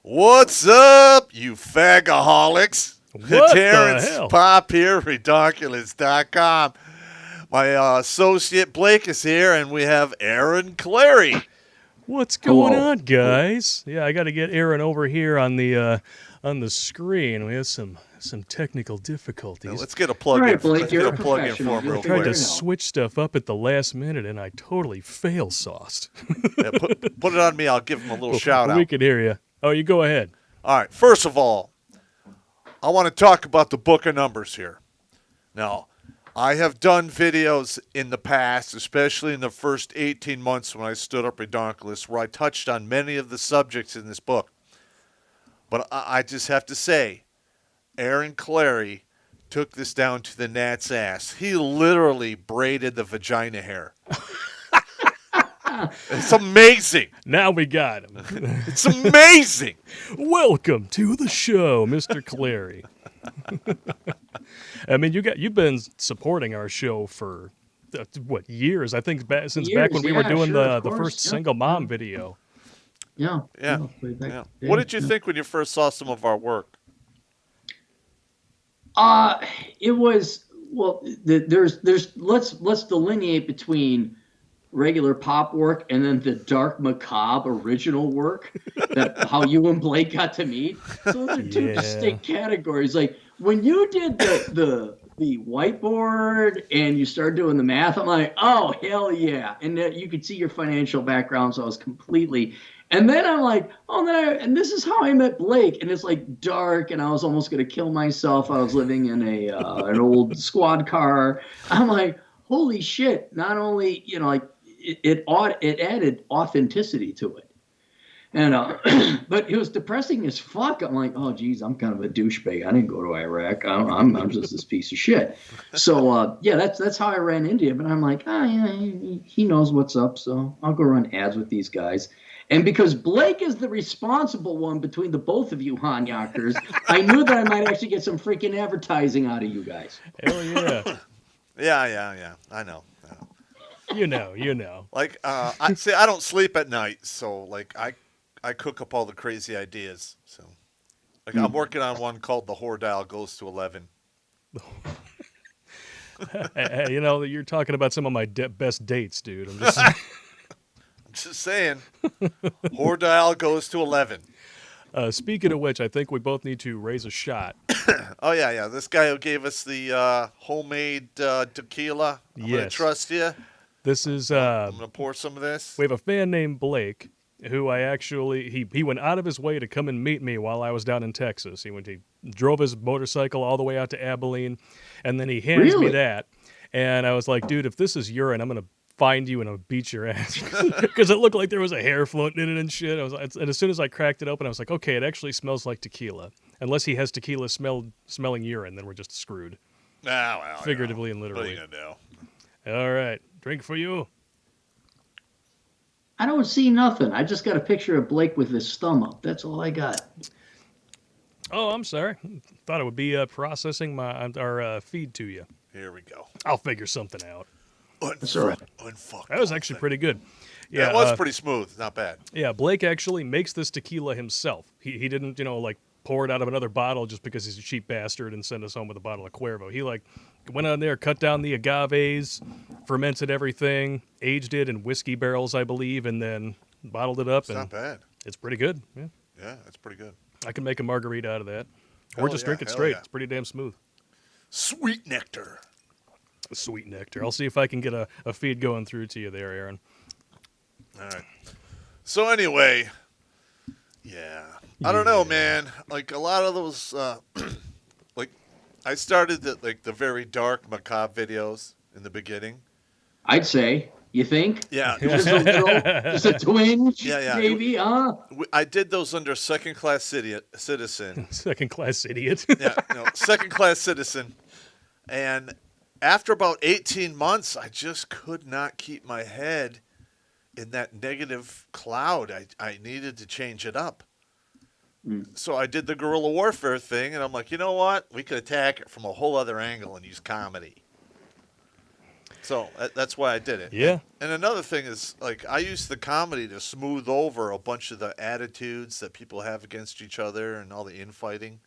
What's up, you fagaholics? What Terrence the hell? Popp here, Redonkulous.com. My associate Blake is here, and we have Aaron Clarey. What's going Hello. on, guys? Yeah, I got to get Aaron over here on the screen. We have some technical Now, difficulties. let's get a plug All in. right, Blake, Let's you're get a a plug in professional. for him You'll real figure Tried to it quick. out. switch stuff up at the last minute, and I totally fail sauced. Yeah, put it on me. I'll give him a little shout We out. could hear you. Oh, you go ahead. All right. First of all, I want to talk about the book of numbers here. Now, I have done videos in the past, especially in the first 18 months when I stood up Redonkulous, where I touched on many of the subjects in this book. But I just have to say, Aaron Clarey took this down to the gnat's ass. He literally braided the vagina hair. It's amazing. Now we got him. It's amazing. Welcome to the show, Mr. Clarey. I mean, you've been supporting our show for what years? I think since back Years, when we were yeah, doing sure, of the course, first yeah, single mom yeah. video. Yeah. Yeah. Way back Yeah. then, What did you yeah. think when you first saw some of our work? It was there's let's delineate between regular pop work and then the dark macabre original work that how you and Blake got to meet. So those are two Yeah. distinct categories. Like when you did the whiteboard and you started doing the math, I'm like, oh hell yeah! And that you could see your financial background, so I was completely. And then I'm like, and this is how I met Blake, and it's like dark, and I was almost gonna kill myself. I was living in an old squad car. I'm like, holy shit! Not only like it added authenticity to it, and but it was depressing as fuck. I'm like, oh geez, I'm kind of a douchebag. I didn't go to Iraq. I'm just this piece of shit. So yeah, that's how I ran into him. But I'm like, yeah, he knows what's up. So I'll go run ads with these guys. And because Blake is the responsible one between the both of you Hanyakers, I knew that I might actually get some freaking advertising out of you guys. Hell yeah. Yeah. I know. You know. Like, I say I don't sleep at night, so like I cook up all the crazy ideas. So, like, I'm working on one called "The Whore Dial Goes to 11." Hey, you're talking about some of my best dates, dude. I'm just I'm just saying, "Whore Dial Goes to 11." speaking of which, I think we both need to raise a shot. Oh yeah. This guy who gave us the homemade tequila. I'm gonna Yes. trust you. This is I'm gonna pour some of this. we have a fan named Blake who I actually he went out of his way to come and meet me while I was down in Texas. He drove his motorcycle all the way out to Abilene, and then he hands me Really? that, and I was like, dude, if this is urine, I'm gonna find you and I'll beat your ass because it looked like there was a hair floating in it and shit. And as soon as I cracked it open, I was like, okay, it actually smells like tequila. Unless he has tequila smelling urine, then we're just screwed, Well, figuratively and What are literally. you gonna do? All right, drink for you. I don't see nothing. I just got a picture of Blake with his thumb up. That's all I got. Oh, I'm sorry. Thought it would be processing our feed to you. Here we go. I'll figure something out. That's all right. Unfuck. That was actually pretty good. Yeah, Yeah, it was pretty smooth. Not bad. yeah. Blake actually makes this tequila himself. He didn't like pour it out of another bottle just because he's a cheap bastard and send us home with a bottle of Cuervo. He went on there, cut down the agaves, fermented everything, aged it in whiskey barrels, I believe, and then bottled it up. It's and not bad. It's pretty good. Yeah, Yeah, it's pretty good. I can make a margarita out of that, or Hell just yeah, drink it hell straight. yeah. It's pretty damn smooth. Sweet nectar. Sweet nectar. I'll see if I can get a feed going through to you there, Aaron. All right. So anyway, yeah. I don't know, man. Like a lot of those, like I started the very dark macabre videos in the beginning. I'd say. You think? Yeah. Just a little, just a twinge, Yeah. maybe, huh? I did those under Second Class Citizen. Second class idiot. Yeah, Second Class Citizen. And after about 18 months, I just could not keep my head in that negative cloud. I needed to change it up. So I did the guerrilla warfare thing, and I'm like, you know what? We could attack it from a whole other angle and use comedy. So that's why I did it. Yeah. And another thing is, like, I use the comedy to smooth over a bunch of the attitudes that people have against each other and all the infighting.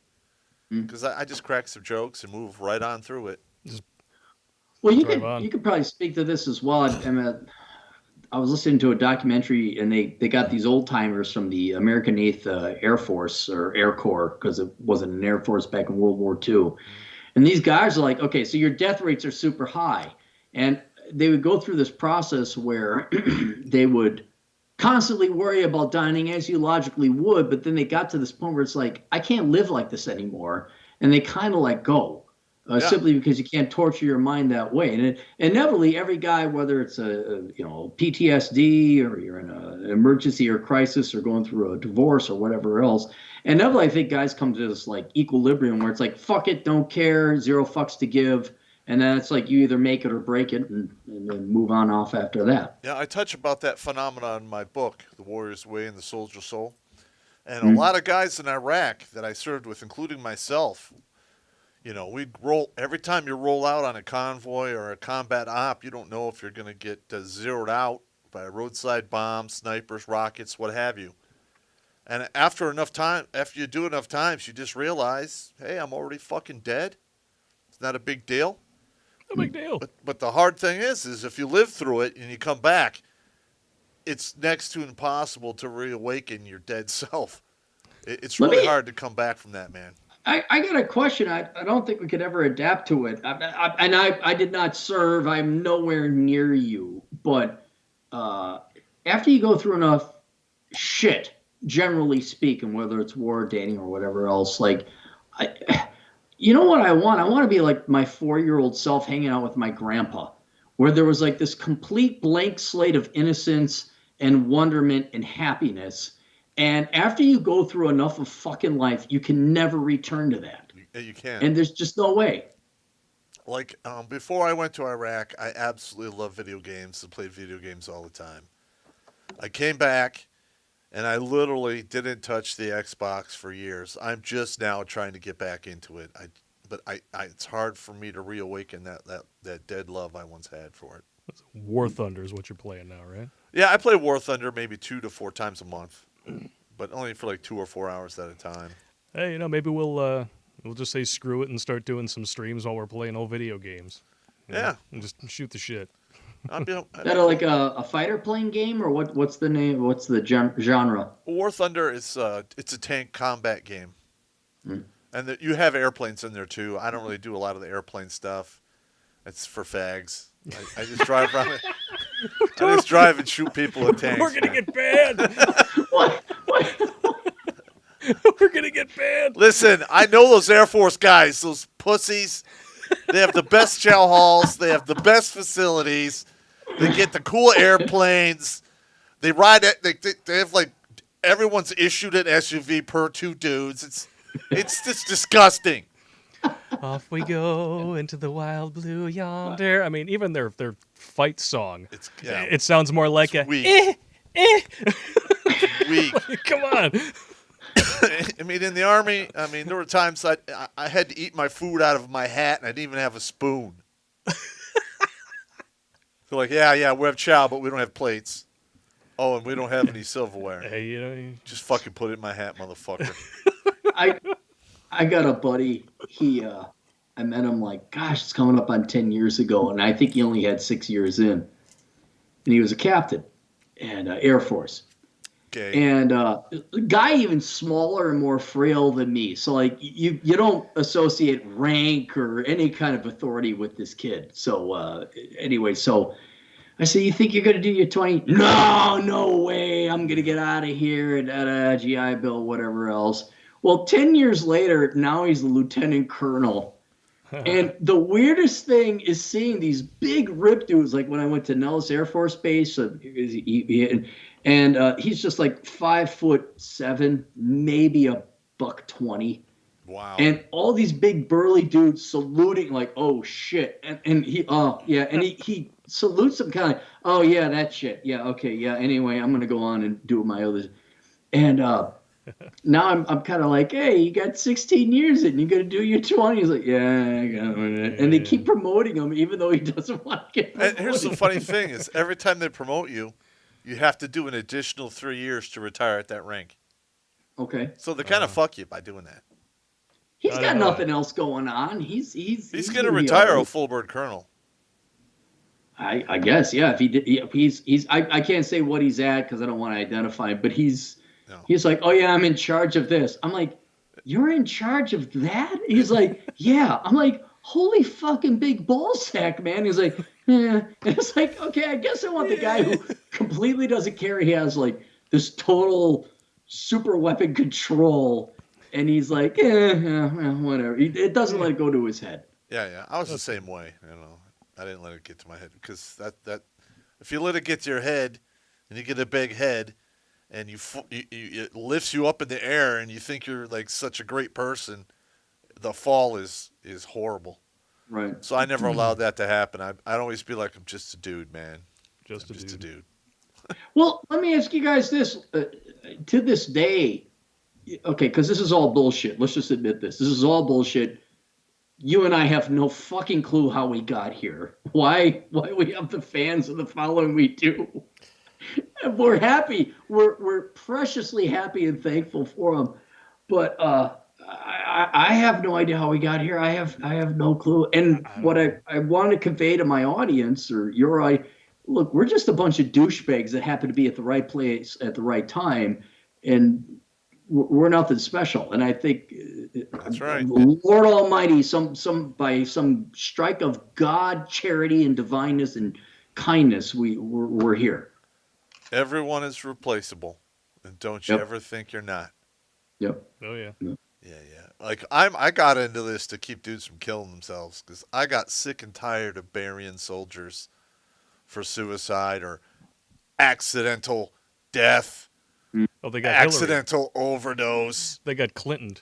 Because I just crack some jokes and move right on through it. Well, Drive on. you could probably speak to this as well. I was listening to a documentary, and they got these old timers from the American 8th Air Force or Air Corps, because it wasn't an Air Force back in World War II. And these guys are like, okay, so your death rates are super high. And they would go through this process where they would constantly worry about dying, as you logically would, but then they got to this point where it's like, I can't live like this anymore. And they kind of let go. Simply because you can't torture your mind that way. And inevitably, every guy, whether it's a PTSD or you're in an emergency or crisis or going through a divorce or whatever else, inevitably, I think guys come to this like equilibrium where it's like, fuck it, don't care, zero fucks to give. And then it's like you either make it or break it and then move on off after that. Yeah, I touch about that phenomenon in my book, The Warrior's Way and the Soldier's Soul. And a lot of guys in Iraq that I served with, including myself, we'd roll every time you roll out on a convoy or a combat op. You don't know if you're going to get zeroed out by a roadside bomb, snipers, rockets, what have you. And after you do enough times, you just realize, hey, I'm already fucking dead. It's not a big deal. No big deal. But the hard thing is if you live through it and you come back, it's next to impossible to reawaken your dead self. It's really hard to come back from that, man. I got a question. I don't think we could ever adapt to it. I did not serve. I'm nowhere near you. But after you go through enough shit, generally speaking, whether it's war, dating, or whatever else, like, you know what I want? I want to be like my 4-year-old self hanging out with my grandpa, where there was like this complete blank slate of innocence and wonderment and happiness. And after you go through enough of fucking life, you can never return to that. You can't. And there's just no way. Like, before I went to Iraq, I absolutely loved video games and played video games all the time. I came back, and I literally didn't touch the Xbox for years. I'm just now trying to get back into it. But it's hard for me to reawaken that dead love I once had for it. War Thunder is what you're playing now, right? Yeah, I play War Thunder maybe 2 to 4 times a month. But only for like 2 or 4 hours at a time. Hey, maybe we'll just say screw it and start doing some streams while we're playing old video games. Yeah. And just shoot the shit. Is that like a fighter plane game, or what's the name? What's the genre? War Thunder is it's a tank combat game. And you have airplanes in there too. I don't really do a lot of the airplane stuff. It's for fags. I just drive around. I just drive and shoot people with tanks. We're gonna get banned. What? We're gonna get banned. Listen, I know those Air Force guys, those pussies. They have the best chow halls. They have the best facilities. They get the cool airplanes. They ride it. They have like everyone's issued an SUV per 2 dudes. It's just disgusting. Off we go into the wild blue yonder. I mean, even their fight song, it sounds more like a weak. Weak. Come on. I mean, in the Army, there were times I had to eat my food out of my hat, and I didn't even have a spoon. They're like, yeah, we have chow, but we don't have plates. Oh, and we don't have any silverware. Hey, just fucking put it in my hat, motherfucker. I got a buddy. I met him like, gosh, it's coming up on 10 years ago, and I think he only had 6 years in. And he was a captain and Air Force. Okay. And a guy even smaller and more frail than me. So like you don't associate rank or any kind of authority with this kid. So anyway, so I said, you think you're gonna do your 20? No way. I'm gonna get out of here. GI Bill, whatever else. Well, 10 years later, now he's a lieutenant colonel. And the weirdest thing is seeing these big rip dudes, like when I went to Nellis Air Force Base, and he's just like 5'7", maybe $120. Wow. And all these big burly dudes saluting like, oh shit. And he, and he salutes them kind of like, oh yeah, that shit. Yeah, okay, yeah. Anyway, I'm gonna go on and do my other. And Now I'm kind of like, hey, you got 16 years and you're gonna do your 20. He's like, yeah, I got it. And they keep promoting him even though he doesn't want to get And here's the promoted. funny thing: is every time they promote you, you have to do an additional 3 years to retire at that rank. Okay, So they kind of fuck you by doing that. he's I didn't got know nothing that. else going on. He's He's going to gonna be all retire a right. full bird colonel. I guess, yeah. If he did, he's. I can't say what he's at because I don't want to identify him. But No. he's like, oh yeah, I'm in charge of this. I'm like, you're in charge of that? He's like, yeah. I'm like, holy fucking big ball sack, man. He's like, yeah. And it's like, okay, I guess I want the guy who completely doesn't care. He has like this total super weapon control, and he's like, whatever. It doesn't let it go to his head. Yeah. I was the same way. I didn't let it get to my head because that if you let it get to your head and you get a big head and it lifts you up in the air and you think you're like such a great person, the fall is horrible. Right. So I never allowed that to happen. I'd always be like, I'm just a dude, man. Just I'm a just a dude. dude. Well, let me ask you guys this. To this day, okay, because this is all bullshit. Let's just admit this. This is all bullshit. You and I have no fucking clue how we got here. Why we have the fans and the following we do. And we're happy. We're preciously happy and thankful for them. But I have no idea how we got here. I have no clue. And what I want to convey to my audience or look, we're just a bunch of douchebags that happen to be at the right place at the right time, and we're nothing special. And I think That's right. Lord Almighty, by some strike of God, charity, and divineness and kindness, we're here. Everyone is replaceable, and don't you Yep. ever think you're not. Yep. Oh yeah. Yeah. Like I got into this to keep dudes from killing themselves because I got sick and tired of burying soldiers for suicide or accidental death, Oh, they got Hillary. accidental overdose. They got Clinton.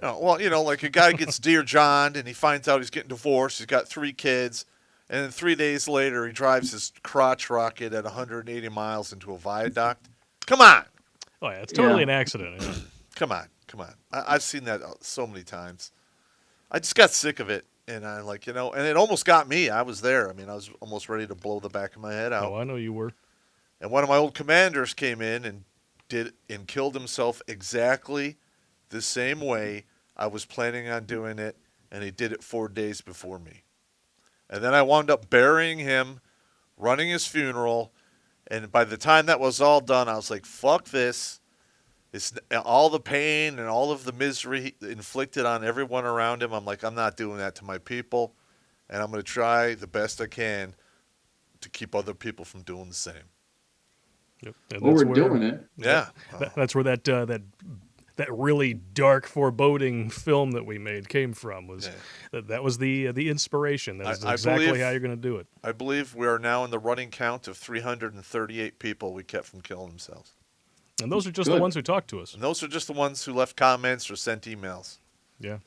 Like a guy gets Dear John and he finds out he's getting divorced. He's got 3 kids. And then 3 days later, he drives his crotch rocket at 180 miles into a viaduct. Come on. Oh yeah, it's totally Yeah. an accident. Yeah. Come on. I've seen that so many times. I just got sick of it. And I'm like, and it almost got me. I was there. I mean, I was almost ready to blow the back of my head out. Oh, I know you were. And one of my old commanders came in and killed himself exactly the same way I was planning on doing it, and he did it 4 days before me. And then I wound up burying him, running his funeral, and by the time that was all done, I was like, fuck this. It's all the pain and all of the misery inflicted on everyone around him. I'm like, I'm not doing that to my people, and I'm going to try the best I can to keep other people from doing the same. Yep. And Well, that's we're where- doing it. Yeah. That's where that really dark, foreboding film that we made came from. That was the inspiration. That is I exactly believe- how you're going to do it. I believe we are now in the running count of 338 people we kept from killing themselves. And those are just the Good. ones who talk to us. And those are just the ones who left comments or sent emails. Yeah.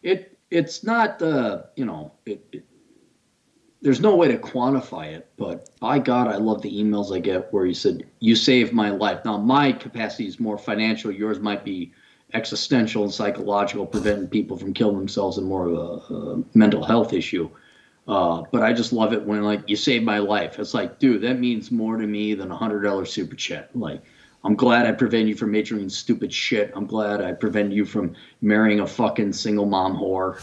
It's not there's no way to quantify it, but by God, I love the emails I get where you said, you saved my life. Now, my capacity is more financial. Yours might be existential and psychological, preventing people from killing themselves and more of a mental health issue. But I just love it when, like, you saved my life. It's like, dude, that means more to me than $100 super chat. Like, I'm glad I prevented you from majoring in stupid shit. I'm glad I prevented you from marrying a fucking single mom whore.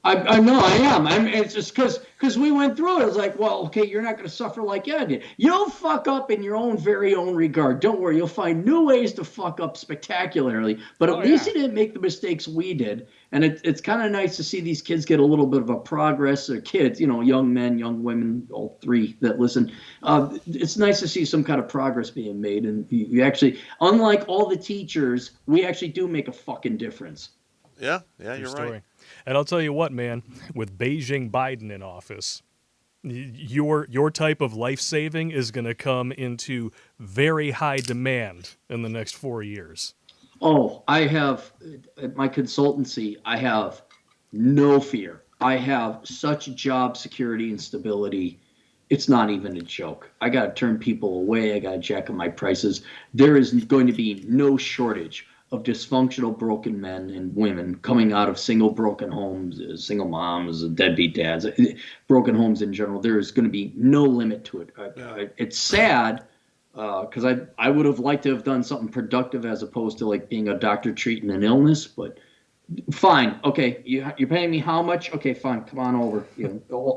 I know I am. It's just because we went through it. It's like, well, okay, you're not going to suffer like I did. You'll fuck up in your own very own regard. Don't worry. You'll find new ways to fuck up spectacularly. But at least you didn't make the mistakes we did. And it's kind of nice to see these kids get a little bit of a progress. Or kids, young men, young women, all 3 that listen. It's nice to see some kind of progress being made. And you actually, unlike all the teachers, we actually do make a fucking difference. Yeah, True you're story. right. And I'll tell you what, man, with Beijing Biden in office, your type of life saving is going to come into very high demand in the next 4 years. Oh, I have, at my consultancy, I have no fear. I have such job security and stability. It's not even a joke. I got to turn people away. I got to jack up my prices. There is going to be no shortage of dysfunctional, broken men and women coming out of single, broken homes, single moms, deadbeat dads, broken homes in general. There is going to be no limit to it. It's sad because I would have liked to have done something productive as opposed to like being a doctor treating an illness, but fine. Okay, you're paying me how much? Okay, fine. Come on over.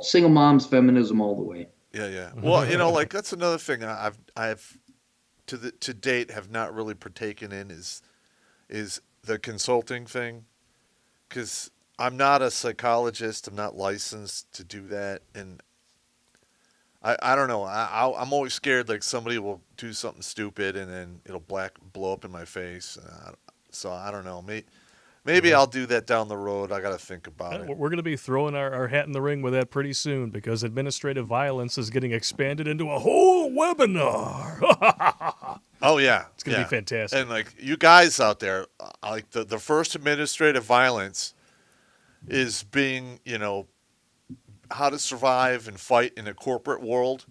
Single moms, feminism all the way. Yeah, yeah. Well, like that's another thing I've to date have not really partaken in is the consulting thing, because I'm not a psychologist. I'm not licensed to do that, and I don't know. I'm always scared like somebody will do something stupid and then it'll blow up in my face. So I don't know. Maybe I'll do that down the road. I got to think about it. We're going to be throwing our hat in the ring with that pretty soon because administrative violence is getting expanded into a whole webinar. Oh, yeah. It's going to be fantastic. And, like, you guys out there, like, the first administrative violence is being, how to survive and fight in a corporate world,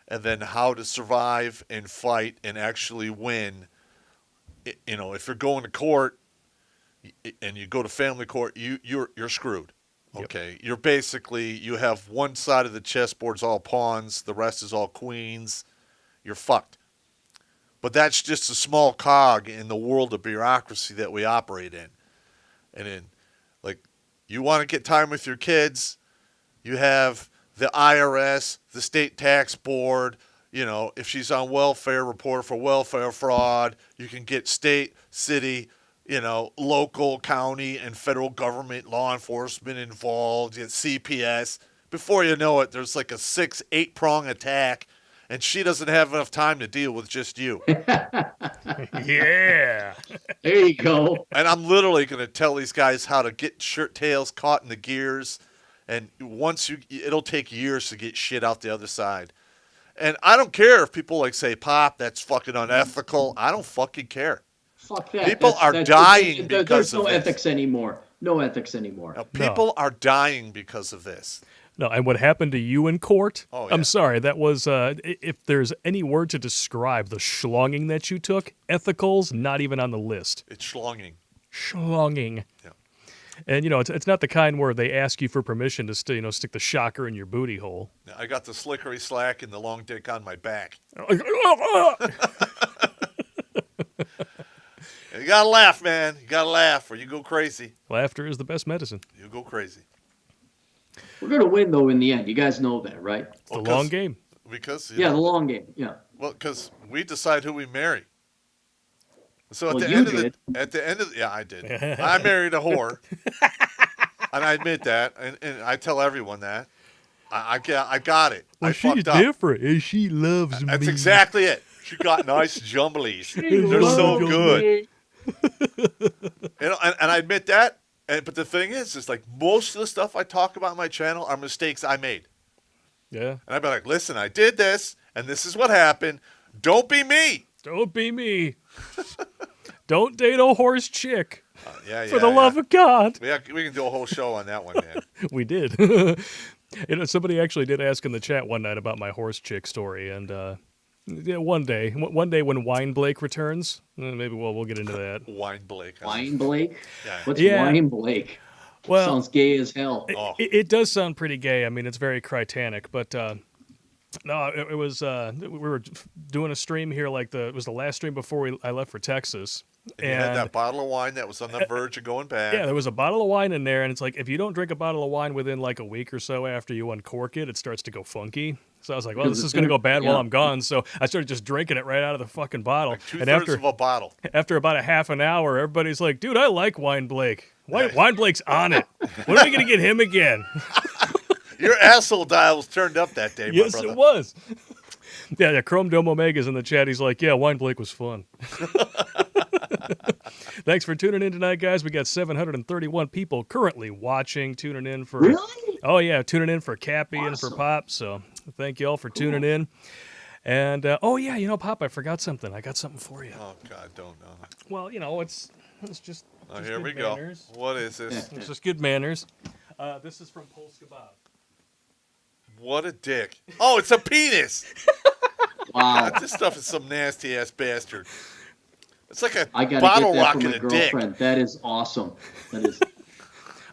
and then how to survive and fight and actually win. If you're going to court, and you go to family court, you're screwed. Okay, yep. You're basically, you have one side of the chessboard's all pawns, the rest is all queens. You're fucked. But that's just a small cog in the world of bureaucracy that we operate in. And then, like, you want to get time with your kids, you have the IRS, the state tax board. If she's on welfare, report her for welfare fraud. You can get state, city, local, county, and federal government law enforcement involved. You get CPS. Before you know it, there's like a 6-8 prong attack, and she doesn't have enough time to deal with just you. Yeah. There you go. And I'm literally going to tell these guys how to get shirt tails caught in the gears, and it'll take years to get shit out the other side. And I don't care if people like say, Popp, that's fucking unethical. I don't fucking care. Fuck that. People are dying because there's no of this. ethics anymore. No ethics anymore. Now, people are dying because of this. No, and what happened to you in court? Oh, yeah. I'm sorry, that was, if there's any word to describe the schlonging that you took, ethical's not even on the list. It's schlonging. Schlonging. Yeah. And, it's not the kind where they ask you for permission to stick the shocker in your booty hole. I got the slickery slack and the long dick on my back. You gotta laugh, man. You gotta laugh or you go crazy. Laughter is the best medicine. You go crazy. We're going to win, though, in the end. You guys know that, right? It's the long game. Because the long game, yeah. Well, because we decide who we marry. So at Well, the you end did. Yeah, I did. I married a whore, and I admit that, and I tell everyone that. I got it. Well, I she's fucked up. different, and she loves me. That's exactly it. She got nice jumblies. They're loves so me. good. And I admit that. But the thing is like most of the stuff I talk about on my channel are mistakes I made. Yeah. And I'd be like, listen, I did this, and this is what happened. Don't be me. Don't be me. Don't date a horse chick. For the love of God. We can do a whole show on that one, man. We did. Somebody actually did ask in the chat one night about my horse chick story, and one day when Wine Blake returns, maybe we'll get into that. Wine Blake. Wine Blake? Yeah. What's Wine Blake? Well, sounds gay as hell. It does sound pretty gay. I mean, it's very Crytanic, but no, it was. We were doing a stream here, it was the last stream before I left for Texas. And you had that bottle of wine that was on the verge of going bad. Yeah, there was a bottle of wine in there, and it's like if you don't drink a bottle of wine within like a week or so after you uncork it, it starts to go funky. So I was like, well, this is going to go bad while I'm gone. So I started just drinking it right out of the fucking bottle. Like two-thirds of a bottle. After about a half an hour, everybody's like, dude, I like Wine Blake. Wine Blake's on it. When are we going to get him again? Your asshole dial was turned up that day, Yes, my brother. it was. Yeah, Chrome Dome Omega's in the chat. He's like, yeah, Wine Blake was fun. Thanks for tuning in tonight, guys. We got 731 people currently watching, tuning in for... Really? Oh, yeah, tuning in for Cappy and for Popp. So thank you all for tuning in. And, Popp, I forgot something. I got something for you. Oh, God, don't know. Well, it's just Here good we manners. go. What is this? It's just good manners. This is from Polska Bob. What a dick. Oh, it's a penis. Wow. God, this stuff is some nasty ass bastard. It's like a I gotta bottle get that rock for in my a dick. girlfriend. That is awesome. That is.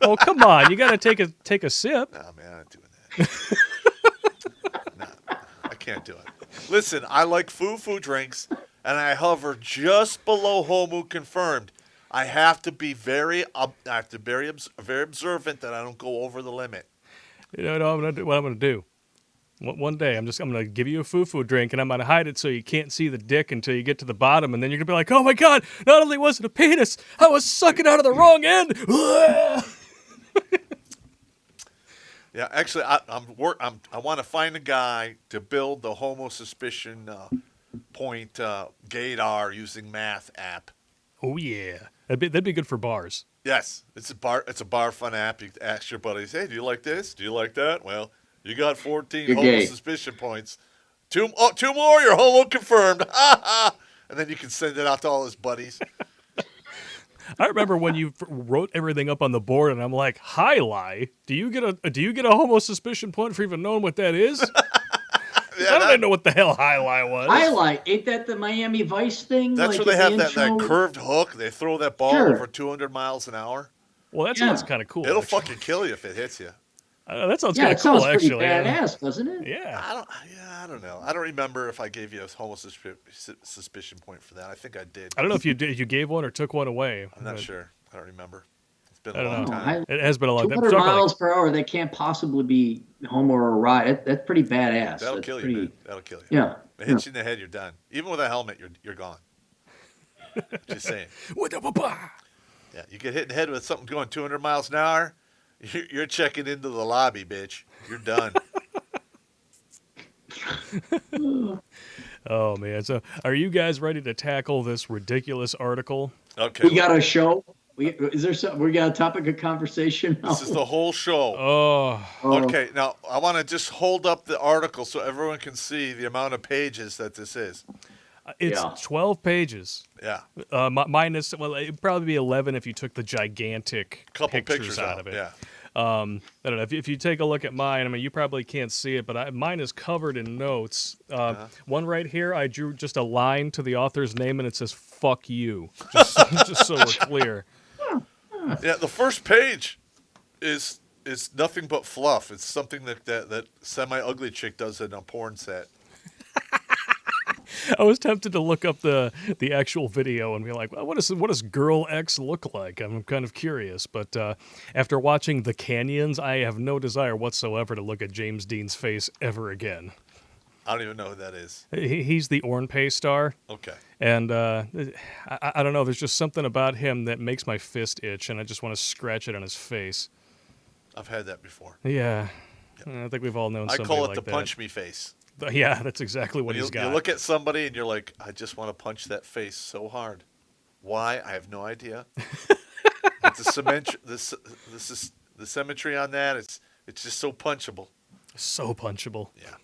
Oh, come on. You got to take a sip. Nah, man, I'm not doing that. Nah, I can't do it. Listen, I like foo-foo drinks, and I hover just below homo confirmed. I have to be very observant that I don't go over the limit. You know what I'm gonna do? One day I'm gonna give you a foo-foo drink, and I'm gonna hide it so you can't see the dick until you get to the bottom, and then you're gonna be like, "Oh my god! Not only was it a penis, I was sucking out of the wrong end." Yeah, actually, I want to find a guy to build the homo suspicion point gaydar using math app. Oh yeah, that'd be good for bars. Yes, it's a bar fun app. You ask your buddies, "Hey, do you like this? Do you like that?" Well, you got 14 You're homo gay. suspicion points. Two more, you're homo confirmed. And then you can send it out to all his buddies. I remember when you wrote everything up on the board, and I'm like, "Highlight? Do you get a homo suspicion point for even knowing what that is?" Yeah, I don't even know what the hell highlight was. Highlight, ain't that the Miami Vice thing? That's like where they at have the that intro? curved hook. They throw that ball Sure. over 200 miles an hour. Well, that Yeah. sounds kind of cool. It'll actually. fucking kill you if it hits you. That sounds Yeah, kind it of cool, sounds pretty actually. badass, doesn't it? Yeah. I don't know. I don't remember if I gave you a homo suspicion point for that. I think I did. I don't know if you gave one or took one away. I'm not sure. I don't remember. It's been I a don't long know. time. It has been a long time. 200 miles per hour, that can't possibly be homo or ride. That's pretty badass. That'll That's kill you, pretty, man. That'll kill you. Yeah. If it hits you in the head, you're done. Even with a helmet, you're gone. Just saying. Yeah, you get hit in the head with something going 200 miles an hour, you're checking into the lobby, bitch. You're done. Oh man! So, are you guys ready to tackle this ridiculous article? Okay. We got a show. We got a topic of conversation now? This is the whole show. Oh, Okay, now I want to just hold up the article so everyone can see the amount of pages that this is. it's Yeah. 12 pages. Yeah, Minus, well, it'd probably be 11 if you took the gigantic couple pictures out of it. Yeah. I don't know. If you take a look at mine, I mean, you probably can't see it, but mine is covered in notes. One right here, I drew just a line to the author's name, and it says "fuck you," just so we're clear. Yeah, the first page is nothing but fluff. It's something that semi-ugly chick does in a porn set. I was tempted to look up the actual video and be like, well, what does Girl X look like? I'm kind of curious, but after watching The Canyons, I have no desire whatsoever to look at James Dean's face ever again. I don't even know who that is. He's the Ornpay star, Okay. and I don't know. There's just something about him that makes my fist itch, and I just want to scratch it on his face. I've had that before. Yeah, I think we've all known I somebody call it like the that. punch me face. Yeah, that's exactly what When he's you got. look at somebody and you're like, I just want to punch that face so hard. Why? I have no idea. But the symmetry on that, it's just so punchable. So punchable. Yeah.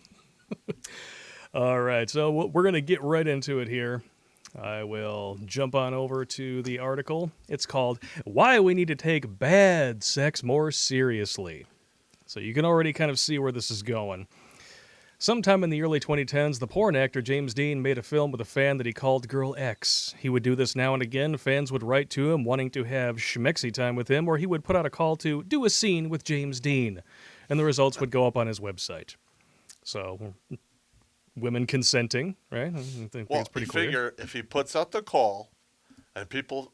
All right, so we're going to get right into it here. I will jump on over to the article. It's called Why We Need to Take Bad Sex More Seriously. So you can already kind of see where this is going. Sometime in the early 2010s, the porn actor James Dean made a film with a fan that he called Girl X. He would do this now and again. Fans would write to him wanting to have schmexy time with him, or he would put out a call to do a scene with James Dean. And the results would go up on his website. So, women consenting, right? I think Well, it's pretty you clear. figure if he puts out the call and people,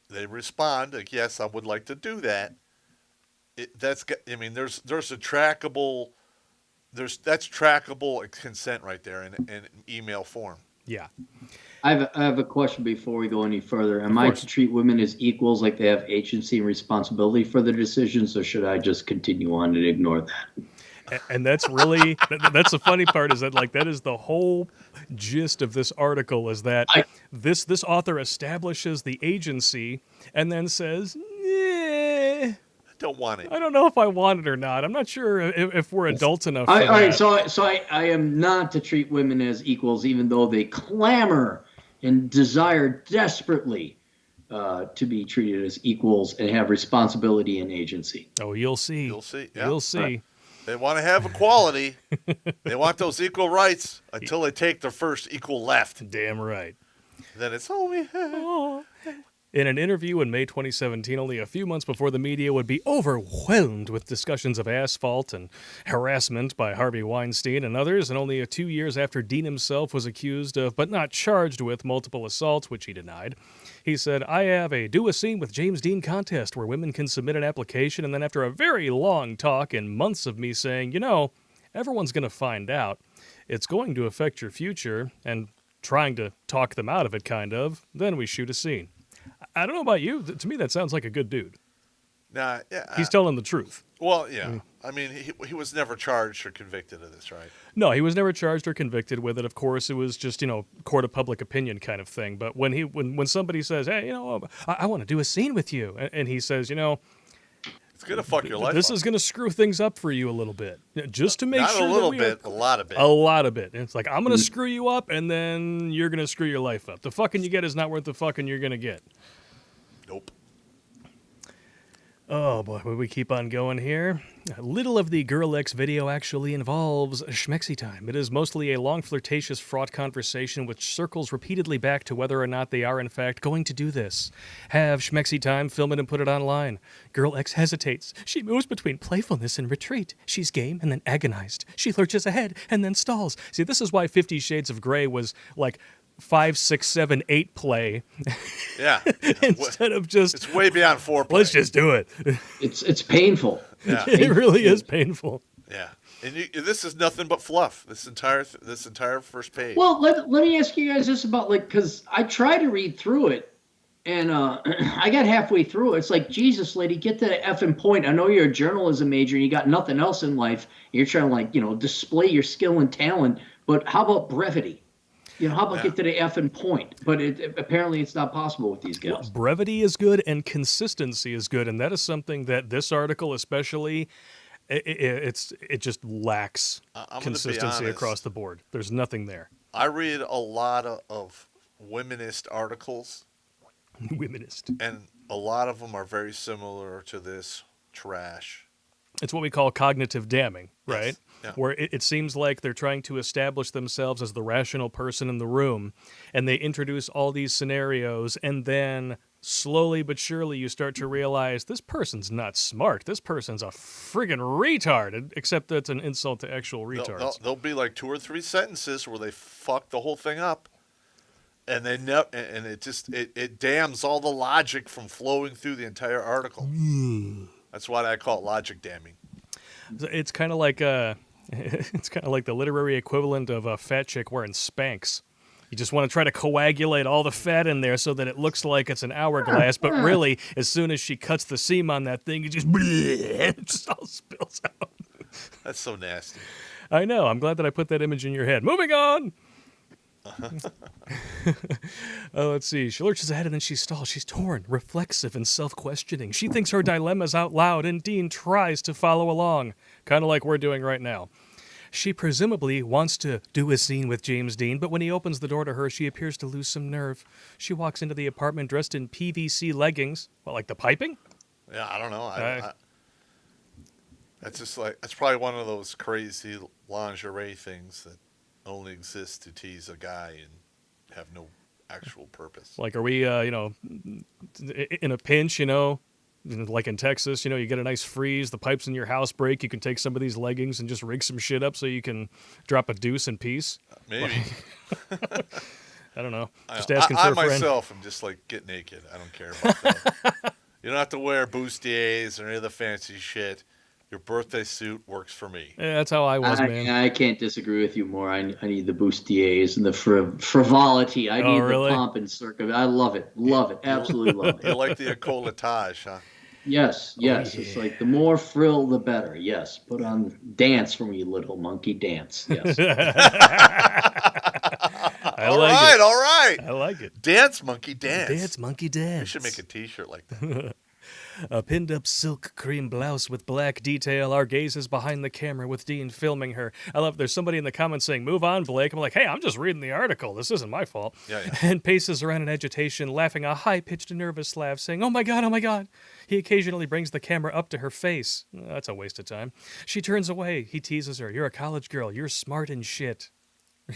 they respond, like, yes, I would like to do that. There's a trackable... that's trackable consent right there in email form. Yeah. I have a question before we go any further. Am I to treat women as equals, like they have agency and responsibility for their decisions, or should I just continue on and ignore that? And that's really that's the funny part, is that that is the whole gist of this article, is that this author establishes the agency and then says, I Don't want it. don't know if I want it or not. I'm not sure if we're adults enough for All right, that. so I am not to treat women as equals, even though they clamor and desire desperately to be treated as equals and have responsibility and agency. Oh, you'll see. You'll see. Yeah. You'll see. They want to have equality. They want those equal rights until they take their first equal left. Damn right. Then it's all we have. In an interview in May 2017, only a few months before the media would be overwhelmed with discussions of asphalt and harassment by Harvey Weinstein and others, and only 2 years after Dean himself was accused of, but not charged with, multiple assaults, which he denied, he said, I have a Do a Scene with James Dean contest where women can submit an application, and then after a very long talk and months of me saying, everyone's going to find out, it's going to affect your future, and trying to talk them out of it, kind of, then we shoot a scene. I don't know about you. To me, that sounds like a good dude. Nah, yeah. He's telling the truth. Well, yeah. I mean, he was never charged or convicted of this, right? No, he was never charged or convicted with it. Of course, it was just, court of public opinion kind of thing. But when somebody says, hey, I want to do a scene with you, and he says, it's going to fuck your life this up. is going to screw things up for you a little bit. Just to make Not sure a little that bit, a lot of bit. A lot of it. And it's like, I'm going to screw you up, and then you're going to screw your life up. The fucking you get is not worth the fucking you're going to get. Nope. Oh boy, will we keep on going here? Little of the Girl X video actually involves schmexy time. It is mostly a long, flirtatious, fraught conversation which circles repeatedly back to whether or not they are in fact going to do this. Have schmexy time, film it, and put it online. Girl X hesitates. She moves between playfulness and retreat. She's game and then agonized. She lurches ahead and then stalls. See, this is why 50 Shades of Grey was like 5, 6, 7, 8 play. Yeah. Instead of just it's way beyond foreplay. Let's just do it. It's painful. Yeah. It really is painful. Yeah. And this is nothing but fluff. This entire first page. Well, let me ask you guys this about because I tried to read through it, and I got halfway through it. It's like, Jesus, lady, get to the effing point. I know you're a journalism major and you got nothing else in life. You're trying to display your skill and talent, but how about brevity? How about get to the effing point? But apparently it's not possible with these guys. Well, brevity is good and consistency is good, and that is something that this article especially, it just lacks consistency across the board. There's nothing there. I read a lot of womenist articles. Womenist. And a lot of them are very similar to this trash. It's what we call cognitive damning, right? Yes. Yeah. Where it seems like they're trying to establish themselves as the rational person in the room, and they introduce all these scenarios, and then slowly but surely you start to realize this person's not smart. This person's a friggin' retard, except that's an insult to actual retards. There'll be like 2 or 3 sentences where they fuck the whole thing up, and they and it dams all the logic from flowing through the entire article. That's why I call it logic damming. It's kind of like the literary equivalent of a fat chick wearing Spanx. You just want to try to coagulate all the fat in there so that it looks like it's an hourglass, but really, as soon as she cuts the seam on that thing, it just all spills out. That's so nasty. I know. I'm glad that I put that image in your head. Moving on. Let's see. She lurches ahead and then she stalls. She's torn, reflexive, and self-questioning. She thinks her dilemmas out loud, and Dean tries to follow along, kind of like we're doing right now. She presumably wants to do a scene with James Dean, but when he opens the door to her, she appears to lose some nerve. She walks into the apartment dressed in PVC leggings. What, like the piping? Yeah, I don't know. That's just that's probably one of those crazy lingerie things that only exists to tease a guy and have no actual purpose. Like, are we, in a pinch, like in Texas, you get a nice freeze, the pipes in your house break, you can take some of these leggings and just rig some shit up so you can drop a deuce in peace? Maybe. I don't know. Just asking for a friend. I myself am just like, get naked. I don't care about that. You don't have to wear bustiers or any of the fancy shit. Your birthday suit works for me. Yeah, that's how I was, man. I can't disagree with you more. I need the bustiers and the frivolity. I need the pomp and circumstance. I love it. Love it. Absolutely love it. You like the écolatage, huh? Yes. Oh, yeah. It's like the more frill, the better. Yes. Put on dance for me, little monkey. Dance. Yes. All right. I like it. Dance, monkey, dance. Dance, monkey, dance. We should make a T-shirt like that. A pinned-up silk cream blouse with black detail. Our gaze is behind the camera with Dean filming her. I love there's somebody in the comments saying, move on, Blake. I'm like, hey, I'm just reading the article. This isn't my fault. Yeah. And paces around in agitation, laughing a high-pitched, nervous laugh, saying, oh my God, oh my God. He occasionally brings the camera up to her face. That's a waste of time. She turns away. He teases her. You're a college girl. You're smart and shit.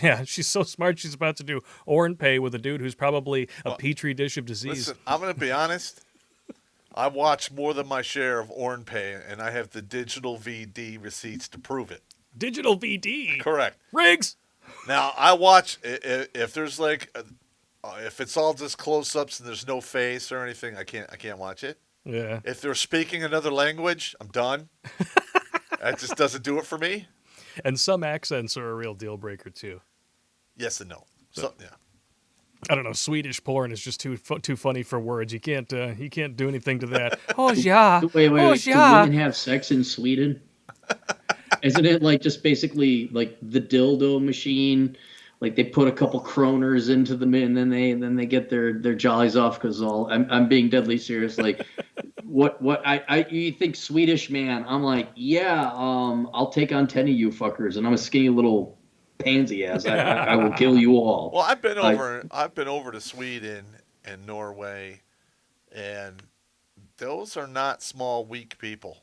Yeah, she's so smart she's about to do Ornpay with a dude who's probably a petri dish of disease. Listen, I'm going to be honest. I watch more than my share of Ornpay, and I have the digital VD receipts to prove it. Digital VD? Correct. Riggs! Now, I watch, if there's like, if it's all just close-ups and there's no face or anything, I can't watch it. Yeah. If they're speaking another language, I'm done. That just doesn't do it for me. And some accents are a real deal breaker too. Yes and no. So yeah. I don't know. Swedish porn is just too funny for words. You can't do anything to that. Oh yeah. Wait. Oh Do yeah. women have sex in Sweden? Isn't it like just basically like the dildo machine? Like they put a couple kroners into them and then they get their jollies off because I'm being deadly serious. Like what you think Swedish man? I'm like, yeah, I'll take on 10 of you fuckers, and I'm a skinny little pansy ass. I will kill you all. Well, I've been over to Sweden and Norway, and those are not small, weak people.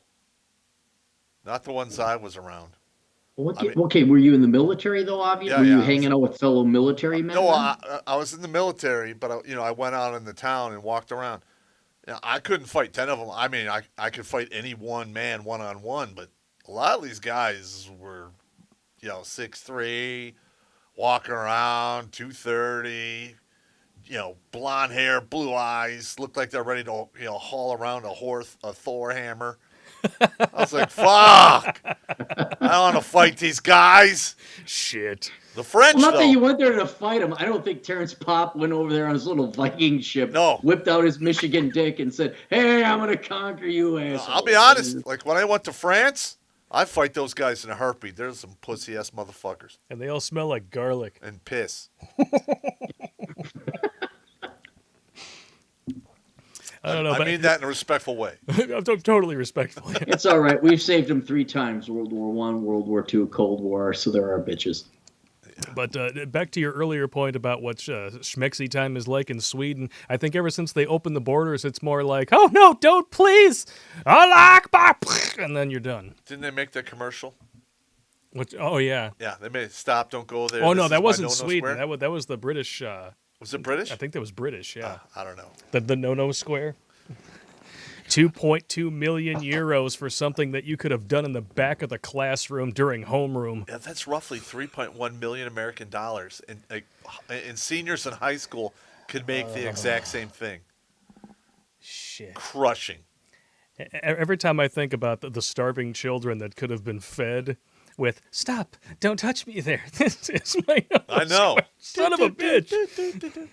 Not the ones I was around. Okay, were you in the military though? Obviously, were you hanging out with fellow military men? No, I was in the military, but I went out in the town and walked around. I couldn't fight 10 of them. I mean, I could fight any one man one-on-one, but a lot of these guys were, 6'3", walking around, 230, blonde hair, blue eyes, looked like they're ready to, haul around a Thor hammer. I was like, fuck! I don't want to fight these guys. Shit. The French, Well, not though. that you went there to fight him. I don't think Terrence Popp went over there on his little Viking ship, No. whipped out his Michigan dick and said, hey, I'm going to conquer you, asshole. I'll be honest. Like, when I went to France, I fight those guys in a heartbeat. There's some pussy-ass motherfuckers. And they all smell like garlic. And piss. I don't know. I mean that in a respectful way. I'm totally respectful. It's all right. We've saved him 3 times, World War I, World War II, Cold War, so there are bitches. But back to your earlier point about what schmexy time is like in Sweden, I think ever since they opened the borders, it's more like, oh, no, don't, please. Allah Akbar. And then you're done. Didn't they make that commercial? Oh, yeah. Yeah, they made it stop, don't go there. Oh, This no, is that my wasn't no-no Sweden. square. That was the British. Was it British? I think that was British, yeah. I don't know. The no-no square. 2.2 million euros for something that you could have done in the back of the classroom during homeroom. Yeah, that's roughly 3.1 million American dollars. And seniors in high school could make the exact same thing. Shit. Crushing. Every time I think about the starving children that could have been fed with, stop, don't touch me there. This is my I know. son of a bitch.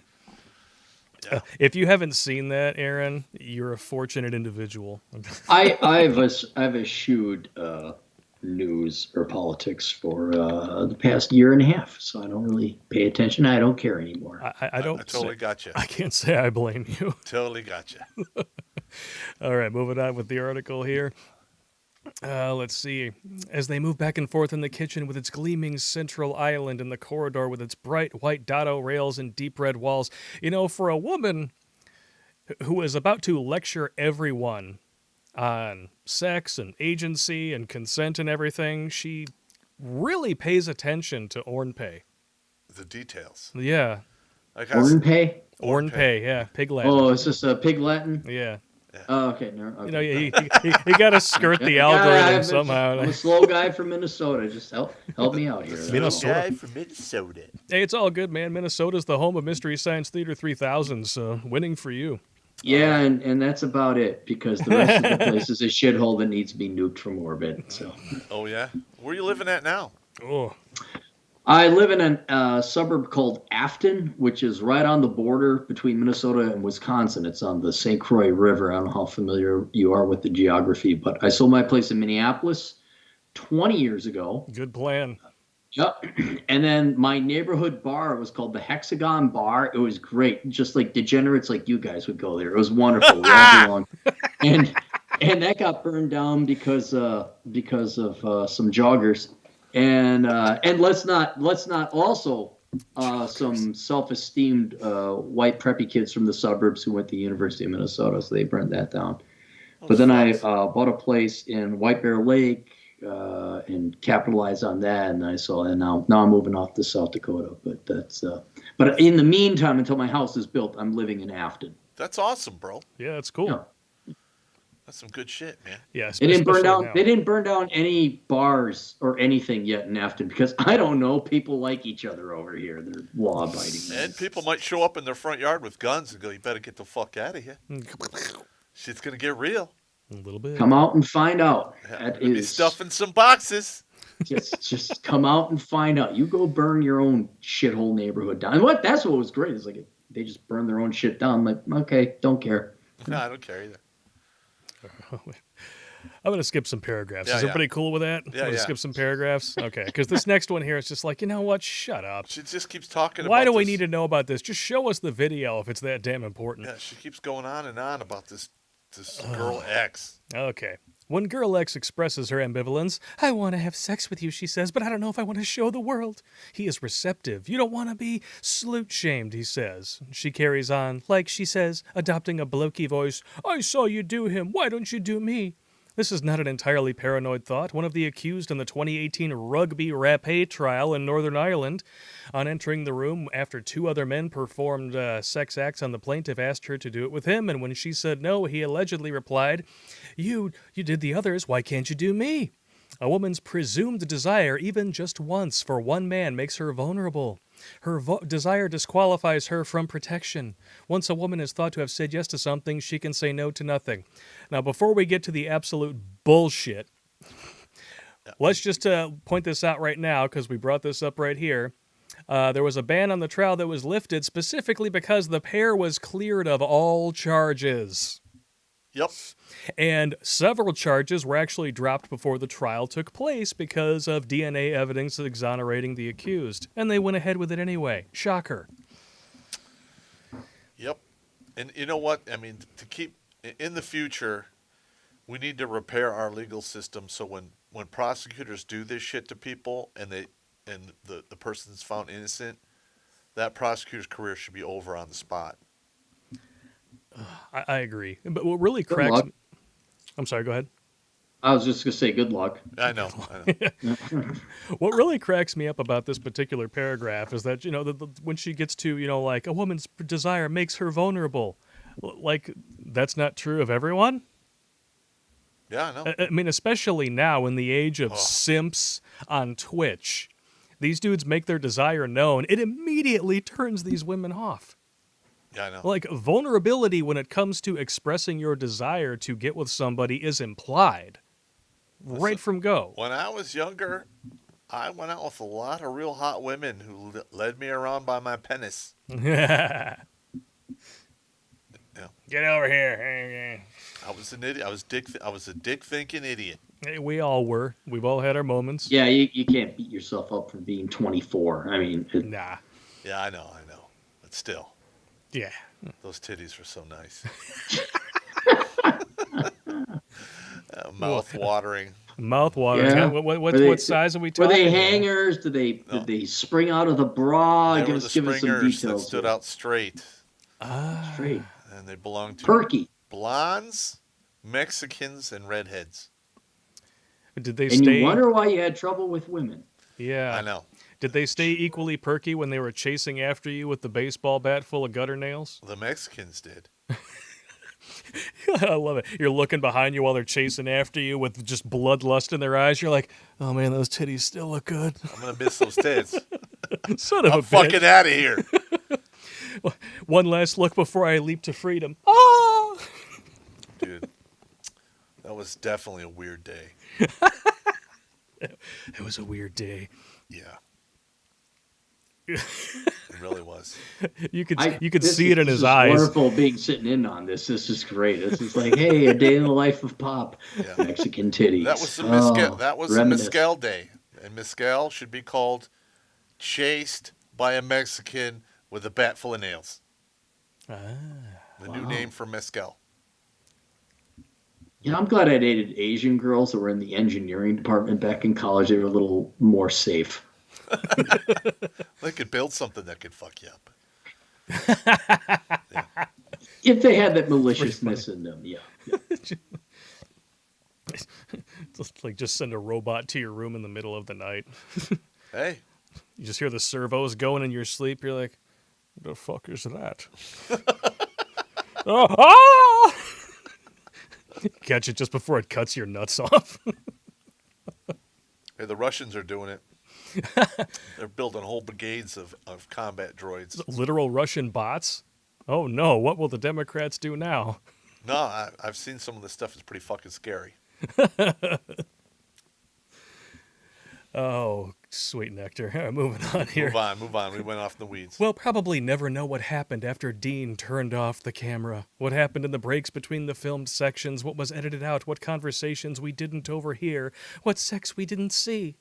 Yeah. If you haven't seen that, Aaron, you're a fortunate individual. I've eschewed news or politics for the past year and a half, so I don't really pay attention. I don't care anymore. I don't. I totally got you. I can't say I blame you. Totally got you. All right, moving on with the article here. Let's see. As they move back and forth in the kitchen with its gleaming central island and the corridor with its bright white dado rails and deep red walls, for a woman who is about to lecture everyone on sex and agency and consent and everything, she really pays attention to Ornpay. The details. Yeah. Like I s- Ornpay? Ornpay, yeah. Pig Latin. Oh, is this a pig Latin? Yeah. Oh, okay. No, okay. He got to skirt the algorithm somehow. I'm a slow guy from Minnesota. Just help me out here. Minnesota. Guy from Minnesota. Hey, it's all good, man. Minnesota's the home of Mystery Science Theater 3000, so winning for you. Yeah, and that's about it, because the rest of the place is a shithole that needs to be nuked from orbit. So. Oh, yeah? Where are you living at now? Oh. I live in a suburb called Afton, which is right on the border between Minnesota and Wisconsin. It's on the St. Croix River. I don't know how familiar you are with the geography, but I sold my place in Minneapolis 20 years ago. Good plan. Yep. And then my neighborhood bar was called the Hexagon Bar. It was great. Just like degenerates like you guys would go there. It was wonderful. We all belonged. and that got burned down because of some joggers, and let's not also some self-esteemed white preppy kids from the suburbs who went to the University of Minnesota, so they burned that down. But then I bought a place in White Bear Lake and capitalized on that, and now I'm moving off to South Dakota. But but in the meantime, until my house is built, I'm living in Afton. That's awesome, bro. Yeah, that's cool. Yeah. That's some good shit, man. Yeah, They didn't burn down. now. They didn't burn down any bars or anything yet in Afton because I don't know. People like each other over here. They're law-abiding. And people might show up in their front yard with guns and go, "You better get the fuck out of here. Shit's gonna get real." A little bit. Come out and find out. Yeah, be stuffing some boxes. just come out and find out. You go burn your own shithole neighborhood down. And that's what was great. It's like they just burned their own shit down. I'm like, okay, don't care. No, I don't care either. I'm going to skip some paragraphs. Yeah, Is everybody cool with that? Yeah, I'm skip some paragraphs? Okay, because this next one here is just like, you know what? Shut up. She just keeps talking Why about do we this. need to know about this? Just show us the video if it's that damn important. Yeah, she keeps going on and on about this girl X. Okay. When Girl X expresses her ambivalence, I want to have sex with you, she says, but I don't know if I want to show the world. He is receptive. You don't want to be slut-shamed, he says. She carries on, like she says, adopting a blokey voice. I saw you do him. Why don't you do me? This is not an entirely paranoid thought. One of the accused in the 2018 rugby rapé trial in Northern Ireland, on entering the room after two other men performed sex acts on the plaintiff, asked her to do it with him, and when she said no, he allegedly replied, You did the others, why can't you do me? A woman's presumed desire, even just once, for one man makes her vulnerable. Her desire disqualifies her from protection. Once a woman is thought to have said yes to something, she can say no to nothing. Now, before we get to the absolute bullshit, let's just point this out right now, because we brought this up right here. There was a ban on the trial that was lifted specifically because the pair was cleared of all charges. Yep. And several charges were actually dropped before the trial took place because of DNA evidence exonerating the accused. And they went ahead with it anyway. Shocker. Yep. And you know what? I mean, to keep in the future, we need to repair our legal system so when prosecutors do this shit to people and the person's found innocent, that prosecutor's career should be over on the spot. I agree. But what really cracks me... I'm sorry, go ahead. I was just going to say good luck. I know. What really cracks me up about this particular paragraph is that, when she gets to, like, a woman's desire makes her vulnerable. Like, that's not true of everyone? Yeah, I know. I mean, especially now in the age of simps on Twitch. These dudes make their desire known. It immediately turns these women off. Yeah, I know. Like, vulnerability when it comes to expressing your desire to get with somebody is implied. Right from go. When I was younger, I went out with a lot of real hot women who led me around by my penis. Yeah. Get over here. I was an idiot. I was a dick thinking idiot. Hey, we all were. We've all had our moments. Yeah, you can't beat yourself up for being 24. I mean, Nah. Yeah, I know. But still. Yeah. Those titties were so nice. Mouth watering. Mouth watering. Yeah. What size are we talking? Were they hangers? Did they spring out of the bra? They Give were us the some springers that details. stood out straight. Straight. And they belonged to Perky. blondes, Mexicans, and redheads. Did they And stay? you wonder why you had trouble with women. Yeah. I know. Did they stay equally perky when they were chasing after you with the baseball bat full of gutter nails? The Mexicans did. I love it. You're looking behind you while they're chasing after you with just bloodlust in their eyes. You're like, oh man, those titties still look good. I'm going to miss those tits. Son of I'm a fucking bitch. out of here. One last look before I leap to freedom. Oh! Dude, that was definitely a weird day. It was a weird day. Yeah. It really was. You could This see it in this his is eyes. Wonderful being sitting in on this. This is great. This is like, hey, a day in the life of Popp. Yeah. Mexican titties. That was the Mescal. That was the reminisce. Mescal day, and Mescal should be called "Chased by a Mexican with a bat full of nails." Ah. The new name for Mescal. I'm glad I dated Asian girls that were in the engineering department back in college. They were a little more safe. They could build something that could fuck you up. Yeah. If they had that Pretty funny. maliciousness in them, yeah. Just like just send a robot to your room in the middle of the night. Hey, You just hear the servos going in your sleep. You're like, "What the fuck is that?" Oh, ah! Catch it just before it cuts your nuts off. hey, the Russians are doing it. They're building whole brigades of combat droids. Literal Russian bots. Oh no! What will the Democrats do now? No, I've seen some of this stuff. It's pretty fucking scary. Oh, sweet nectar. Moving on here. Move on. We went off in the weeds. We'll probably never know what happened after Dean turned off the camera. What happened in the breaks between the filmed sections, what was edited out, what conversations we didn't overhear, what sex we didn't see.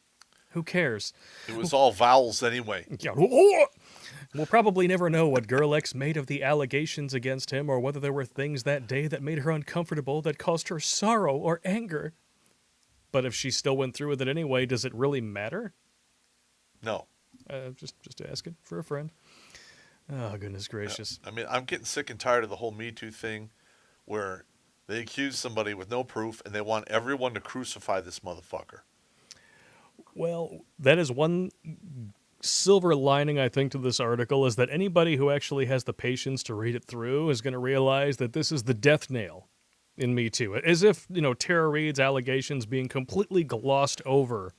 Who cares? It was all vowels anyway. Yeah. We'll probably never know what Girl X made of the allegations against him or whether there were things that day that made her uncomfortable that caused her sorrow or anger. But if she still went through with it anyway, does it really matter? No. Just asking for a friend. Oh, goodness gracious. I mean, I'm getting sick and tired of the whole Me Too thing where they accuse somebody with no proof and they want everyone to crucify this motherfucker. Well, that is one silver lining, I think, to this article is that anybody who actually has the patience to read it through is going to realize that this is the death nail in Me Too. As if, Tara Reid's allegations being completely glossed over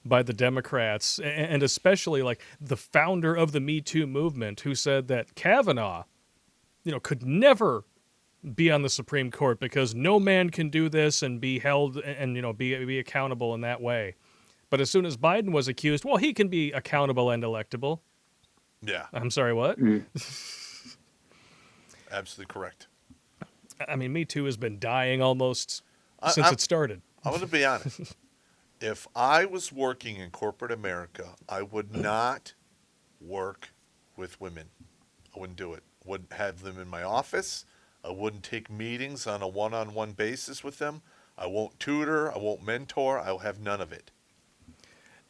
by the Democrats, and especially like the founder of the Me Too movement who said that Kavanaugh, could never be on the Supreme Court because no man can do this and be held and, be accountable in that way. But as soon as Biden was accused, well, he can be accountable and electable. Yeah, I'm sorry, what? absolutely correct. I mean, Me Too has been dying almost since it started. I'm going to be honest. If I was working in corporate America, I would not work with women. I wouldn't do it. Wouldn't have them in my office. I wouldn't take meetings on a one-on-one basis with them. I won't tutor. I won't mentor. I'll have none of it.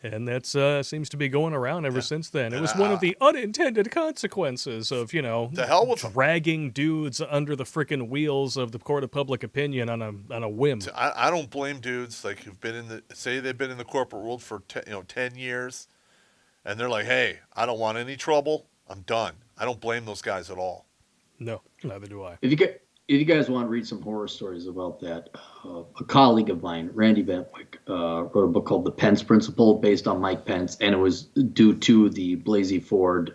And that seems to be going around ever since then. It was And one of the unintended consequences of, The hell with them. dragging dudes under the frickin' wheels of the court of public opinion on a whim. I don't blame dudes like who've been say they've been in the corporate world for 10 years, and they're like, hey, I don't want any trouble. I'm done. I don't blame those guys at all. No, neither do I. If you guys want to read some horror stories about that, a colleague of mine, Randy Bentwick, wrote a book called The Pence Principle based on Mike Pence, and it was due to the Blasey Ford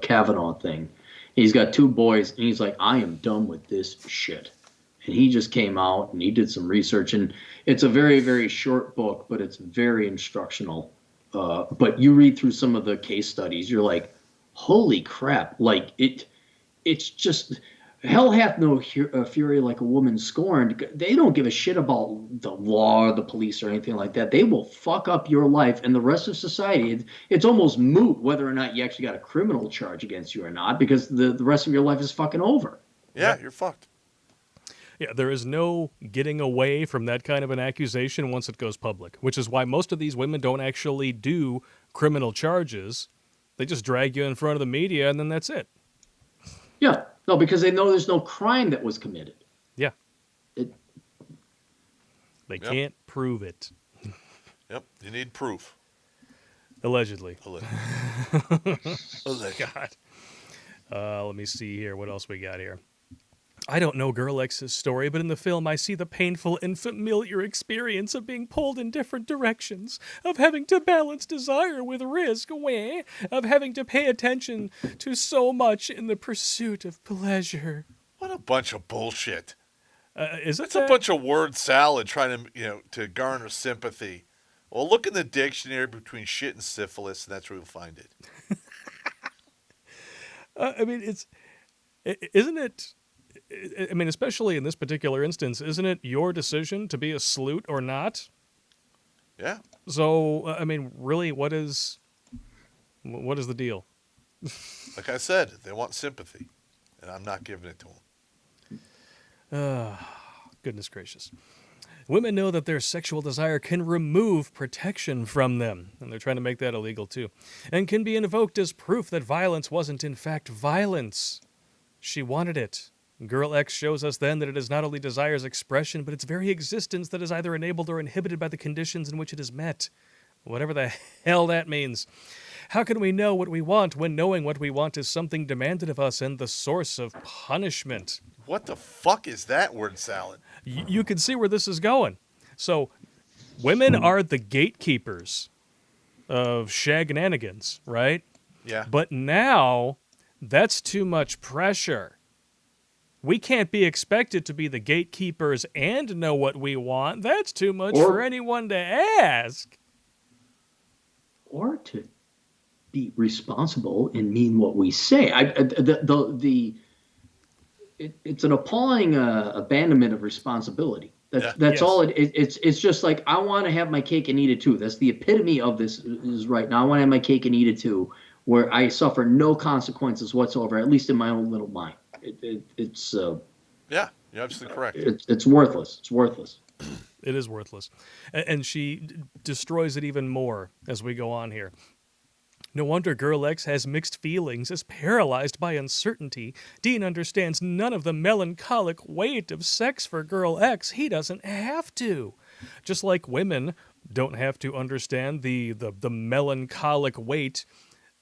Kavanaugh thing. He's got two boys, and he's like, I am done with this shit. And he just came out, and he did some research, and it's a very, very short book, but it's very instructional. But you read through some of the case studies, you're like, holy crap. Like, it's just... Hell hath no fury like a woman scorned. They don't give a shit about the law or the police or anything like that. They will fuck up your life and the rest of society. It's almost moot whether or not you actually got a criminal charge against you or not, because the rest of your life is fucking over. Yeah, you're fucked. Yeah, there is no getting away from that kind of an accusation once it goes public, which is why most of these women don't actually do criminal charges. They just drag you in front of the media, and then that's it. Yeah. No, because they know there's no crime that was committed. Yeah. Yep. They can't prove it. Yep, you need proof. Allegedly. Allegedly. God. Let me see here. What else we got here? I don't know Girl X's story, but in the film I see the painful and familiar experience of being pulled in different directions, of having to balance desire with risk, of having to pay attention to so much in the pursuit of pleasure. What a bunch of bullshit. Is it It's a bunch of word salad trying to, to garner sympathy. Well, look in the dictionary between shit and syphilis, and that's where you'll find it. I mean, isn't it... I mean, especially in this particular instance, isn't it your decision to be a sleut or not? Yeah. So, I mean, really, what is the deal? Like I said, they want sympathy, and I'm not giving it to them. Goodness gracious. Women know that their sexual desire can remove protection from them, and they're trying to make that illegal too, and can be invoked as proof that violence wasn't in fact violence. She wanted it. Girl X shows us then that it is not only desire's expression, but its very existence that is either enabled or inhibited by the conditions in which it is met. Whatever the hell that means. How can we know what we want when knowing what we want is something demanded of us and the source of punishment? What the fuck is that word salad? You can see where this is going. So, women are the gatekeepers of shagnanigans, right? Yeah. But now, that's too much pressure. We can't be expected to be the gatekeepers and know what we want. That's too much for anyone to ask. Or to be responsible and mean what we say. It's an appalling abandonment of responsibility. That's Yes. all it's just like, I want to have my cake and eat it too. That's the epitome of this is right now. I want to have my cake and eat it too, where I suffer no consequences whatsoever, at least in my own little mind. It's Yeah, you're absolutely correct. it's worthless. It's worthless. It is worthless. And she destroys it even more as we go on here. No wonder Girl X has mixed feelings, is paralyzed by uncertainty. Dean understands none of the melancholic weight of sex for Girl X. He doesn't have to. Just like women don't have to understand the melancholic weight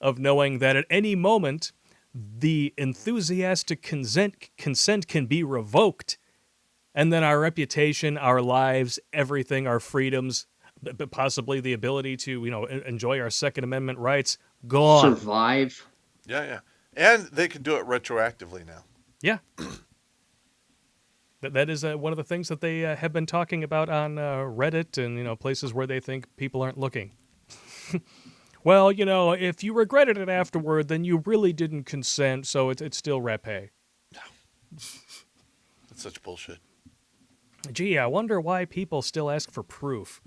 of knowing that at any moment the enthusiastic consent can be revoked, and then our reputation, our lives, everything, our freedoms, possibly the ability to, enjoy our Second Amendment rights, gone. Survive. Yeah. And they can do it retroactively now. Yeah. That is one of the things that they have been talking about on Reddit and, places where they think people aren't looking. Well, if you regretted it afterward, then you really didn't consent, so it's still rapé. That's such bullshit. Gee, I wonder why people still ask for proof.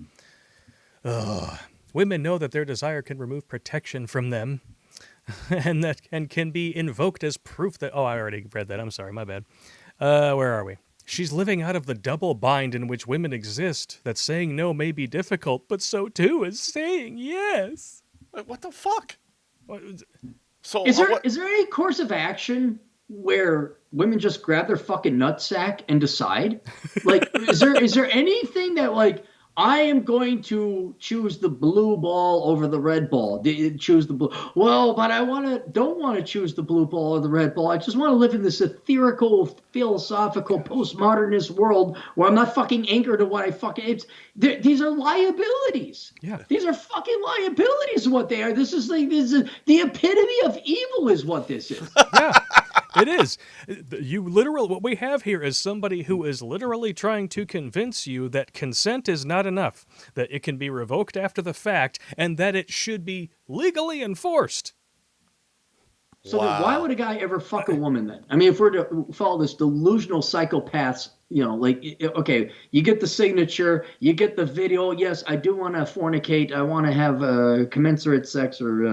Women know that their desire can remove protection from them, and can be invoked as proof that... Oh, I already read that. I'm sorry, my bad. Where are we? She's living out of the double bind in which women exist, that saying no may be difficult, but so too is saying yes. Wait, what the fuck? So Is there any course of action where women just grab their fucking nutsack and decide? Like, is there anything that, like, I am going to choose the blue ball over the red ball. Choose the blue. Well, but I don't want to choose the blue ball or the red ball. I just want to live in this ethereal, philosophical, postmodernist world where I'm not fucking anchored to what I fucking. These are liabilities. Yeah. These are fucking liabilities. What they are. This is the epitome of evil. Is what this is. Yeah. It is. What we have here is somebody who is literally trying to convince you that consent is not enough, that it can be revoked after the fact, and that it should be legally enforced. So then why would a guy ever fuck a woman then? I mean, if we're to follow this delusional psychopaths, okay, you get the signature, you get the video. Yes, I do want to fornicate. I want to have commensurate sex or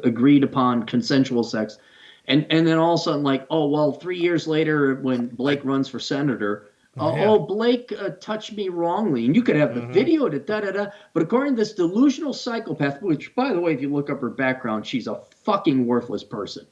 agreed upon consensual sex. And then all of a sudden, like, 3 years later, when Blake runs for senator, Blake touched me wrongly. And you could have the video, But according to this delusional psychopath, which, by the way, if you look up her background, she's a fucking worthless person.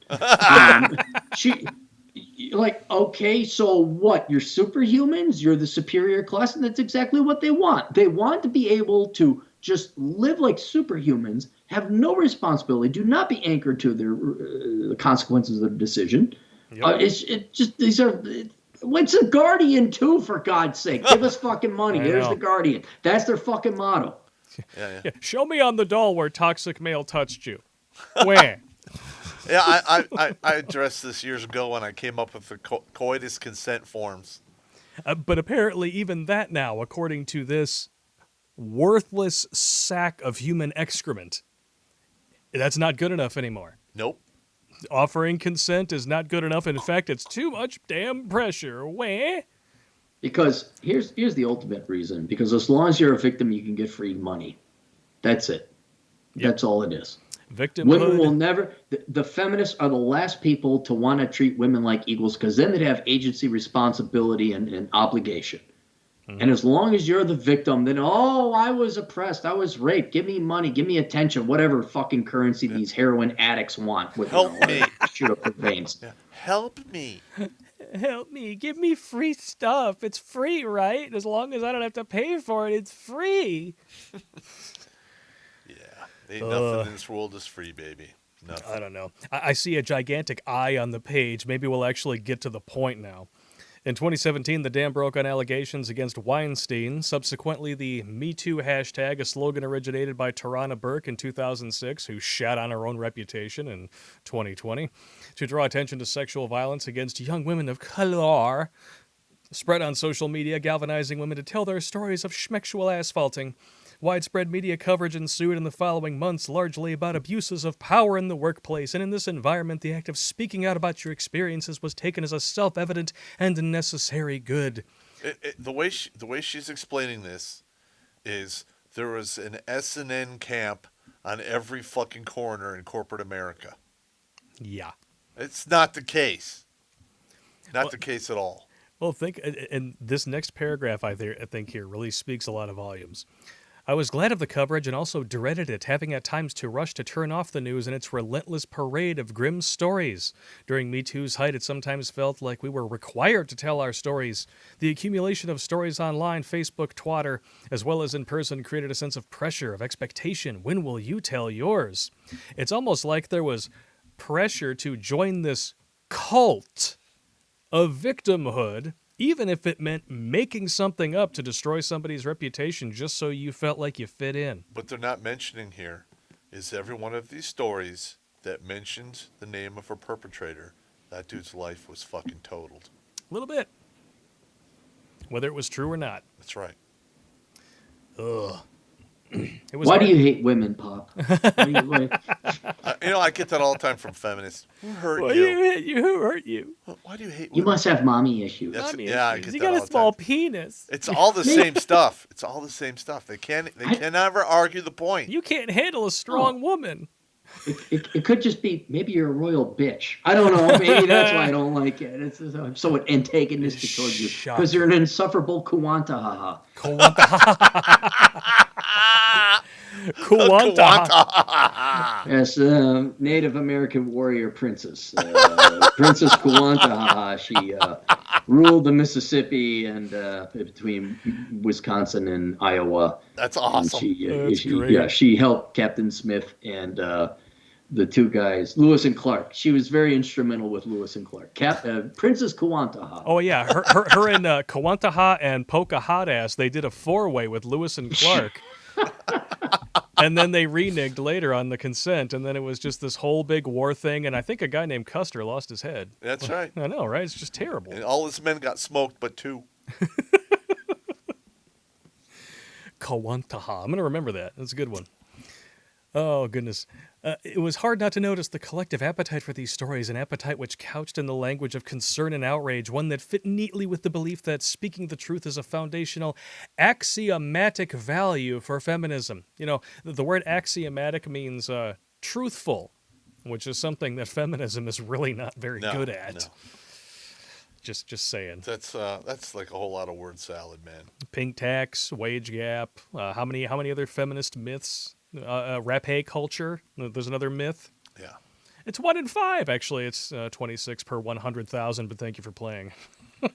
Okay, so what? You're superhumans? You're the superior class? And that's exactly what they want. They want to be able to just live like superhumans, have no responsibility, do not be anchored to the consequences of the decision. Yep. What's a Guardian too, for God's sake? Give us fucking money. There's the Guardian. That's their fucking motto. Yeah. Show me on the doll where Toxic Male touched you. Where? Yeah, I addressed this years ago when I came up with the coitus consent forms. But apparently even that now, according to this worthless sack of human excrement, that's not good enough anymore. Nope. Offering consent is not good enough. In fact, it's too much damn pressure. Where? Because here's the ultimate reason. Because as long as you're a victim, you can get free money. That's it. Yep. That's all it is. Victimhood. Women will never. The feminists are the last people to want to treat women like equals, because then they'd have agency, responsibility, and obligation. And as long as you're the victim, then, oh, I was oppressed, I was raped, give me money, give me attention, whatever fucking currency these heroin addicts want with Help me. shoot up their veins. Yeah. Help me. Help me, give me free stuff. It's free, right? As long as I don't have to pay for it, it's free. Yeah. Ain't nothing in this world is free, baby. Nothing. I don't know. I see a gigantic eye on the page. Maybe we'll actually get to the point now. In 2017, the dam broke on allegations against Weinstein. Subsequently, the Me Too hashtag, a slogan originated by Tarana Burke in 2006, who shat on her own reputation in 2020, to draw attention to sexual violence against young women of color, spread on social media, galvanizing women to tell their stories of schmexual asphalting. Widespread media coverage ensued in the following months, largely about abuses of power in the workplace, and in this environment, the act of speaking out about your experiences was taken as a self-evident and necessary good. The way she's explaining this is there was an S&N camp on every fucking corner in corporate America. Yeah. It's not the case. Not the case at all. Well, think, and this next paragraph, I think here really speaks a lot of volumes. I was glad of the coverage and also dreaded it, having at times to rush to turn off the news and its relentless parade of grim stories. During Me Too's height, it sometimes felt like we were required to tell our stories. The accumulation of stories online, Facebook, Twitter, as well as in person, created a sense of pressure, of expectation. When will you tell yours? It's almost like there was pressure to join this cult of victimhood, even if it meant making something up to destroy somebody's reputation just so you felt like you fit in. What they're not mentioning here is every one of these stories that mentions the name of a perpetrator, that dude's life was fucking totaled. A little bit. Whether it was true or not. That's right. Ugh. It was Why hard. do you hate women, Popp? I get that all the time from feminists. Who hurt Well, you? who hurt you? Why do you hate You women? must have mommy issues. That's- Mommy yeah, I issues. get You that got all a the small time. penis. It's all the same stuff. It's all the same stuff. They can never argue the point. You can't handle a strong woman. It could just be maybe you're a royal bitch. I don't know. Maybe that's why I don't like it. I'm so antagonistic towards you Shut because you're an insufferable Kuwantahaha. Kuwanta. Yes, Native American warrior princess, Princess Kuwantahaha. She ruled the Mississippi and between Wisconsin and Iowa. That's awesome. That's great. She helped Captain Smith and the two guys, Lewis and Clark. She was very instrumental with Lewis and Clark. Princess Kuwantaha. Oh yeah, her and Kuwantaha and Pocahontas, they did a four-way with Lewis and Clark. And then they reneged later on the consent, and then it was just this whole big war thing, and I think a guy named Custer lost his head. That's right. I know, right? It's just terrible. And all his men got smoked, but two. Kuwantaha. I'm going to remember that. That's a good one. Oh, goodness. It was hard not to notice the collective appetite for these stories, an appetite which couched in the language of concern and outrage, one that fit neatly with the belief that speaking the truth is a foundational axiomatic value for feminism. You know, the word axiomatic means truthful, which is something that feminism is really not very good at. No. Just saying. That's like a whole lot of word salad, man. Pink tax, wage gap. How many other feminist myths? Rapé culture. There's another myth. Yeah. It's 1 in 5, actually. It's 26 per 100,000, but thank you for playing. Yeah.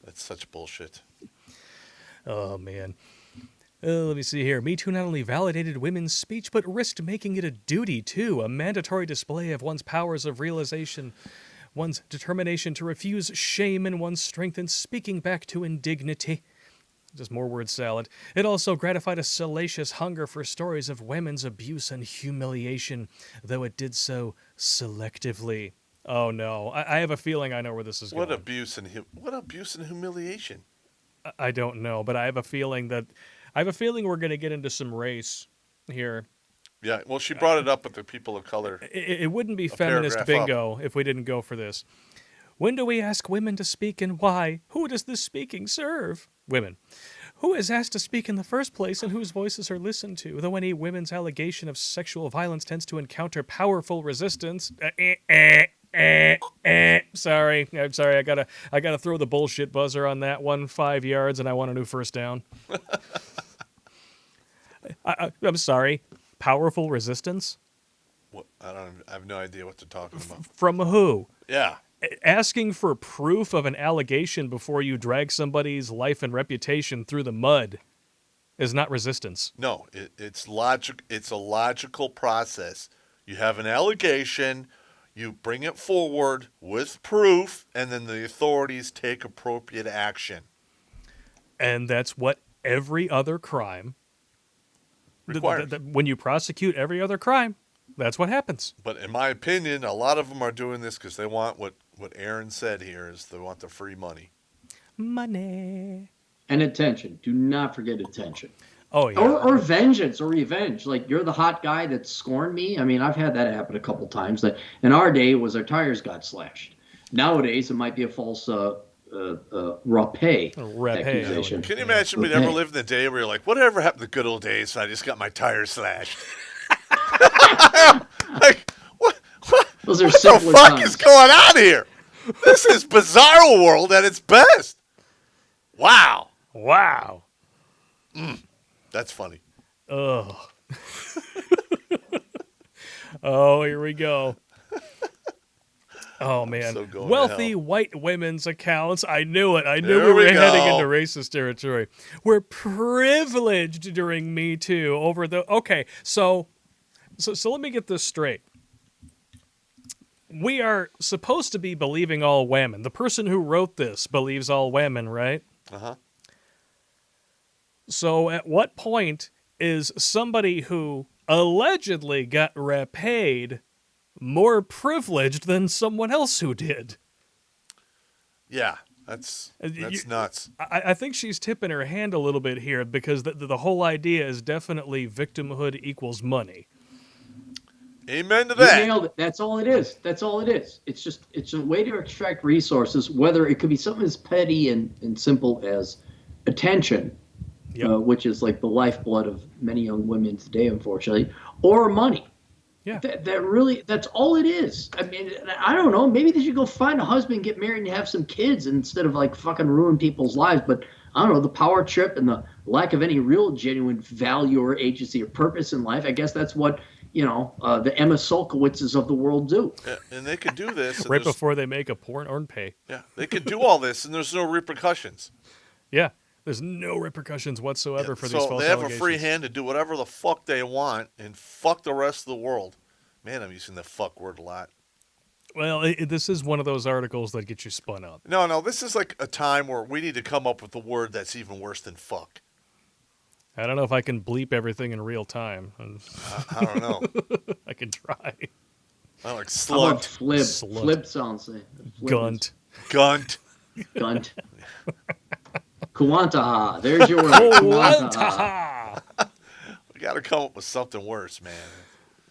That's such bullshit. Oh, man. Let me see here. Me Too not only validated women's speech, but risked making it a duty, too. A mandatory display of one's powers of realization, one's determination to refuse shame, and one's strength in speaking back to indignity. Just more word salad. It also gratified a salacious hunger for stories of women's abuse and humiliation, though it did so selectively. Oh no, I have a feeling I know where this is going. What abuse and humiliation? I don't know, but I have a feeling we're going to get into some race here. Yeah, well, she brought it up with the people of color. It wouldn't be feminist bingo if we didn't go for this. When do we ask women to speak and why? Who does this speaking serve? Women. Who is asked to speak in the first place and whose voices are listened to? Though any women's allegation of sexual violence tends to encounter powerful resistance. Sorry, I'm sorry. I gotta throw the bullshit buzzer on that one. 5 yards, and I want a new first down. I'm sorry. Powerful resistance What? I have no idea what they're talking about. from who? Yeah. Asking for proof of an allegation before you drag somebody's life and reputation through the mud is not resistance. No, it's logic. It's a logical process. You have an allegation, you bring it forward with proof, and then the authorities take appropriate action. And that's what every other crime Requires. when you prosecute every other crime, that's what happens. But in my opinion, a lot of them are doing this because they want what Aaron said here is they want the free money. Money. And attention. Do not forget attention. Oh, yeah. Or vengeance or revenge. Like, you're the hot guy that scorned me. I mean, I've had that happen a couple times. That in our day, it was our tires got slashed. Nowadays, it might be a false rapé accusation. Can you imagine we never lived in the day where you're like, whatever happened to the good old days? I just got my tires slashed. Like, what Those are the simpler fuck times. is going on here? This is bizarro world at its best. Wow. Wow. That's funny. Ugh. Oh, here we go. Oh, man. so going to Wealthy hell. white women's accounts. I knew it. I knew There we were we heading go. into racist territory. We're privileged during Me Too over the... Okay, so let me get this straight. We are supposed to be believing all women. The person who wrote this believes all women, right? Uh-huh. So at what point is somebody who allegedly got repaid more privileged than someone else who did? Yeah, that's nuts. I think she's tipping her hand a little bit here because the whole idea is definitely victimhood equals money. Amen to You that. nailed it. That's all it is. That's all it is. It's a way to extract resources, whether it could be something as petty and simple as attention, Yep. which is like the lifeblood of many young women today, unfortunately, or money. Yeah. That's all it is. I mean, I don't know. Maybe they should go find a husband, get married, and have some kids instead of like fucking ruin people's lives. But I don't know, the power trip and the lack of any real genuine value or agency or purpose in life. I guess that's what, the Emma Solkowitzes of the world do. Yeah, and they could do this. And Right there's- before they make a porn or pay. Yeah, they could do all this, and there's no repercussions. Yeah. There's no repercussions whatsoever for these So false they have allegations. a free hand to do whatever the fuck they want and fuck the rest of the world. Man, I'm using the fuck word a lot. Well, this is one of those articles that get you spun up. No, this is like a time where we need to come up with a word that's even worse than fuck. I don't know if I can bleep everything in real time. I don't know. I can try. I like How about slut, flip? Slut. Flip sounds flip Gunt. gunt. is Gunt. Kuantaha. There's your word. Kuantaha. Wantaha. We got to come up with something worse, man.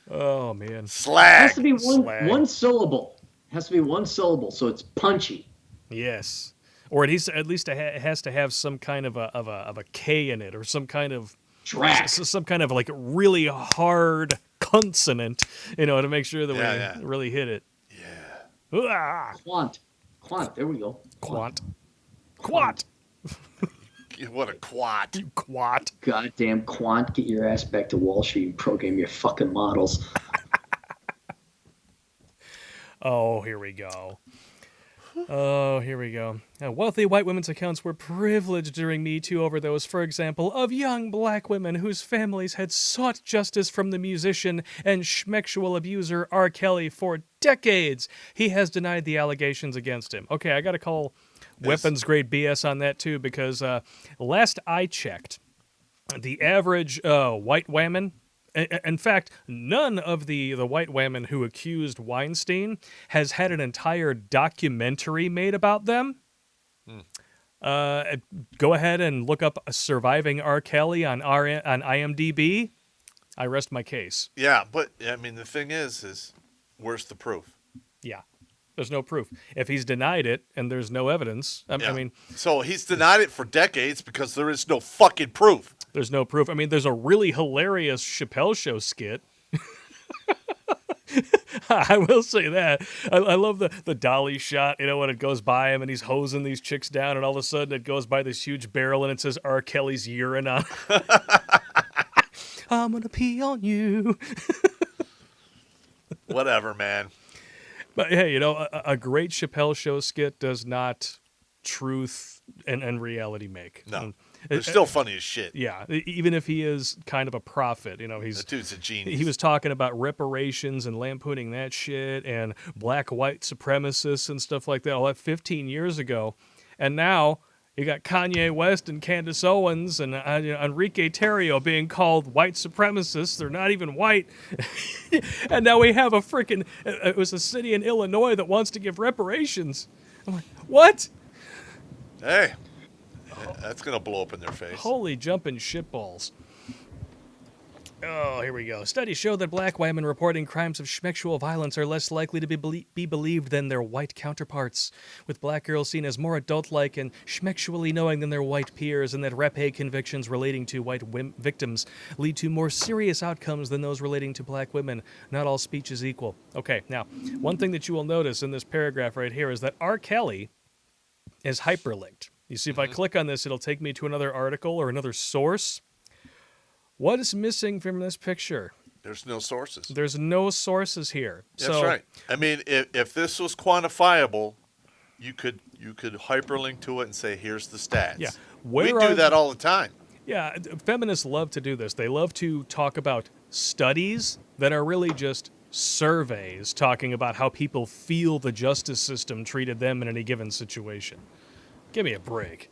Oh, man. It Slag. has to be Slag. one syllable. It has to be one syllable, so it's punchy. Yes. Or at least it has to have some kind of a K in it, or some kind of Drac. some kind of like really hard consonant, to make sure that Yeah. we really hit it. Yeah. Ah, Quant. There we go. quat. What a quat. You quat. Goddamn quant. Get your ass back to Wall Street and program your fucking models. Oh, here we go. Wealthy white women's accounts were privileged during Me Too over those, for example, of young black women whose families had sought justice from the musician and schmexual abuser R. Kelly for decades. He has denied the allegations against him. Okay, I got to call weapons-grade BS on that, too, because last I checked, the average white woman... In fact, none of the white women who accused Weinstein has had an entire documentary made about them. Go ahead and look up Surviving R. Kelly on IMDb. I rest my case. Yeah, but, I mean, the thing is where's the proof? Yeah. There's no proof. If he's denied it and there's no evidence, I mean... So he's denied it for decades because there is no fucking proof. There's no proof. I mean, there's a really hilarious Chappelle Show skit I will say that. I love the dolly shot, when it goes by him and he's hosing these chicks down, and all of a sudden it goes by this huge barrel and it says R. Kelly's urine on it. I'm going to pee on you. Whatever, man. But hey, a great Chappelle Show skit does not truth and reality make. No. They're still funny as shit. Yeah, even if he is kind of a prophet, he's That dude's a genius. he was talking about reparations and lampooning that shit and black white supremacists and stuff like that all that 15 years ago, and now you got Kanye West and Candace Owens and Enrique Tarrio being called white supremacists. They're not even white, and now we have it was a city in Illinois that wants to give reparations. I'm like, what? Hey. That's going to blow up in their face. Holy jumping shitballs. Oh, here we go. Studies show that black women reporting crimes of sexual violence are less likely to be believed than their white counterparts, with black girls seen as more adult-like and sexually knowing than their white peers, and that rape convictions relating to white victims lead to more serious outcomes than those relating to black women. Not all speech is equal. Okay, now, one thing that you will notice in this paragraph right here is that R. Kelly is hyperlinked. You see, if I click on this, it'll take me to another article or another source. What is missing from this picture? There's no sources. There's no sources here. That's right. I mean, if this was quantifiable, you could hyperlink to it and say, here's the stats. Yeah. We do that all the time. Yeah, feminists love to do this. They love to talk about studies that are really just surveys talking about how people feel the justice system treated them in any given situation. Give me a break.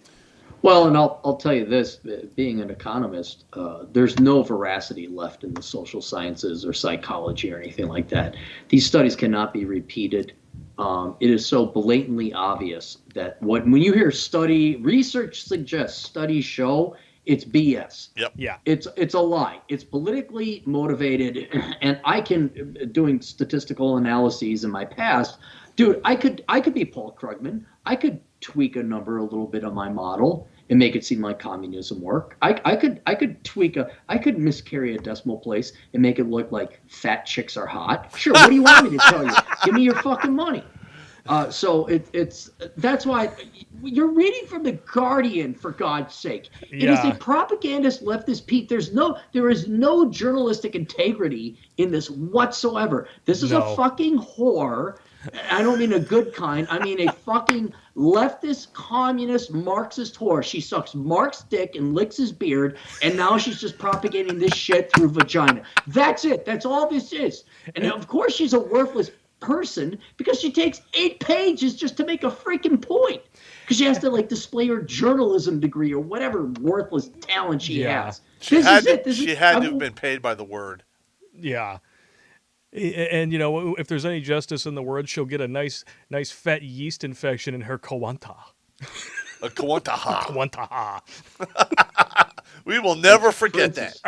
Well, and I'll tell you this, being an economist, there's no veracity left in the social sciences or psychology or anything like that. These studies cannot be repeated. It is so blatantly obvious that when you hear research suggests, studies show, it's BS. Yep. Yeah. It's a lie. It's politically motivated, and doing statistical analyses in my past, dude, I could be Paul Krugman. I could tweak a number a little bit on my model and make it seem like communism work. I could miscarry a decimal place and make it look like fat chicks are hot. Sure, what do you want me to tell you? Give me your fucking money. So that's why you're reading from the Guardian, for God's sake. It is a propagandist leftist piece. There is no journalistic integrity in this whatsoever. This is a fucking whore. I don't mean a good kind. I mean a fucking leftist, communist, Marxist whore. She sucks Mark's dick and licks his beard, and now she's just propagating this shit through vagina. That's it. That's all this is. And of course she's a worthless person because she takes 8 pages just to make a freaking point. Because she has to display her journalism degree or whatever worthless talent she has. She had to have been paid by the word. Yeah. And, if there's any justice in the world, she'll get a nice fat yeast infection in her kawanta. A kawantaha. Kawantaha. We will never forget that.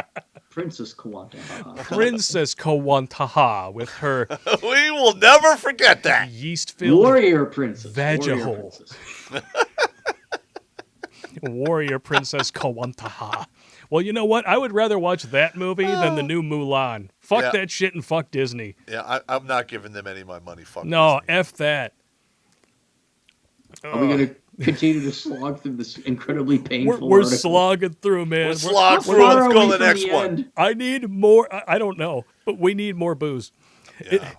Princess Kawantaha. Princess Kawantaha with her We will never forget that. yeast-filled Warrior Princess. vagahole. Warrior Princess Kawantaha. Well, you know what? I would rather watch that movie than the new Mulan. Fuck that shit and fuck Disney. Yeah, I'm not giving them any of my money. Fuck No, Disney. F that. Are we going to continue to slog through this incredibly painful We're article? slogging through, man. We're slogging through. How far Let's are go we to the from next the one. end? I need more. I don't know, but we need more booze. Yeah,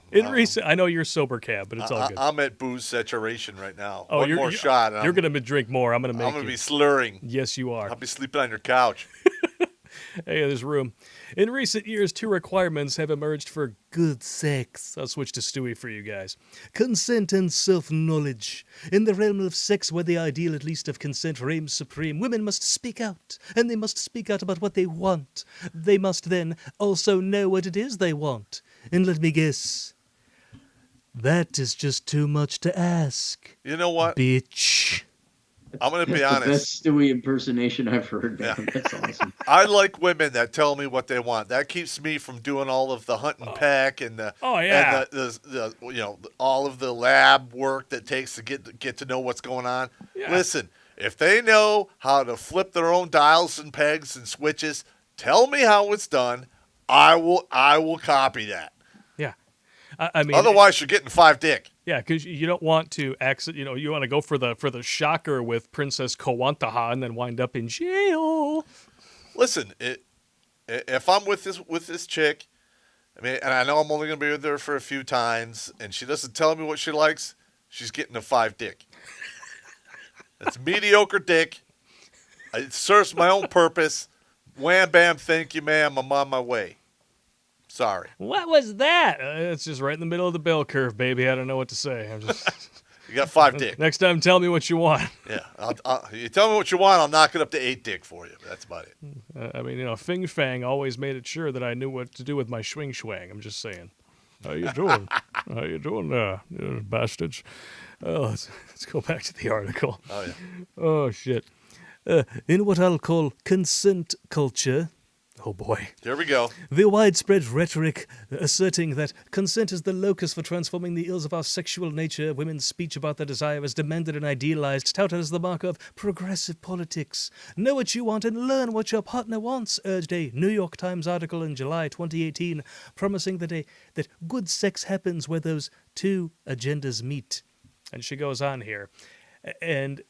I know you're sober, Cab, but it's all good. I'm at booze saturation right now. Oh, One more shot. You're going to drink more. I'm going to make I'm going to you. be slurring. Yes, you are. I'll be sleeping on your couch. Hey, there's room. In recent years, 2 requirements have emerged for good sex. I'll switch to Stewie for you guys. Consent and self-knowledge. In the realm of sex, where the ideal at least of consent reigns supreme, women must speak out, and they must speak out about what they want. They must then also know what it is they want. And let me guess, that is just too much to ask. You know what? Bitch. I'm going to be That's the honest. best Stewie impersonation I've heard, man. Yeah. That's awesome. I like women that tell me what they want. That keeps me from doing all of the hunt and peck and the and the all of the lab work that takes to get to know what's going on. Yeah. Listen, if they know how to flip their own dials and pegs and switches, tell me how it's done. I will copy that. Yeah. I mean, Otherwise, you're getting 5 dick. yeah, because you don't want to you want to go for the shocker with Princess Kowantaha and then wind up in jail. Listen, if I'm with this chick, I mean, and I know I'm only going to be with her for a few times, and she doesn't tell me what she likes, she's getting a 5 dick. It's mediocre dick. It serves my own purpose. Wham, bam, thank you, ma'am. I'm on my way. Sorry. What was that? It's just right in the middle of the bell curve, baby. I don't know what to say. I'm just You got 5 dick. next time, tell me what you want. Yeah. You tell me what you want, I'll knock it up to 8 dick for you. That's about it. I mean, Fing Fang always made it sure that I knew what to do with my swing swang. I'm just saying. How you doing? How you doing, you bastards? Oh, let's go back to the article. Oh, yeah. Oh, shit. In what I'll call consent culture, oh boy, Here we go. the widespread rhetoric asserting that consent is the locus for transforming the ills of our sexual nature, women's speech about their desire is demanded and idealized, touted as the mark of progressive politics. Know what you want and learn what your partner wants, urged a New York Times article in July 2018, promising that good sex happens where those two agendas meet. And she goes on here. And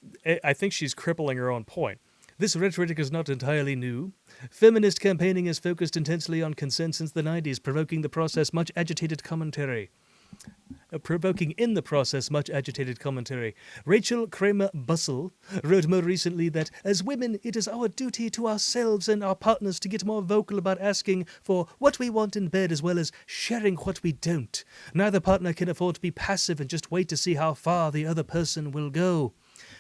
I think she's crippling her own point. This rhetoric is not entirely new. Feminist campaigning has focused intensely on consent since the 90s, provoking in the process much agitated commentary. Rachel Kramer Bussell wrote more recently that, as women, it is our duty to ourselves and our partners to get more vocal about asking for what we want in bed as well as sharing what we don't. Neither partner can afford to be passive and just wait to see how far the other person will go.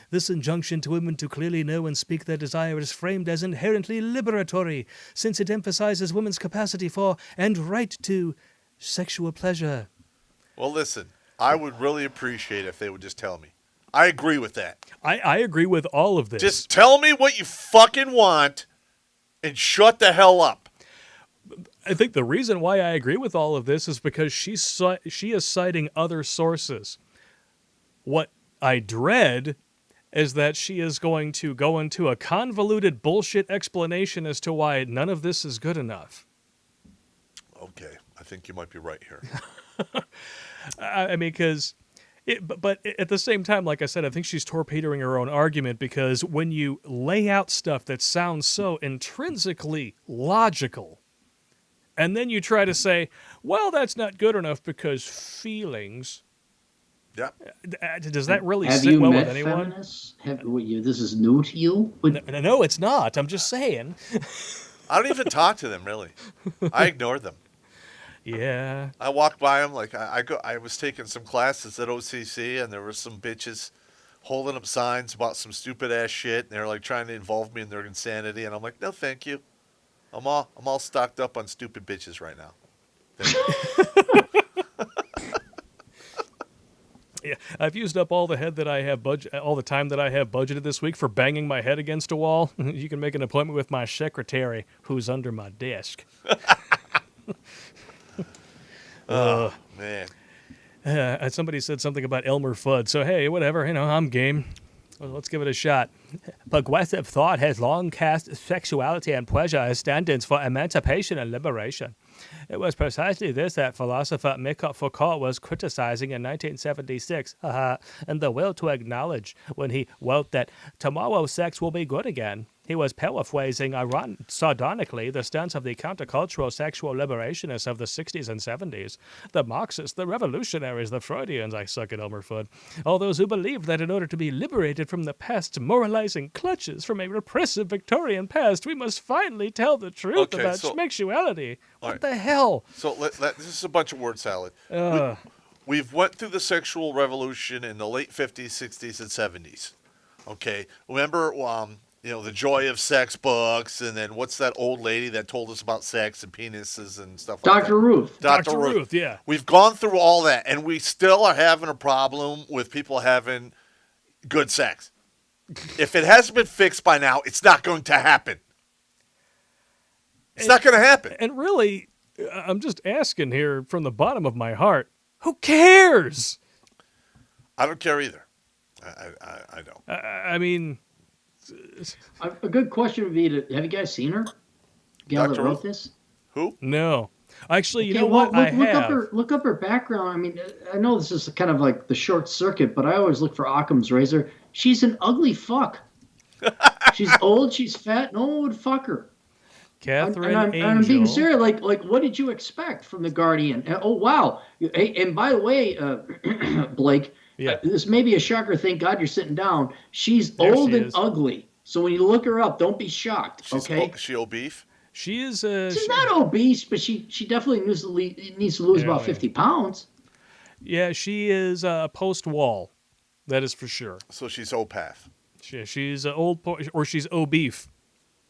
This injunction to women to clearly know and speak their desire is framed as inherently liberatory, since it emphasizes women's capacity for and right to sexual pleasure. Well, listen, I would really appreciate it if they would just tell me. I agree with that. I agree with all of this. Just tell me what you fucking want and shut the hell up. I think the reason why I agree with all of this is because she is citing other sources. What I dread is that she is going to go into a convoluted bullshit explanation as to why none of this is good enough. Okay, I think you might be right here. I mean, because... But at the same time, like I said, I think she's torpedoing her own argument, because when you lay out stuff that sounds so intrinsically logical, and then you try to say, well, that's not good enough because feelings... Yeah. Does that really Have sit you well met with anyone? feminists? This is new to you? No, it's not. I'm just saying. I don't even talk to them, really. I ignore them. Yeah. I walk by them like I was taking some classes at OCC, and there were some bitches holding up signs about some stupid ass shit, and they're like trying to involve me in their insanity, and I'm like, no, thank you. I'm all stocked up on stupid bitches right now. Yeah, I've used up all the time that I have budgeted this week for banging my head against a wall. You can make an appointment with my secretary, who's under my desk. Oh, man. Somebody said something about Elmer Fudd, so hey, whatever, I'm game. Well, let's give it a shot. Progressive thought has long cast sexuality and pleasure as stand-ins for emancipation and liberation. It was precisely this that philosopher Michel Foucault was criticizing in 1976, and the will to acknowledge when he wrote that tomorrow sex will be good again. He was paraphrasing sardonically the stance of the countercultural sexual liberationists of the 60s and 70s. The Marxists, the revolutionaries, the Freudians, I suck at Elmer Fudd. All those who believed that in order to be liberated from the pest's moralizing clutches from a repressive Victorian past, we must finally tell the truth about sexuality. What the hell? So this is a bunch of word salad. We've went through the sexual revolution in the late 50s, 60s, and 70s. Okay, remember the Joy of Sex books, and then what's that old lady that told us about sex and penises and stuff like that? Dr. Ruth. Dr. Ruth, yeah. We've gone through all that, and we still are having a problem with people having good sex. If it hasn't been fixed by now, it's not going to happen. It's not going to happen. And really, I'm just asking here from the bottom of my heart, who cares? I don't care either. I don't. I mean... A good question would be have you guys seen her? Gal that wrote this? Who? No. Actually, you Okay, know well, what? I look have. look up her background. I mean, I know this is kind of like the short circuit, but I always look for Occam's razor. She's an ugly fuck. She's old. She's fat. No one would fuck her. Catherine And I'm being Angel. serious. Like, what did you expect from the Guardian? And, oh wow! Hey, and by the way, Blake, Yeah, this may be a shocker. Thank God you're sitting down. She's there old she and is. ugly. So when you look her up, don't be shocked. Okay, She obese. She is. she's not obese, but she definitely needs to lose Yeah, about 50 pounds. yeah, she is post wall. That is for sure. So she's opath. She's or she's obeef.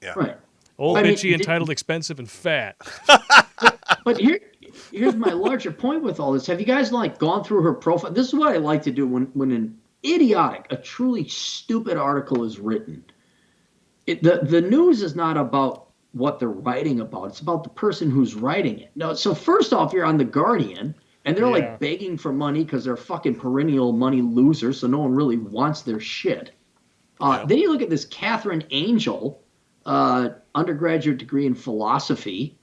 Yeah. Right. Old, I mean, bitchy, entitled, expensive, and fat. but here's my larger point with all this. Have you guys like gone through her profile? This is what I like to do when an idiotic, a truly stupid article is written. The news is not about what they're writing about. It's about the person who's writing it. No, so first off, you're on the Guardian, and they're Yeah. like begging for money because they're fucking perennial money losers, so no one really wants their shit. Then you look at this Catherine Angel, undergraduate degree in philosophy,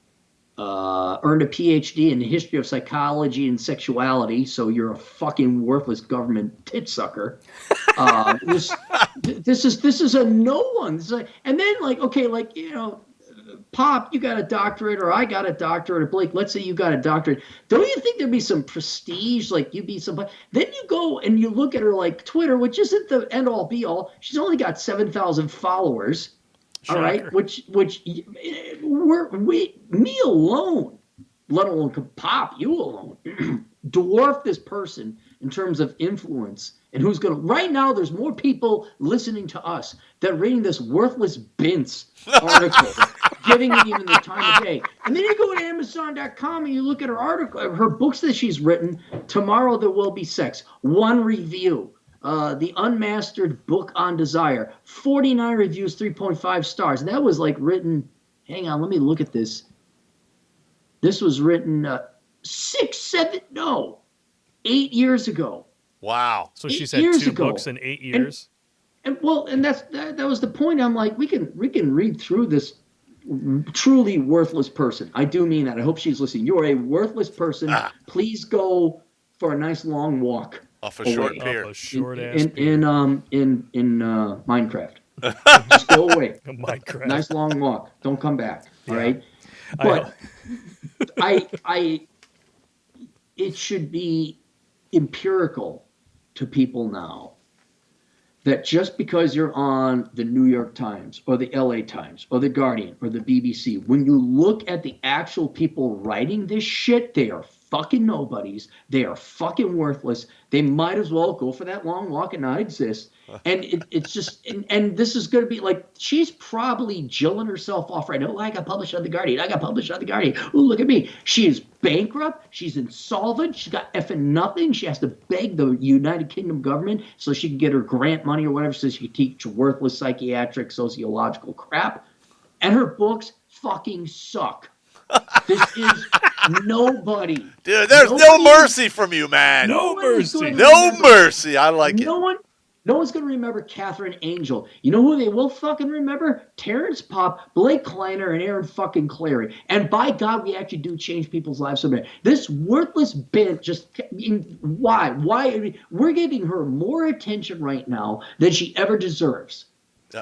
earned a PhD in the history of psychology and sexuality. So you're a fucking worthless government tit sucker. This is a no one. And then Popp, you got a doctorate, or I got a doctorate, or Blake, let's say you got a doctorate. Don't you think there'd be some prestige, like you'd be somebody? Then you go and you look at her like Twitter, which isn't the end all be all. She's only got 7,000 followers. Shocker. All right, which me alone, let alone Popp, you alone, dwarf this person in terms of influence. And who's going to, right now, there's more people listening to us than reading this worthless Bince article, giving it even the time of day. And then you go to Amazon.com and you look at her article, her books that she's written. Tomorrow There Will Be Sex, one review. The Unmastered Book on Desire, 49 reviews, 3.5 stars. And that was like written, hang on, let me look at this. This was written 8 years ago. Wow. So 8 she's had years 2 ago. books in 8 years. And that was the point. I'm like, we can read through this truly worthless person. I do mean that. I hope she's listening. You are a worthless person. Please go for a nice long walk. Off a short Up pier. a short ass in Minecraft. Just go away. Minecraft. Nice long walk. Don't come back. All Yeah. right. But it should be empirical to people now that just because you're on the New York Times or the LA Times or the Guardian or the BBC, when you look at the actual people writing this shit, they are fucking nobodies. They are fucking worthless. They might as well go for that long walk and not exist. And it's just, and this is going to be like, she's probably jilling herself off right now. Oh, I got published on the Guardian. I got published on the Guardian. Oh, look at me. She is bankrupt. She's insolvent. She's got effing nothing. She has to beg the United Kingdom government so she can get her grant money or whatever so she can teach worthless psychiatric, sociological crap. And her books fucking suck. This is nobody. Dude, there's no mercy from you, man. No mercy. No mercy. I like it. No one's going to remember Catherine Angel. You know who they will fucking remember? Terrence Popp, Blake Kleiner, and Aaron fucking Clarey. And by God, we actually do change people's lives so bad. This worthless bitch why? Why? We're giving her more attention right now than she ever deserves.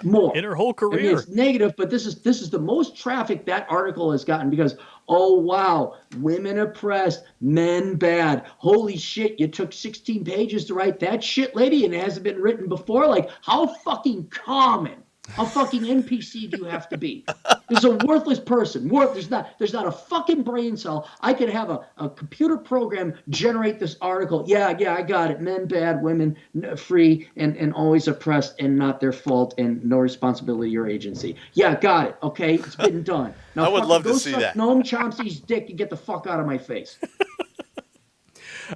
More. In her whole I mean, career. it's negative, but this is the most traffic that article has gotten because, oh, wow, women oppressed, men bad. Holy shit, you took 16 pages to write that shit, lady, and it hasn't been written before? Like, how fucking common, how fucking NPC do you have to be? There's a worthless person. There's not a fucking brain cell. I could have a computer program generate this article. Yeah, I got it. Men bad, women free, and always oppressed, and not their fault, and no responsibility or agency. Yeah, got it. Okay, it's been done. Now, I would love to see suck that. Noam Chomsky's dick and get the fuck out of my face.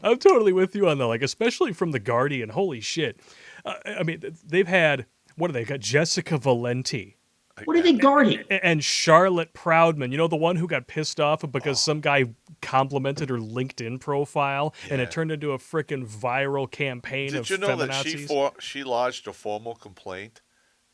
I'm totally with you on that. Like, especially from the Guardian. Holy shit. I mean, they've had, what do they got? Jessica Valenti. What are they guarding? And Charlotte Proudman, you know, the one who got pissed off because some guy complimented her LinkedIn profile and it turned into a freaking viral campaign of Did you know that feminazis. she lodged a formal complaint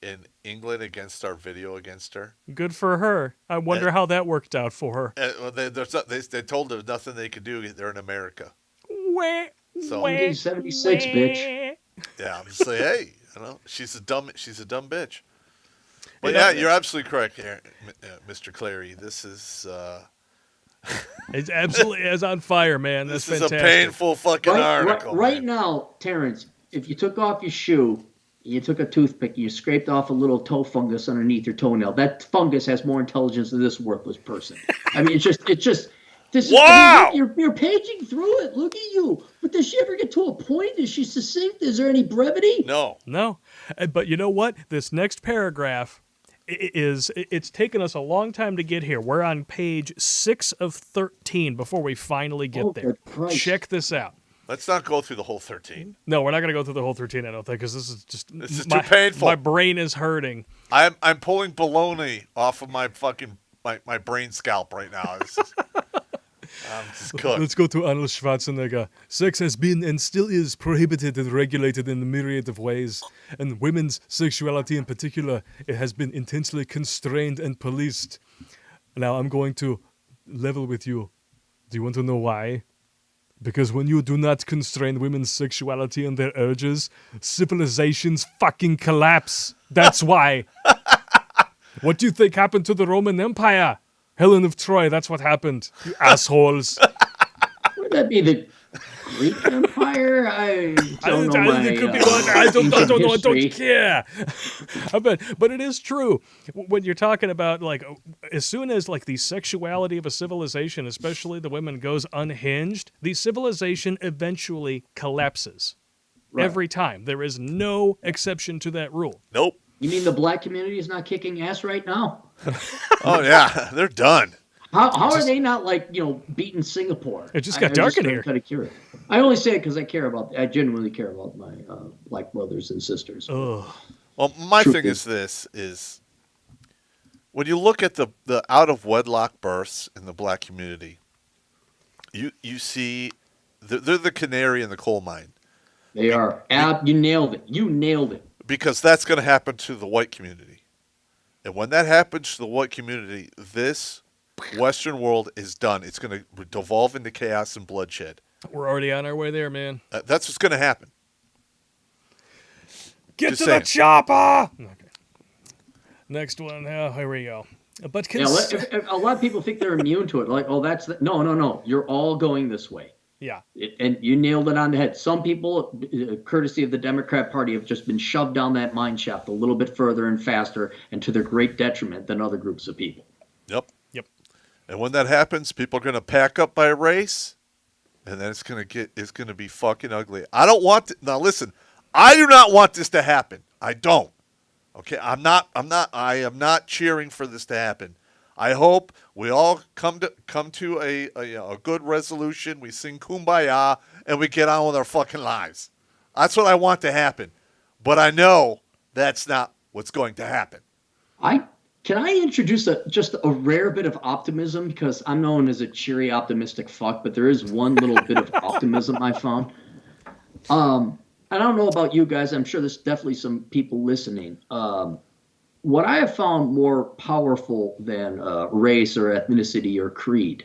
in England against our video against her. Good for her. I wonder how that worked out for her. Well, they told her nothing they could do. They're in America. Wah, So- wah, 1976, bitch. Yeah, I'm just saying, hey, she's a dumb bitch. But Yeah. yeah, you're absolutely correct, Mr. Clarey. This is It's absolutely as on fire, man. That's this is fantastic. a painful fucking article. Right man. now, Terrence, if you took off your shoe, you took a toothpick, you scraped off a little toe fungus underneath your toenail. That fungus has more intelligence than this worthless person. I mean, it's just. This is, Wow! I mean, you're paging through it. Look at you. But does she ever get to a point? Is she succinct? Is there any brevity? No. But you know what? This next paragraph it's taken us a long time to get here. We're on page 6 of 13 before we finally get there. Good Christ. Check this out. Let's not go through the whole 13. No, we're not going to go through the whole 13, I don't think, because this is too painful. My brain is hurting. I'm pulling baloney off of my fucking my brain scalp right now. I'm just cooked. Let's go to Arnold Schwarzenegger. Sex has been and still is prohibited and regulated in a myriad of ways. And women's sexuality in particular, it has been intensely constrained and policed. Now I'm going to level with you. Do you want to know why? Because when you do not constrain women's sexuality and their urges, civilizations fucking collapse. That's why. What do you think happened to the Roman Empire? Helen of Troy, that's what happened. You assholes. Would that be the Greek Empire? I don't know. It could be one. I don't know. I don't care. But it is true. When you're talking about, like, as soon as, like, the sexuality of a civilization, especially the women, goes unhinged, the civilization eventually collapses. Right. Every time. There is no exception to that rule. Nope. You mean the black community is not kicking ass right now? Oh yeah, they're done. How are they not, like, beating Singapore? It just got dark in here. Kind of curious. I only say it because I genuinely care about my black brothers and sisters. Ugh. Well, my Truth thing is this: is when you look at the out of wedlock births in the black community, you see they're the canary in the coal mine. They are. You nailed it. You nailed it. Because that's going to happen to the white community. And when that happens to the white community, this Western world is done. It's going to devolve into chaos and bloodshed. We're already on our way there, man. That's what's going to happen. Get Just to saying. the chopper! Okay. Next one. Here we go. But A lot of people think they're immune to it. Like, oh, no. You're all going this way. yeah. And you nailed it on the head. Some people, courtesy of the Democrat Party, have just been shoved down that mine shaft a little bit further and faster, and to their great detriment than other groups of people. Yep. Yep. And when that happens, people are going to pack up by race, and then it's going to be fucking ugly. I don't want to, now listen, I do not want this to happen. I don't. Okay, I am not cheering for this to happen. I hope we all come to a good resolution. We sing Kumbaya and we get on with our fucking lives. That's what I want to happen. But I know that's not what's going to happen. Can I introduce just a rare bit of optimism, because I'm known as a cheery, optimistic fuck, but there is one little bit of optimism I found. I don't know about you guys. I'm sure there's definitely some people listening. What I have found more powerful than race or ethnicity or creed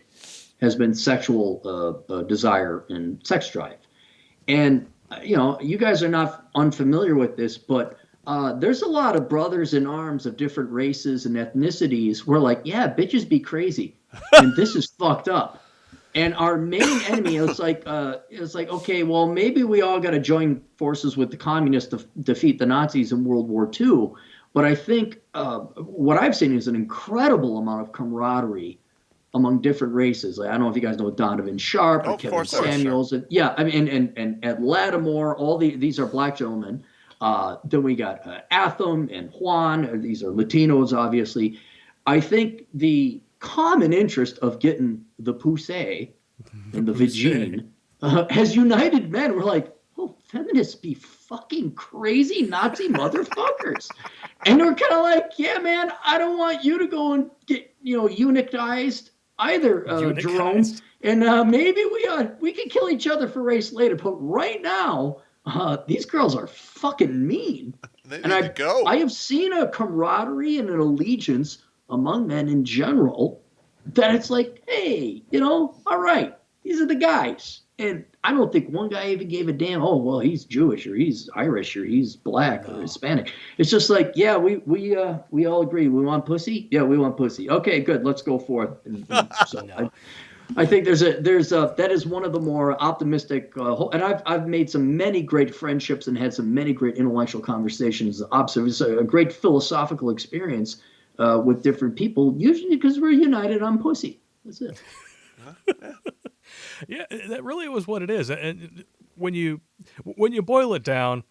has been sexual desire and sex drive. And, you guys are not unfamiliar with this, but there's a lot of brothers in arms of different races and ethnicities where, like, yeah, bitches be crazy. And this is fucked up. And our main enemy is like, okay, well, maybe we all got to join forces with the communists to defeat the Nazis in World War II. But I think what I've seen is an incredible amount of camaraderie among different races. Like, I don't know if you guys know Donovan Sharp or Kevin Samuels. And, yeah, I mean, and Ed Lattimore, these are black gentlemen. Then we got Atham and Juan. These are Latinos, obviously. I think the common interest of getting the poussé and the vagine has united men. We're like, oh, feminists be fucking crazy Nazi motherfuckers. And we're kind of like, yeah, man, I don't want you to go and get, eunuchized either, Jerome. And maybe we can kill each other for race later. But right now, these girls are fucking mean. They And need to go. I have seen a camaraderie and an allegiance among men in general that it's like, hey, all right, these are the guys. And I don't think one guy even gave a damn, oh, well, he's Jewish or he's Irish or he's black or Hispanic. It's just like, yeah, we all agree. We want pussy? Yeah, we want pussy. Okay, good. Let's go forth. And so I think that is one of the more optimistic, and I've made many great friendships and had many great intellectual conversations. It's a great philosophical experience with different people, usually because we're united on pussy. That's it. Yeah, that really was what it is. And when you boil it down,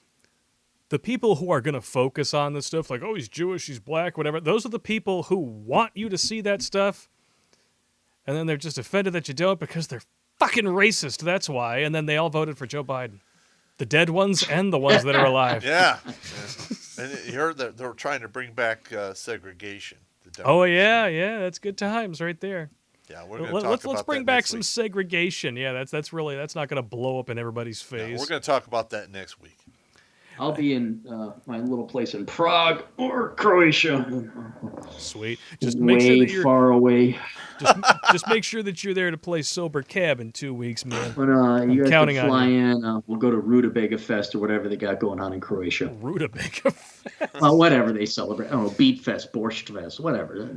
the people who are going to focus on this stuff, like, oh, he's Jewish, he's black, whatever, those are the people who want you to see that stuff. And then they're just offended that you don't because they're fucking racist. That's why. And then they all voted for Joe Biden. The dead ones and the ones that are alive. Yeah. And you heard that they were trying to bring back segregation. Oh, yeah. That's good times right there. Yeah, we're going to talk about that. Let's bring back some segregation. Yeah, that's not going to blow up in everybody's face. No, we're going to talk about that next week. I'll be in my little place in Prague or Croatia. Sweet. Just make sure that you're far away. Just make sure that you're there to play sober cab in 2 weeks, man. But you guys can fly in. We'll go to Rutabaga Fest or whatever they got going on in Croatia. Rutabaga Fest. Well, whatever they celebrate. I don't know, Beat Fest, Borscht Fest, whatever.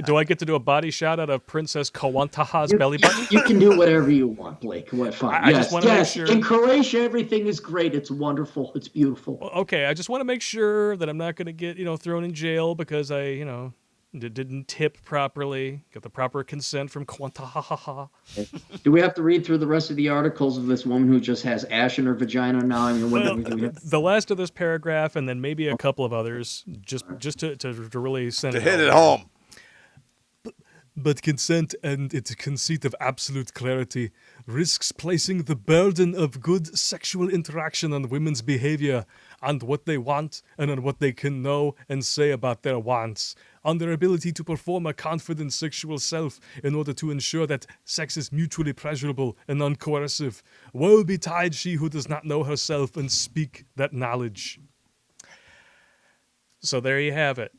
Do I get to do a body shot out of Princess Kawantaha's belly button? You can do whatever you want, Blake. What fun? I just want to make sure. In Croatia, everything is great. It's wonderful. It's beautiful. Well, okay, I just want to make sure that I'm not going to get thrown in jail because I didn't tip properly, get the proper consent from Kawantaha. Do we have to read through the rest of the articles of this woman who just has ash in her vagina now? I mean, the last of this paragraph and then maybe a couple of others, just to really send to hit it home. But consent and its conceit of absolute clarity risks placing the burden of good sexual interaction on women's behavior, and what they want, and on what they can know and say about their wants, on their ability to perform a confident sexual self in order to ensure that sex is mutually pleasurable and uncoercive. Woe betide she who does not know herself and speak that knowledge. So there you have it.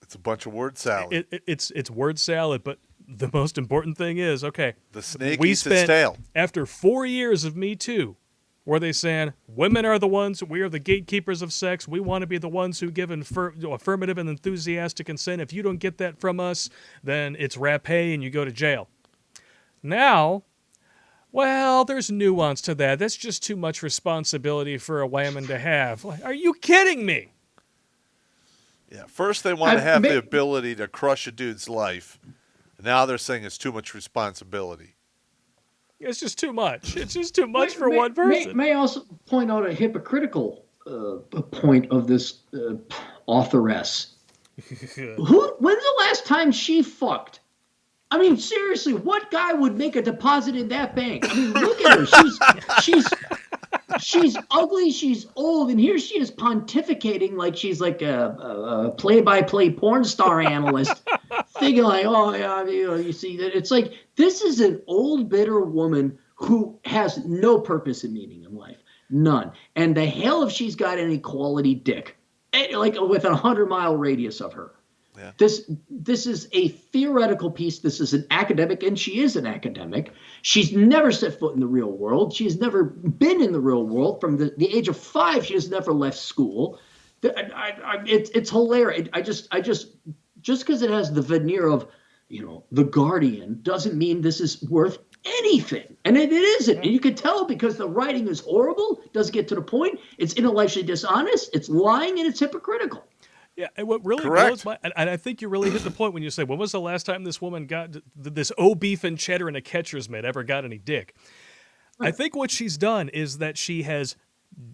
It's a bunch of word salad. It's word salad, but the most important thing is, okay, the snake eats its tail. After 4 years of Me Too, where they saying women are the ones, we are the gatekeepers of sex, we want to be the ones who give affirmative and enthusiastic consent. If you don't get that from us, then it's rapé and you go to jail. Now, well, there's nuance to that. That's just too much responsibility for a woman to have. Are you kidding me? Yeah, first they want to have the ability to crush a dude's life. Now they're saying it's too much responsibility. It's just too much. It's just too much for one person. May I also point out a hypocritical point of this authoress. When's the last time she fucked? I mean, seriously, what guy would make a deposit in that bank? I mean, look at her. She's ugly, she's old, and here she is pontificating like she's like a play-by-play porn star analyst, thinking like, oh, yeah, you see that. It's like, this is an old, bitter woman who has no purpose and meaning in life. None. And the hell if she's got any quality dick, like with a 100-mile radius of her. Yeah. This is a theoretical piece. This is an academic, and she is an academic. She's never set foot in the real world. She's never been in the real world. From the age of 5, she has never left school. It's hilarious. I just because it has the veneer of, The Guardian doesn't mean this is worth anything. And it isn't. And you can tell because the writing is horrible, doesn't get to the point. It's intellectually dishonest, it's lying, and it's hypocritical. Yeah, and what really blows my, and I think you really hit the point when you say, when was the last time this woman got this beef and cheddar and a catcher's mitt ever got any dick? I think what she's done is that she has,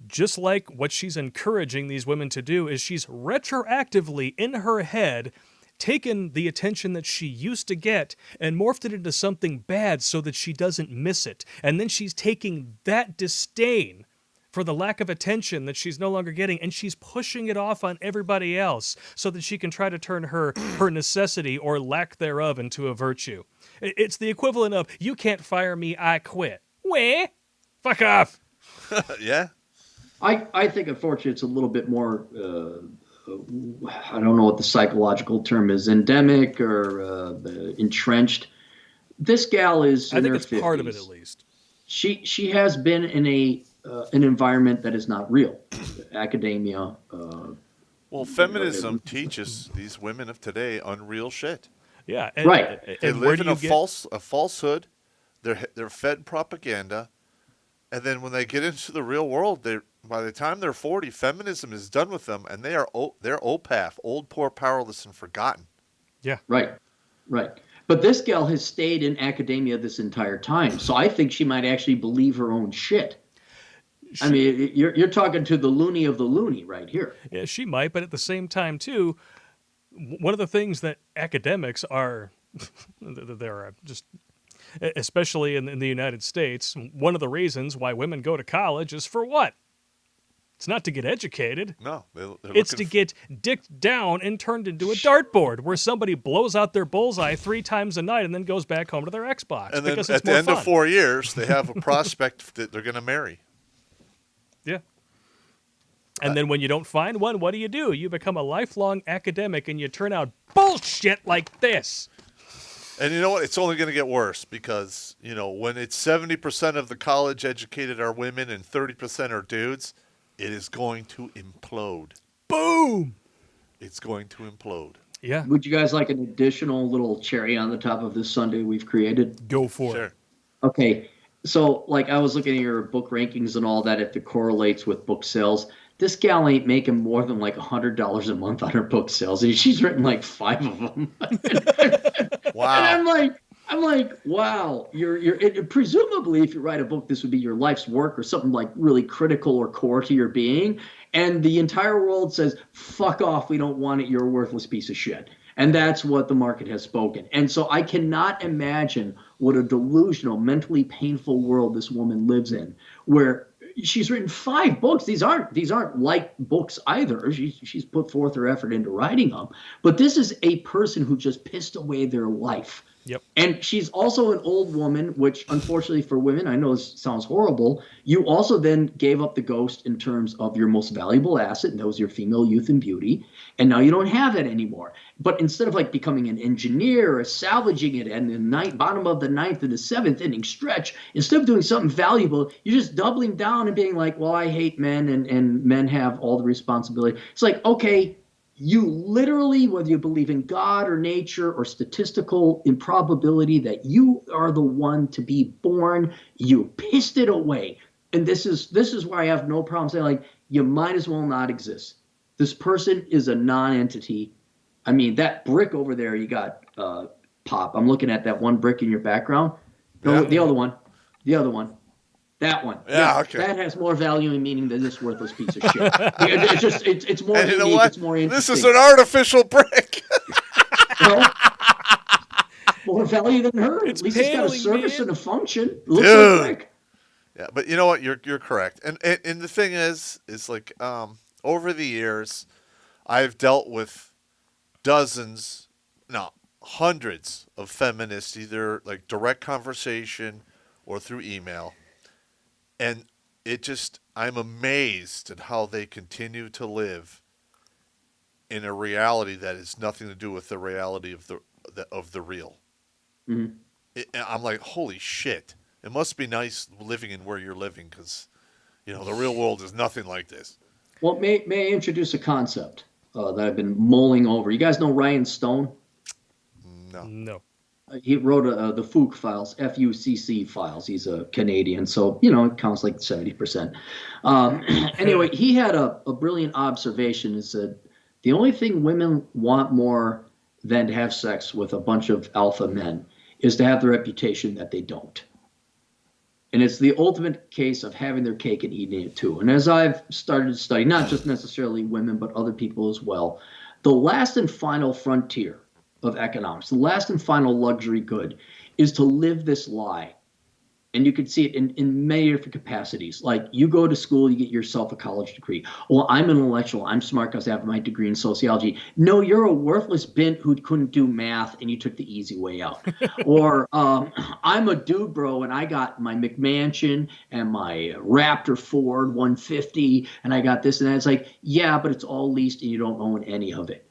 just like what she's encouraging these women to do, is she's retroactively in her head taken the attention that she used to get and morphed it into something bad so that she doesn't miss it. And then she's taking that disdain for the lack of attention that she's no longer getting, and she's pushing it off on everybody else so that she can try to turn her necessity or lack thereof into a virtue. It's the equivalent of, you can't fire me, I quit. Weh? Fuck off. Yeah. I think, unfortunately, it's a little bit more, I don't know what the psychological term is, endemic or entrenched. This gal is I in think her it's 50s. part of it at least. She has been in an environment that is not real, academia. Well, feminism teaches these women of today unreal shit. Yeah, Right. They and where live do in you a get? falsehood. They're fed propaganda, and then when they get into the real world, they by the time they're 40, feminism is done with them, and they're OPAF, old, poor, powerless, and forgotten. Yeah, Right, right. But this gal has stayed in academia this entire time, so I think she might actually believe her own shit. I mean, you're talking to the loony of the loony right here. yeah, she might, but at the same time too, one of the things that academics are, there are just, especially in the United States, one of the reasons why women go to college is for what? It's not to get educated. No, they're It's looking to get dicked down and turned into a dartboard where somebody blows out their bullseye 3 times a night and then goes back home to their Xbox. and then because at it's the more end fun. of 4 years, they have a prospect that they're going to marry. Yeah. And then when you don't find one, what do? You become a lifelong academic and you turn out bullshit like this. And you know what? It's only going to get worse because, when it's 70% of the college educated are women and 30% are dudes, it is going to implode. Boom! It's going to implode. Yeah. Would you guys like an additional little cherry on the top of this sundae we've created? Go for Sure. it. Okay, so like I was looking at your book rankings and all that, it correlates with book sales. This gal ain't making more than like $100 a month on her book sales, and she's written like 5 of them. Wow. And I'm like, wow, presumably if you write a book, this would be your life's work or something like really critical or core to your being. And the entire world says, fuck off, we don't want it, you're a worthless piece of shit. And that's what the market has spoken. And so I cannot imagine what a delusional, mentally painful world this woman lives in, where she's written 5 books. These aren't light books either. She's put forth her effort into writing them. But this is a person who just pissed away their life. Yep. And she's also an old woman, which unfortunately for women, I know this sounds horrible. You also then gave up the ghost in terms of your most valuable asset, and that was your female youth and beauty. And now you don't have it anymore. But instead of like becoming an engineer or salvaging it and the bottom of the 9th and the 7th inning stretch, instead of doing something valuable, you're just doubling down and being like, well, I hate men and men have all the responsibility. It's like, okay, you literally, whether you believe in God or nature or statistical improbability that you are the one to be born, you pissed it away. And this is where I have no problem saying, like, you might as well not exist. This person is a non-entity. I mean, that brick over there, you got Popp. I'm looking at that one brick in your background. No, Yeah. the other one. That one. Yeah, okay. That has more value and meaning than this worthless piece of shit. It's more And you know unique. what? It's more interesting. This is an artificial brick. Well, more value than her. It's At least it's got a paneling, service man. and a function. It looks Dude. like brick. Yeah, but you know what? You're correct. And the thing is like over the years, I've dealt with hundreds of feminists, either like direct conversation or through email. And I'm amazed at how they continue to live in a reality that has nothing to do with the reality of the real. Mhm. I'm like, holy shit. It must be nice living in where you're living because, the real world is nothing like this. Well, may I introduce a concept that I've been mulling over? You guys know Ryan Stone? No. He wrote the FUCC files, F-U-C-C files. He's a Canadian, so, it counts like 70%. Anyway, he had a brilliant observation. It said, the only thing women want more than to have sex with a bunch of alpha men is to have the reputation that they don't. And it's the ultimate case of having their cake and eating it too. And as I've started to study, not just necessarily women, but other people as well, the last and final frontier of economics, the last and final luxury good is to live this lie And you could see it in many different capacities. Like you go to school, you get yourself a college degree. Well, I'm an intellectual. I'm smart because I have my degree in sociology. No, you're a worthless bint who couldn't do math and you took the easy way out. Or I'm a dude, bro, and I got my McMansion and my Raptor Ford 150 and I got this and that. It's like, yeah, but it's all leased and you don't own any of it.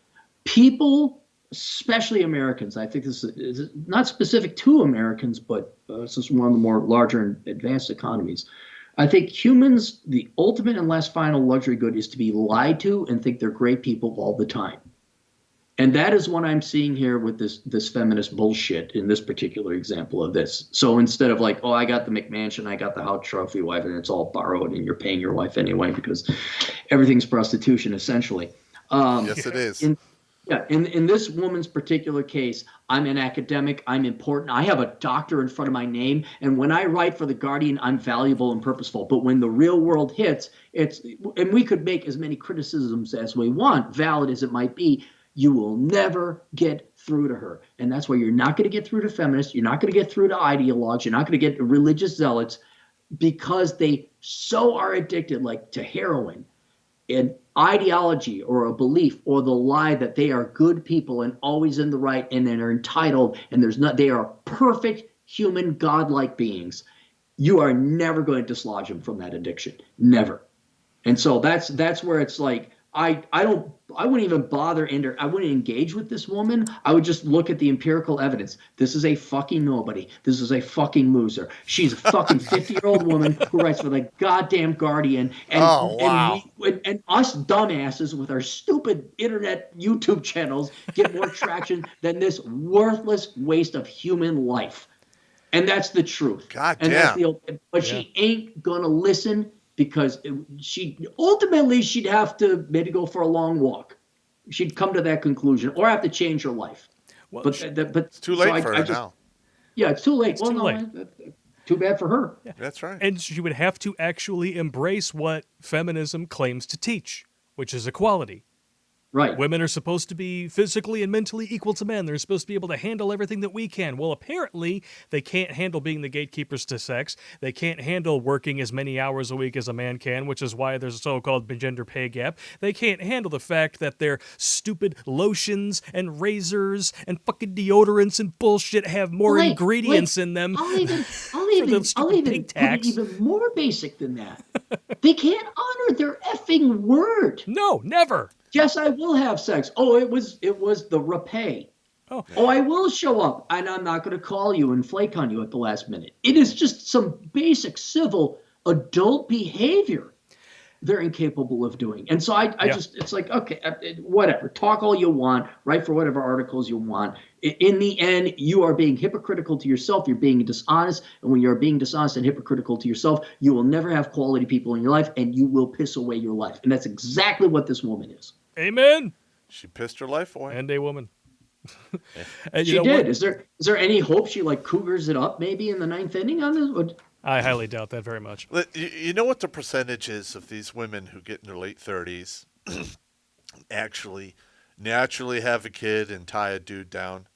People, especially Americans, I think this is not specific to Americans, but this is one of the more larger and advanced economies. I think humans, the ultimate and last final luxury good is to be lied to and think they're great people all the time. And that is what I'm seeing here with this feminist bullshit in this particular example of this. So instead of like, oh, I got the McMansion, I got the House trophy wife, and it's all borrowed and you're paying your wife anyway because everything's prostitution essentially. Yes, it is. In this woman's particular case, I'm an academic, I'm important, I have a doctor in front of my name, and when I write for The Guardian, I'm valuable and purposeful. But when the real world hits, and we could make as many criticisms as we want, valid as it might be, you will never get through to her. And that's why you're not going to get through to feminists, you're not going to get through to ideologues, you're not going to get religious zealots, because they so are addicted, like to heroin, an ideology or a belief or the lie that they are good people and always in the right and then are entitled and they are perfect human godlike beings. You are never going to dislodge them from that addiction. Never. And so that's where it's like, I wouldn't even bother I wouldn't engage with this woman. I would just look at the empirical evidence. This is a fucking nobody. This is a fucking loser. She's a fucking 50-year-old woman who writes for the goddamn Guardian. And, and us dumbasses with our stupid internet YouTube channels get more traction than this worthless waste of human life. And that's the truth. God and damn. She ain't gonna listen. Because she'd have to maybe go for a long walk. She'd come to that conclusion, or have to change her life. Well, but it's too late for her now. Yeah, it's too late. It's too late. Too bad for her. Yeah. That's right. And she would have to actually embrace what feminism claims to teach, which is equality. Right. Women are supposed to be physically and mentally equal to men. They're supposed to be able to handle everything that we can. Well, apparently, they can't handle being the gatekeepers to sex. They can't handle working as many hours a week as a man can, which is why there's a so-called gender pay gap. They can't handle the fact that their stupid lotions and razors and fucking deodorants and bullshit have more ingredients in them. I'll even put it even more basic than that. They can't honor their effing word. No, never. Yes, I will have sex. Oh, it was the repay. Oh, I will show up, and I'm not going to call you and flake on you at the last minute. It is just some basic civil adult behavior they're incapable of doing. And so I just, it's like, okay, whatever. Talk all you want, write for whatever articles you want. In the end, you are being hypocritical to yourself. You're being dishonest. And when you're being dishonest and hypocritical to yourself, you will never have quality people in your life, and you will piss away your life. And that's exactly what this woman is. Amen. She pissed her life away. And a woman. And she did. Is there any hope she cougars it up maybe in the ninth inning on this? I highly doubt that very much. You know what the percentage is of these women who get in their late 30s actually naturally have a kid and tie a dude down?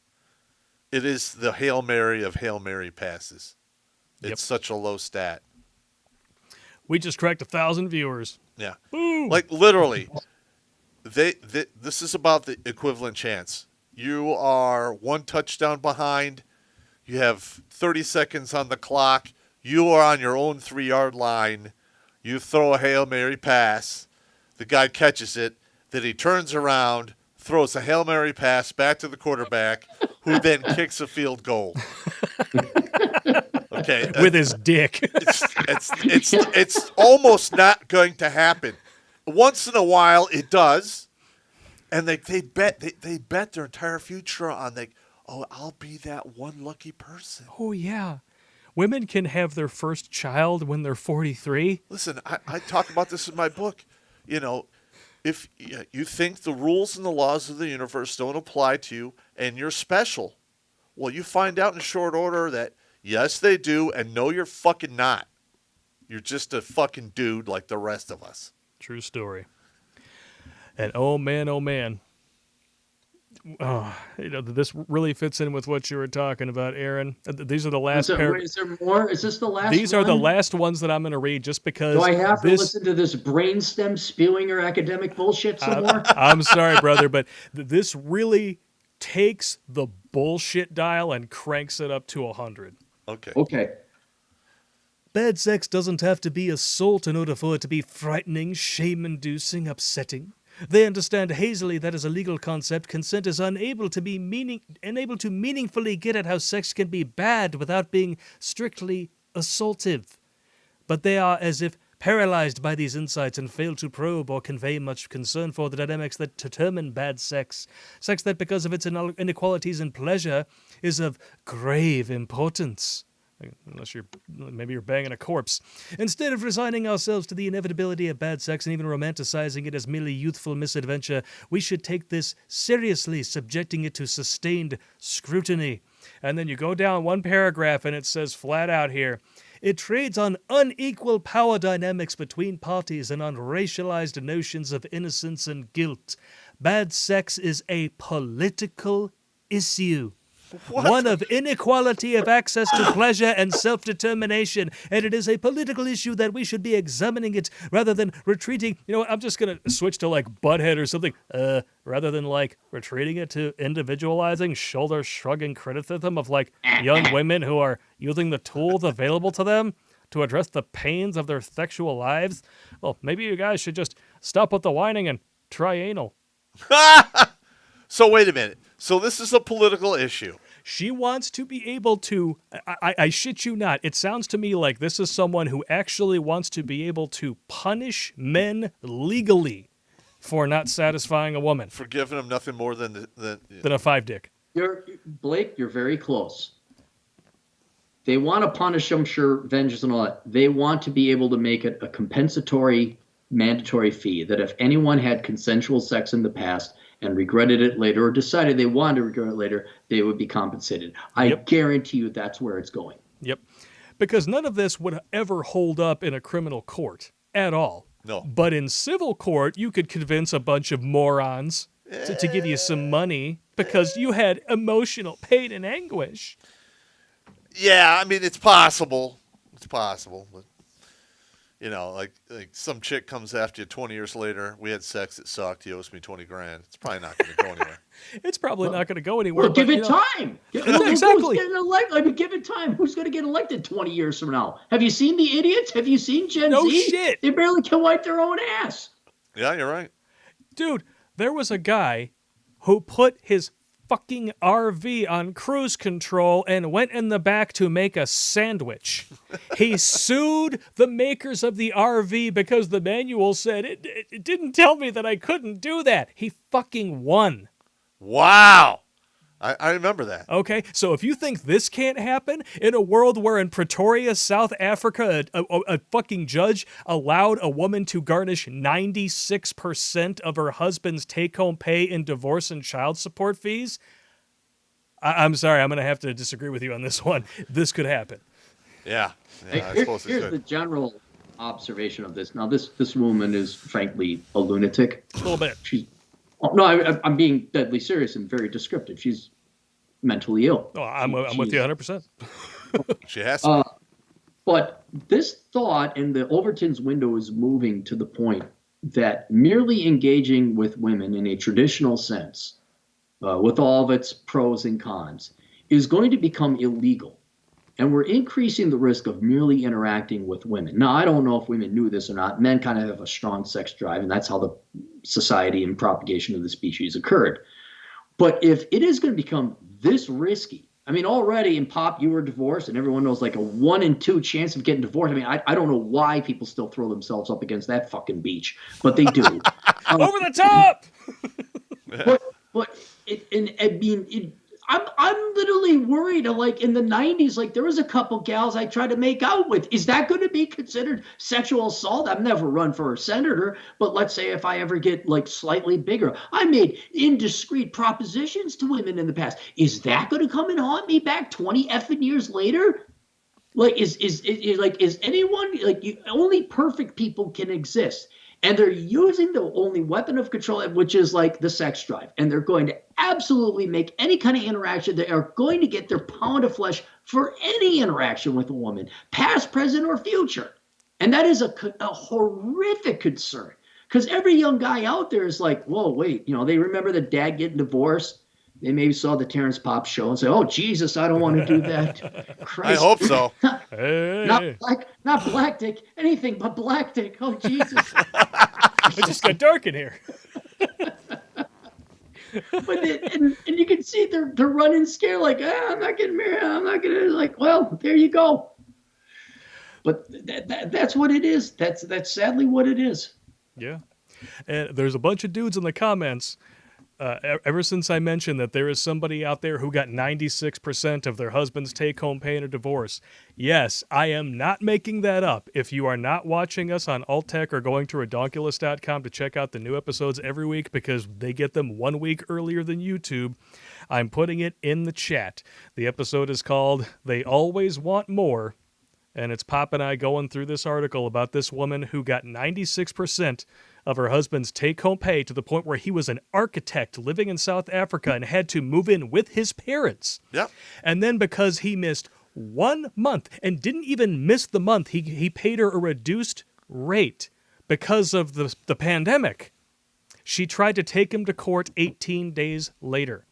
It is the Hail Mary of Hail Mary passes. It's such a low stat. We just cracked 1,000 viewers. Yeah. Boom. Like literally, this is about the equivalent chance. You are one touchdown behind. You have 30 seconds on the clock. You are on your own 3-yard line. You throw a Hail Mary pass. The guy catches it. Then he turns around, throws a Hail Mary pass back to the quarterback, who then kicks a field goal. Okay. With his dick. It's almost not going to happen. Once in a while, it does. And they bet their entire future on I'll be that one lucky person. Oh, yeah. Women can have their first child when they're 43. Listen, I talk about this in my book. You know, if you think the rules and the laws of the universe don't apply to you and you're special, well, you find out in short order that, yes, they do, and no, you're fucking not. You're just a fucking dude like the rest of us. True story. And oh man, This really fits in with what you were talking about, Aaron. These are the last Is there more? Is this the last These one? are the last ones that I'm going to read just because. Do I have to listen to this brainstem spewing or academic bullshit some more? I'm sorry, brother, but this really takes the bullshit dial and cranks it up to 100. Okay. Bad sex doesn't have to be assault in order for it to be frightening, shame-inducing, upsetting. They understand hazily that as a legal concept, consent is unable to meaningfully get at how sex can be bad without being strictly assaultive. But they are as if paralyzed by these insights and fail to probe or convey much concern for the dynamics that determine bad sex. Sex that, because of its inequalities in pleasure, is of grave importance. Unless maybe you're banging a corpse. Instead of resigning ourselves to the inevitability of bad sex and even romanticizing it as merely youthful misadventure, we should take this seriously, subjecting it to sustained scrutiny. And then you go down one paragraph and it says flat out here, it trades on unequal power dynamics between parties and on racialized notions of innocence and guilt. Bad sex is a political issue. One of inequality of access to pleasure and self-determination, and it is a political issue that we should be examining it rather than retreating. You know what, I'm just going to switch to like butthead or something, rather than like retreating it to individualizing, shoulder-shrugging criticism of like young women who are using the tools available to them to address the pains of their sexual lives. Well, maybe you guys should just stop with the whining and try anal. So wait a minute. So this is a political issue. She wants to be able to, I shit you not, it sounds to me like this is someone who actually wants to be able to punish men legally for not satisfying a woman. For giving them nothing more than a 5-dick. Blake, you're very close. They want to punish them, sure, vengeance and all that. They want to be able to make it a compensatory, mandatory fee, that if anyone had consensual sex in the past and regretted it later or decided they wanted to regret it later, they would be compensated. I guarantee you that's where it's going. Yep. Because none of this would ever hold up in a criminal court at all. No. But in civil court, you could convince a bunch of morons to give you some money because you had emotional pain and anguish. Yeah, I mean, it's possible. It's possible, but you know, like some chick comes after you 20 years later. We had sex. It sucked. He owes me $20,000. It's probably not going to go anywhere. It's probably not going to go anywhere. Well, give it time. Exactly. Give it time. Who's going to get elected 20 years from now? Have you seen the idiots? Have you seen Gen Z? No shit. They barely can wipe their own ass. Yeah, you're right. Dude, there was a guy who put his fucking RV on cruise control and went in the back to make a sandwich. He sued the makers of the RV because the manual said it didn't tell me that I couldn't do that. He fucking won. Wow. I remember that. Okay, so if you think this can't happen in a world where in Pretoria, South Africa, a fucking judge allowed a woman to garnish 96% of her husband's take-home pay in divorce and child support fees, I'm sorry, I'm going to have to disagree with you on this one. This could happen. Yeah, I suppose it could. Here's the general observation of this. Now, this woman is frankly a lunatic. A little bit. I'm being deadly serious and very descriptive. She's mentally ill. Oh, I'm with you 100%. She has to. But this thought in the Overton's window is moving to the point that merely engaging with women in a traditional sense, with all of its pros and cons, is going to become illegal. And we're increasing the risk of merely interacting with women. Now, I don't know if women knew this or not. Men kind of have a strong sex drive, and that's how the society and propagation of the species occurred. But if it is going to become this risky, I mean, already in Popp, you were divorced, and everyone knows like a 1 in 2 chance of getting divorced. I mean, I don't know why people still throw themselves up against that fucking beach, but they do. Over the top! I'm literally worried. Like in the 90s, like there was a couple gals I tried to make out with. Is that going to be considered sexual assault? I've never run for a senator, but let's say if I ever get like slightly bigger, I made indiscreet propositions to women in the past. Is that going to come and haunt me back 20 effing years later? Like is anyone like only perfect people can exist. And they're using the only weapon of control, which is like the sex drive. And they're going to absolutely make any kind of interaction. They are going to get their pound of flesh for any interaction with a woman, past, present, or future. And that is a horrific concern. Because every young guy out there is like, whoa, wait, they remember the dad getting divorced. They maybe saw the Terrence Popp show and say, oh, Jesus, I don't want to do that. Christ. I hope so. Not black dick, anything but black dick. Oh, Jesus. It just got dark in here. But and you can see they're running scared, like, I'm not getting married. I'm not going to, like, well, there you go. But that's what it is. That's sadly what it is. Yeah. And there's a bunch of dudes in the comments. Ever since I mentioned that there is somebody out there who got 96% of their husband's take-home pay in a divorce, yes, I am not making that up. If you are not watching us on Alt-Tech or going to redonkulous.com to check out the new episodes every week because they get them 1 week earlier than YouTube, I'm putting it in the chat. The episode is called They Always Want More, and it's Popp and I going through this article about this woman who got 96% of her husband's take-home pay to the point where he was an architect living in South Africa and had to move in with his parents. Yep. And then because he missed 1 month and didn't even miss the month, he paid her a reduced rate because of the pandemic. She tried to take him to court 18 days later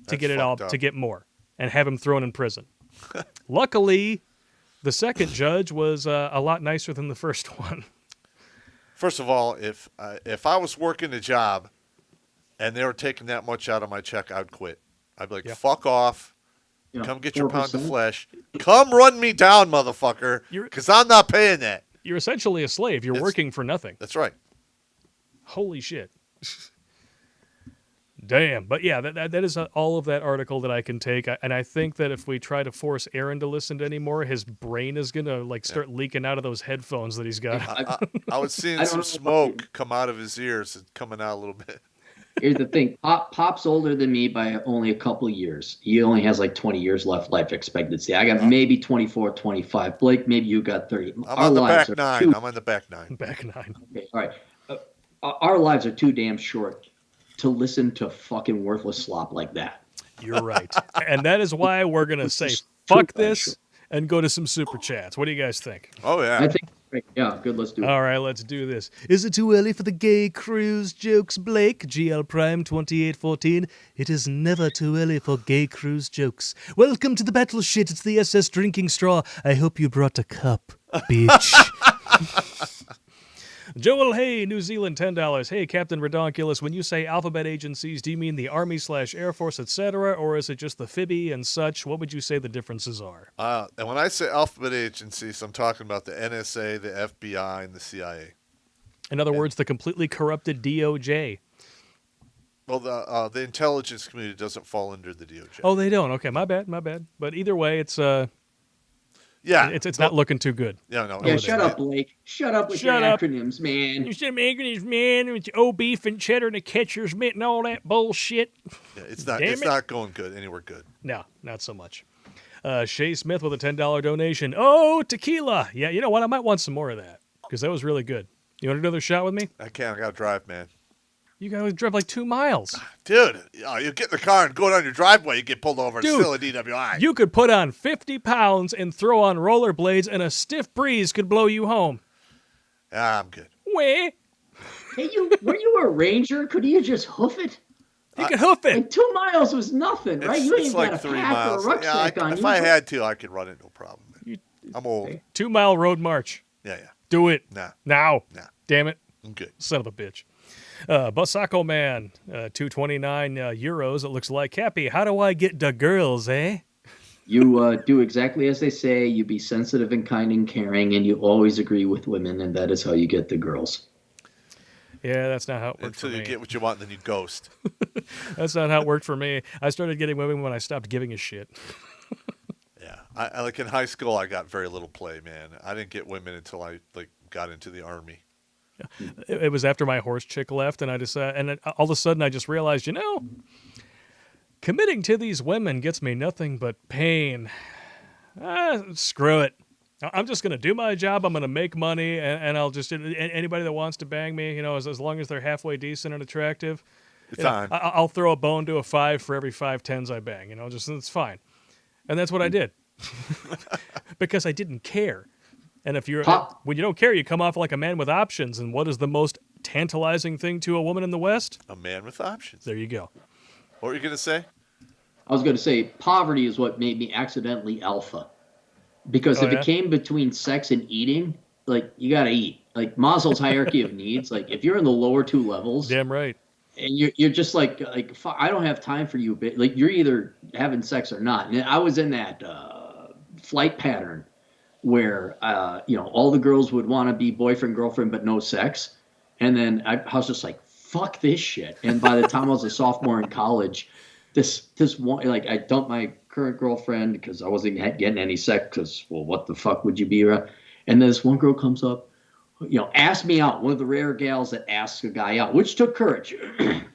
to get it all, to get more and have him thrown in prison. Luckily, the second judge was a lot nicer than the first one. First of all, if I was working a job and they were taking that much out of my check, I'd quit. I'd be like, fuck off. Come get your 4%. Pound of flesh. Come run me down, motherfucker, because I'm not paying that. You're essentially a slave. You're working for nothing. That's right. Holy shit. Damn. But yeah, that is all of that article that I can take. And I think that if we try to force Aaron to listen to any more, his brain is going to start leaking out of those headphones that he's got. I was seeing some smoke come out of his ears and coming out a little bit. Here's the thing. Pop's older than me by only a couple of years. He only has like 20 years left life expectancy. I got maybe 24, 25. Blake, maybe you got 30. I'm on the back nine. I'm on the back nine. Back nine. Okay, all right. Our lives are too damn short to listen to fucking worthless slop like that. You're right. And that is why we're going to say, fuck this, and go to some super chats. What do you guys think? Oh, yeah. I think, yeah, good, let's do it. All right, let's do this. Is it too early for the gay cruise jokes, Blake? GL Prime 2814. It is never too early for gay cruise jokes. Welcome to the battleship. It's the SS Drinking Straw. I hope you brought a cup, bitch. Joel, hey, New Zealand, $10. Hey, Captain Redonkulous, when you say alphabet agencies, do you mean the Army/Air Force, etc., or is it just the FIBI and such? What would you say the differences are? And when I say alphabet agencies, I'm talking about the NSA, the FBI, and the CIA. In other words, the completely corrupted DOJ. Well, the intelligence community doesn't fall under the DOJ. Oh, they don't? Okay, my bad. But either way, it's not looking too good. Yeah, no. Yeah, shut up, Blake. Shut up with your acronyms, man. You said acronyms, man, with your old beef and cheddar and the catcher's mitt and all that bullshit. Yeah, it's not going good anywhere good. No, not so much. Shay Smith with a $10 donation. Oh, tequila. Yeah, you know what? I might want some more of that because that was really good. You want another shot with me? I can't. I got to drive, man. You got to drive like 2 miles. Dude, you get in the car and go down your driveway, you get pulled over. It's still a DWI. You could put on 50 pounds and throw on rollerblades, and a stiff breeze could blow you home. I'm good. Where? Hey, were you a ranger? Could you just hoof it? He could hoof it. Like 2 miles was nothing, right? You ain't like got a 3 pack miles. or a rucksack on you. If I had to, I could run it, no problem. I'm old. 2 mile road march. Yeah. Do it. Nah. Now. Nah. Damn it. I'm good. Son of a bitch. Busako Man, 229 euros, it looks like. Cappy, how do I get the girls, eh? You do exactly as they say. You be sensitive and kind and caring, and you always agree with women, and that is how you get the girls. Yeah, that's not how it worked for me. Until you get what you want, then you ghost. That's not how it worked for me. I started getting women when I stopped giving a shit. Yeah. I like in high school, I got very little play, man. I didn't get women until I got into the Army. It was after my horse chick left, and all of a sudden I just realized, committing to these women gets me nothing but pain. Screw it. I'm just going to do my job. I'm going to make money, and I'll just anybody that wants to bang me, as long as they're halfway decent and attractive, It's on. I'll throw a bone to a 5 for every 5 10s I bang. Just it's fine, and that's what I did because I didn't care. And when you don't care, you come off like a man with options. And what is the most tantalizing thing to a woman in the West? A man with options. There you go. What were you gonna say? I was going to say poverty is what made me accidentally alpha. Because if it came between sex and eating, like, you got to eat. Like Maslow's hierarchy of needs, like if you're in the lower 2 levels. Damn right. And you're just like I don't have time for you. But like, you're either having sex or not. And I was in that flight pattern where, all the girls would want to be boyfriend, girlfriend, but no sex. And then I was just like, fuck this shit. And by the time I was a sophomore in college, this one, like, I dumped my current girlfriend because I wasn't getting any sex because, well, what the fuck would you be around? And then this one girl comes up, asked me out, one of the rare gals that asks a guy out, which took courage.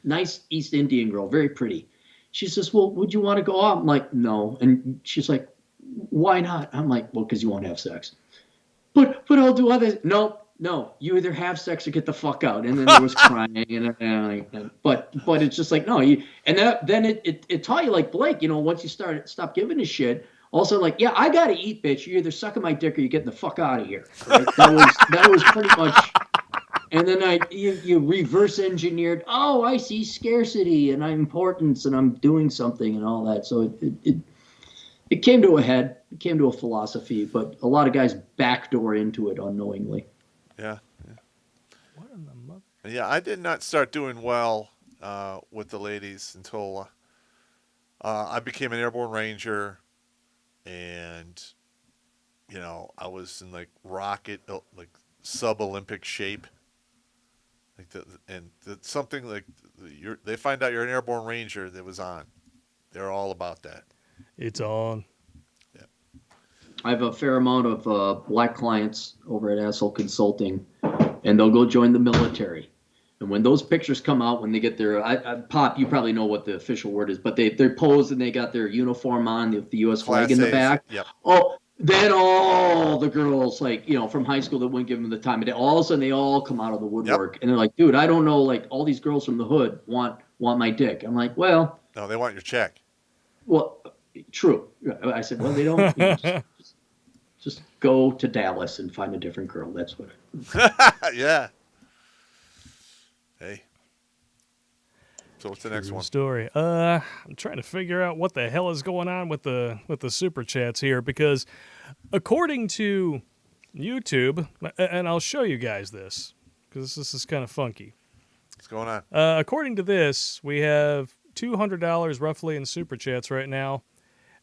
Nice East Indian girl, very pretty. She says, well, would you want to go out? I'm like, no. And she's like, why not? I'm like, well, because you won't have sex. But I'll do other. No, you either have sex or get the fuck out. And then there was crying, but it's just like, no, then it taught you, like Blake, once you stop giving a shit. Also, like, yeah, I gotta eat, bitch. You're either sucking my dick or you're getting the fuck out of here. Right? that was pretty much. And then you reverse engineered. Oh, I see scarcity and importance and I'm doing something and all that. So it came to a head. It came to a philosophy, but a lot of guys backdoor into it unknowingly. Yeah. What in the mother? Yeah, I did not start doing well with the ladies until I became an airborne ranger, and I was in like rocket, like sub-Olympic shape, something like they find out you're an airborne ranger. That was on. They're all about that. It's on. I have a fair amount of black clients over at Asshole Consulting, and they'll go join the military. And when those pictures come out, when they get their Pop, you probably know what the official word is, but they're posed and they got their uniform on, the U.S. flag in the back. Yep. Oh, then all the girls, like, from high school that wouldn't give them the time of day, all of a sudden they all come out of the woodwork. Yep. And they're like, dude, I don't know, like, all these girls from the hood want my dick. I'm like, well. No, they want your check. Well, true. I said, well, they don't. Just go to Dallas and find a different girl. That's what. Yeah. Hey. So what's the next True one? Story. I'm trying to figure out what the hell is going on with the super chats here, because according to YouTube, and I'll show you guys this because this is kind of funky. What's going on? According to this, we have $200 roughly in super chats right now.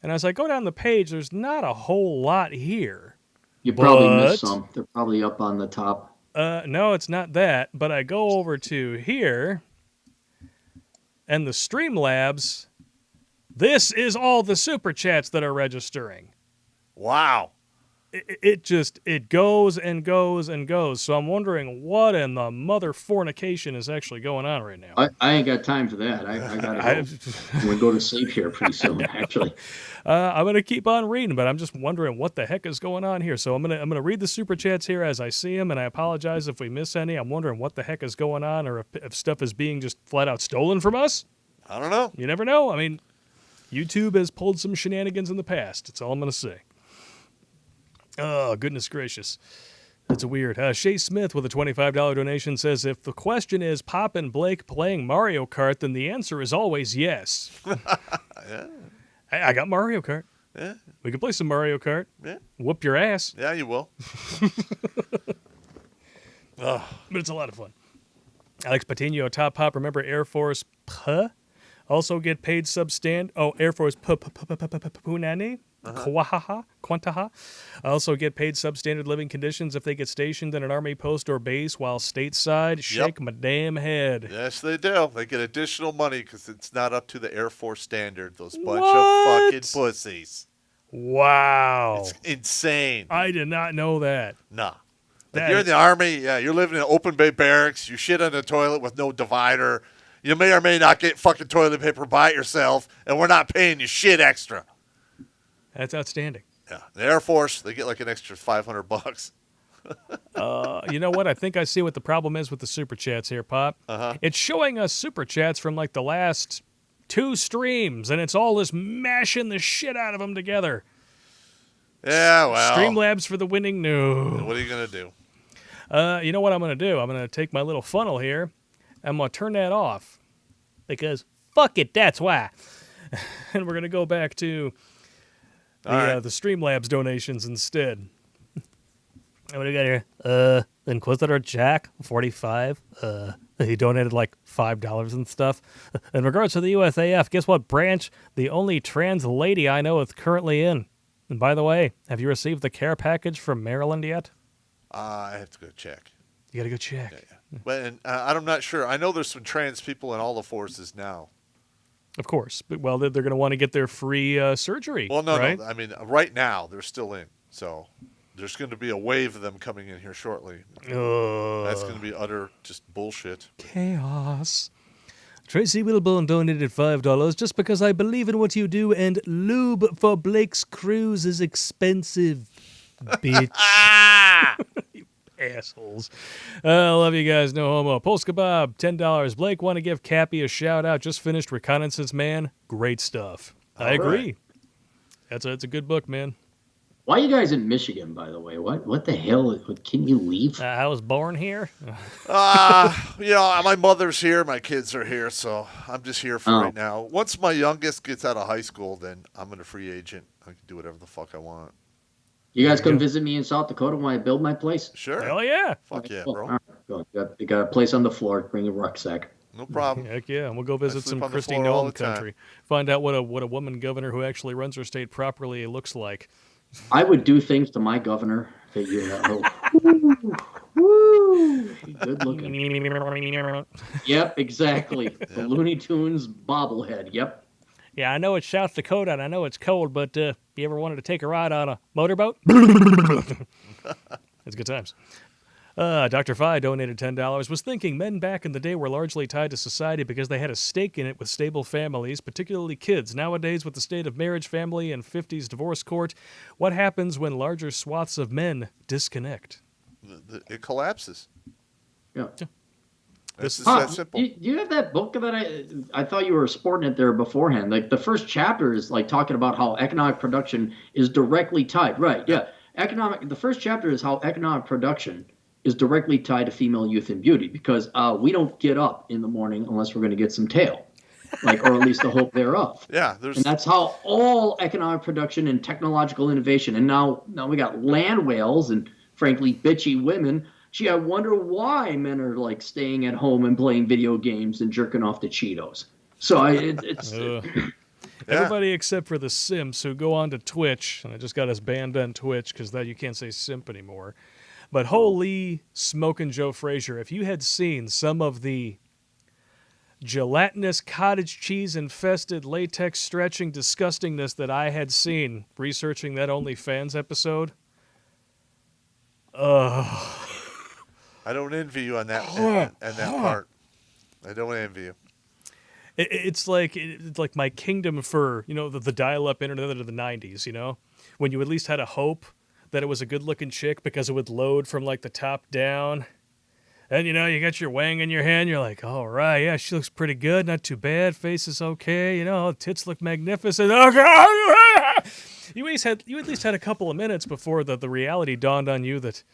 And as I go down the page, there's not a whole lot here. You probably missed some. They're probably up on the top. No, it's not that. But I go over to here, and the Streamlabs, this is all the super chats that are registering. Wow. It goes and goes and goes. So I'm wondering what in the mother fornication is actually going on right now. I ain't got time for that. I gotta go. I'm gonna go to sleep here pretty soon, actually. I'm gonna keep on reading, but I'm just wondering what the heck is going on here. So I'm gonna read the super chats here as I see them, and I apologize if we miss any. I'm wondering what the heck is going on, or if stuff is being just flat out stolen from us. I don't know. You never know. I mean, YouTube has pulled some shenanigans in the past. That's all I'm gonna say. Oh, goodness gracious. That's weird. Shay Smith with a $25 donation says, if the question is Popp and Blake playing Mario Kart, then the answer is always yes. Yeah. I got Mario Kart. Yeah. We can play some Mario Kart. Yeah. Whoop your ass. Yeah, you will. But it's a lot of fun. Alex Patino, Top Pop. Remember Air Force Puh? Also get paid substand. Oh, Air Force Punani. Quantaha. Also get paid substandard living conditions if they get stationed in an army post or base while stateside. Shake my damn head. Yes, they do. They get additional money because it's not up to the Air Force standard. Those bunch of fucking pussies. Wow. It's insane. I did not know that. Nah. If you're in the Army, yeah, you're living in an open bay barracks, you shit on the toilet with no divider, you may or may not get fucking toilet paper by yourself, and we're not paying you shit extra. That's outstanding. Yeah, the Air Force, they get like an extra $500. You know what? I think I see what the problem is with the super chats here, Pop. It's showing us super chats from like the last 2 streams, and it's all this mashing the shit out of them together. Yeah, well. Streamlabs for the winning. No. What are you going to do? You know what I'm going to do? I'm going to take my little funnel here. I'm going to turn that off because fuck it, that's why. And we're going to go back to the Streamlabs donations instead. What do we got here? Inquisitor Jack, 45. He donated like $5 and stuff. In regards to the USAF, guess what branch the only trans lady I know is currently in? And by the way, have you received the care package from Maryland yet? I have to go check. You got to go check. Yeah. But I'm not sure. I know there's some trans people in all the forces now. Of course. But, well, they're going to want to get their free surgery. Well, no, right? no. I mean, right now, they're still in. So there's going to be a wave of them coming in here shortly. That's going to be utter just bullshit. Chaos. Tracy Wilborn donated $5 just because I believe in what you do and lube for Blake's cruise is expensive. Bitch. You assholes. I love you guys. No homo. Polska Bob, $10. Blake, want to give Cappy a shout out. Just finished Reconnaissance Man. Great stuff. I agree. That's a good book, man. Why are you guys in Michigan, by the way? What the hell? Can you leave? I was born here. My mother's here, my kids are here, so I'm just here for right now. Once my youngest gets out of high school, then I'm a free agent. I can do whatever the fuck I want. You guys come visit me in South Dakota when I build my place? Sure. Hell yeah. Fuck yeah, Cool. bro. All right, go. You got a place on the floor. Bring a rucksack. No problem. Heck yeah. And we'll go visit some sleep on the Christine floor all Nolan the time. country. Find out what a woman governor who actually runs her state properly looks like. I would do things to my governor that you know. Woo! Good looking. Yep, exactly. The Looney Tunes bobblehead. Yep. Yeah, I know it's South Dakota and I know it's cold, but you ever wanted to take a ride on a motorboat? It's good times. Dr. Fi donated $10. Was thinking men back in the day were largely tied to society because they had a stake in it with stable families, particularly kids. Nowadays, with the state of marriage, family, and 50s divorce court, what happens when larger swaths of men disconnect? It collapses. Yeah. This is that simple. Do you have that book that I thought you were sporting it there beforehand? Like the first chapter is like talking about how economic production is directly tied. Right. Yeah. The first chapter is how economic production is directly tied to female youth and beauty because we don't get up in the morning unless we're going to get some tail, or at least the hope thereof. Yeah. And that's how all economic production and technological innovation. And now we got land whales and frankly bitchy women. Gee, I wonder why men are like staying at home and playing video games and jerking off to Cheetos. So it's everybody except for the simps who go on to Twitch, and I just got us banned on Twitch because you can't say simp anymore. But holy smoking Joe Frazier, if you had seen some of the gelatinous cottage cheese infested latex stretching disgustingness that I had seen researching that OnlyFans episode. I don't envy you on that part. I don't envy you. It's like my kingdom for the dial-up internet of the 90s. When you at least had a hope that it was a good-looking chick because it would load from like the top down, and you got your wang in your hand. You're like, all right, yeah, she looks pretty good, not too bad. Face is okay, tits look magnificent. Oh God! You at least had a couple of minutes before the reality dawned on you that.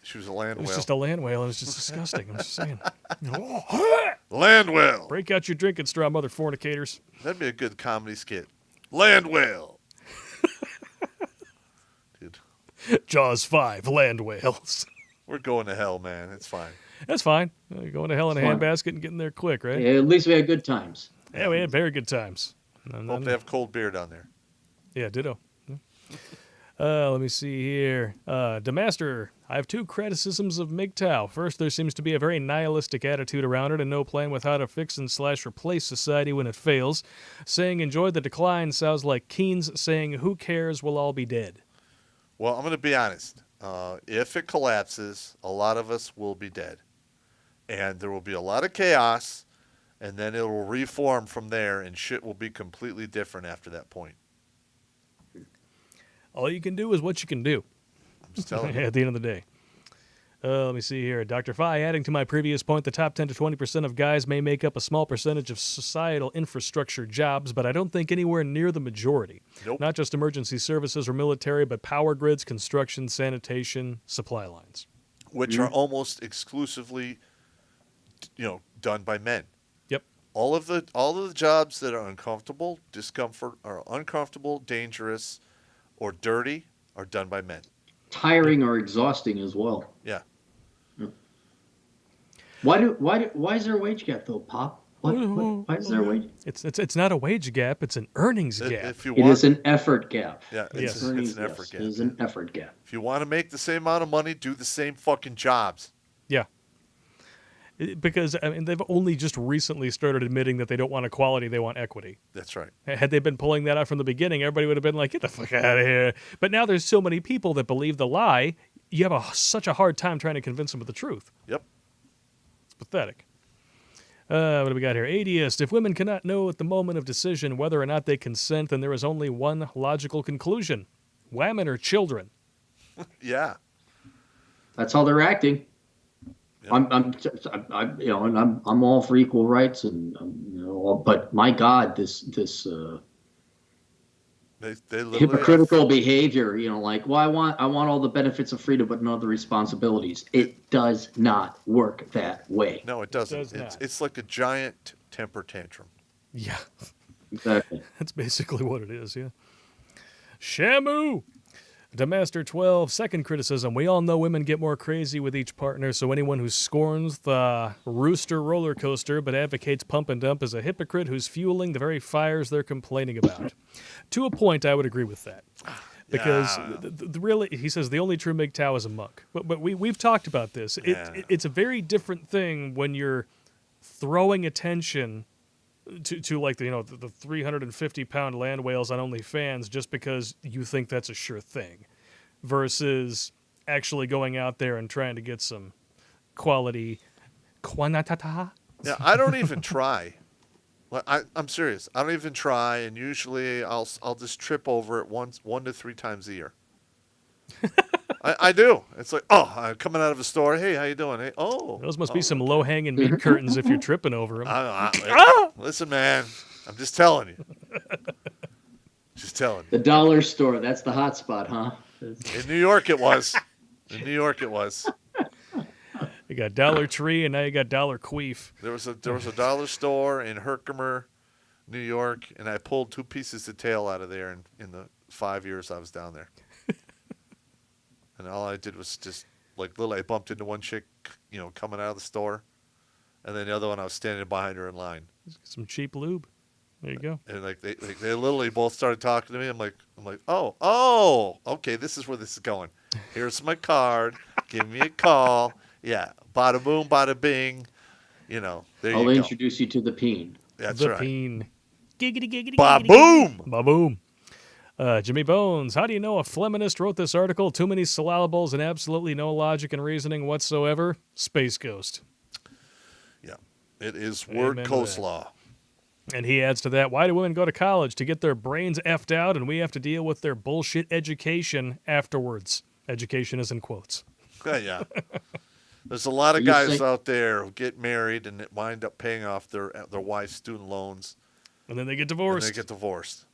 She was a land whale. It was just a land whale. It was just disgusting. I'm just saying. Land whale. Break out your drinking straw, mother fornicators. That'd be a good comedy skit. Land whale. Dude. Jaws 5, land whales. We're going to hell, man. It's fine. That's fine. You're going to hell in a handbasket and getting there quick, right? Yeah, at least we had good times. Yeah, we had very good times. Hope they have cold beer down there. Yeah, ditto. Let me see here. Demaster, I have 2 criticisms of MGTOW. First, there seems to be a very nihilistic attitude around it and no plan with how to fix and / replace society when it fails. Saying enjoy the decline sounds like Keynes saying who cares, we'll all be dead. Well, I'm going to be honest. If it collapses, a lot of us will be dead. And there will be a lot of chaos, and then it will reform from there, and shit will be completely different after that point. All you can do is what you can do. I'm just telling you. At the end of the day. Let me see here. Dr. Fye, adding to my previous point, the top 10 to 20% of guys may make up a small percentage of societal infrastructure jobs, but I don't think anywhere near the majority. Nope. Not just emergency services or military, but power grids, construction, sanitation, supply lines. Which are almost exclusively, done by men. Yep. All of the jobs that are uncomfortable, dangerous, or dirty are done by men. Tiring or exhausting as well. Yeah. Why is there a wage gap though, Pop? Why is there a wage? It's not a wage gap, it's an earnings gap. It is an effort gap. Yeah, Yes. it's an effort gap. It is an effort gap. If you want to make the same amount of money, do the same fucking jobs. Yeah. Because they've only just recently started admitting that they don't want equality, they want equity. That's right. Had they been pulling that out from the beginning, everybody would have been like, get the fuck out of here. But now there's so many people that believe the lie, you have such a hard time trying to convince them of the truth. Yep. It's pathetic. What do we got here? Atheist. If women cannot know at the moment of decision whether or not they consent, then there is only one logical conclusion. Women are children. Yeah. That's how they're acting. Yep. I'm all for equal rights but my God, this They literally hypocritical behavior, like, well, I want all the benefits of freedom but not the responsibilities. It does not work that way. No, it doesn't. It does not. It's like a giant temper tantrum. Yeah. Exactly. That's basically what it is, yeah. Shamu! Demaster 12, second criticism. We all know women get more crazy with each partner, so anyone who scorns the rooster roller coaster but advocates pump and dump is a hypocrite who's fueling the very fires they're complaining about. To a point, I would agree with that. Because really, he says the only true MGTOW is a monk. But we've talked about this. Yeah. It's a very different thing when you're throwing attention to like the 350-pound land whales on OnlyFans just because you think that's a sure thing, versus actually going out there and trying to get some quality quantata. Yeah, I don't even try. I'm serious. I don't even try, and usually I'll just trip over it 1 to 3 times a year. I do. It's like, I'm coming out of a store. Hey, how you doing? Hey, Those must be some low-hanging meat curtains if you're tripping over them. Listen, man, I'm just telling you. Just telling you. The dollar store, that's the hot spot, huh? In New York, it was. In New York, it was. You got Dollar Tree, and now you got Dollar Queef. There was a dollar store in Herkimer, New York, and I pulled 2 pieces of tail out of there in the 5 years I was down there. And all I did was just, I bumped into one chick, coming out of the store. And then the other one, I was standing behind her in line. Some cheap lube. There you go. And they literally both started talking to me. I'm like, oh, okay, this is where this is going. Here's my card. Give me a call. Yeah, bada boom, bada bing. There you go. I'll introduce you to the peen. That's the right. peen. Giggity, giggity, Ba giggity. boom. Ba boom. Jimmy Bones, how do you know a feminist wrote this article? Too many syllables and absolutely no logic and reasoning whatsoever. Space Ghost. Yeah, it is word Amen to coleslaw. And he adds to that, why do women go to college? To get their brains effed out, and we have to deal with their bullshit education afterwards. Education is in quotes. Yeah. There's a lot of guys out there who get married and wind up paying off their wife's student loans. And then they get divorced.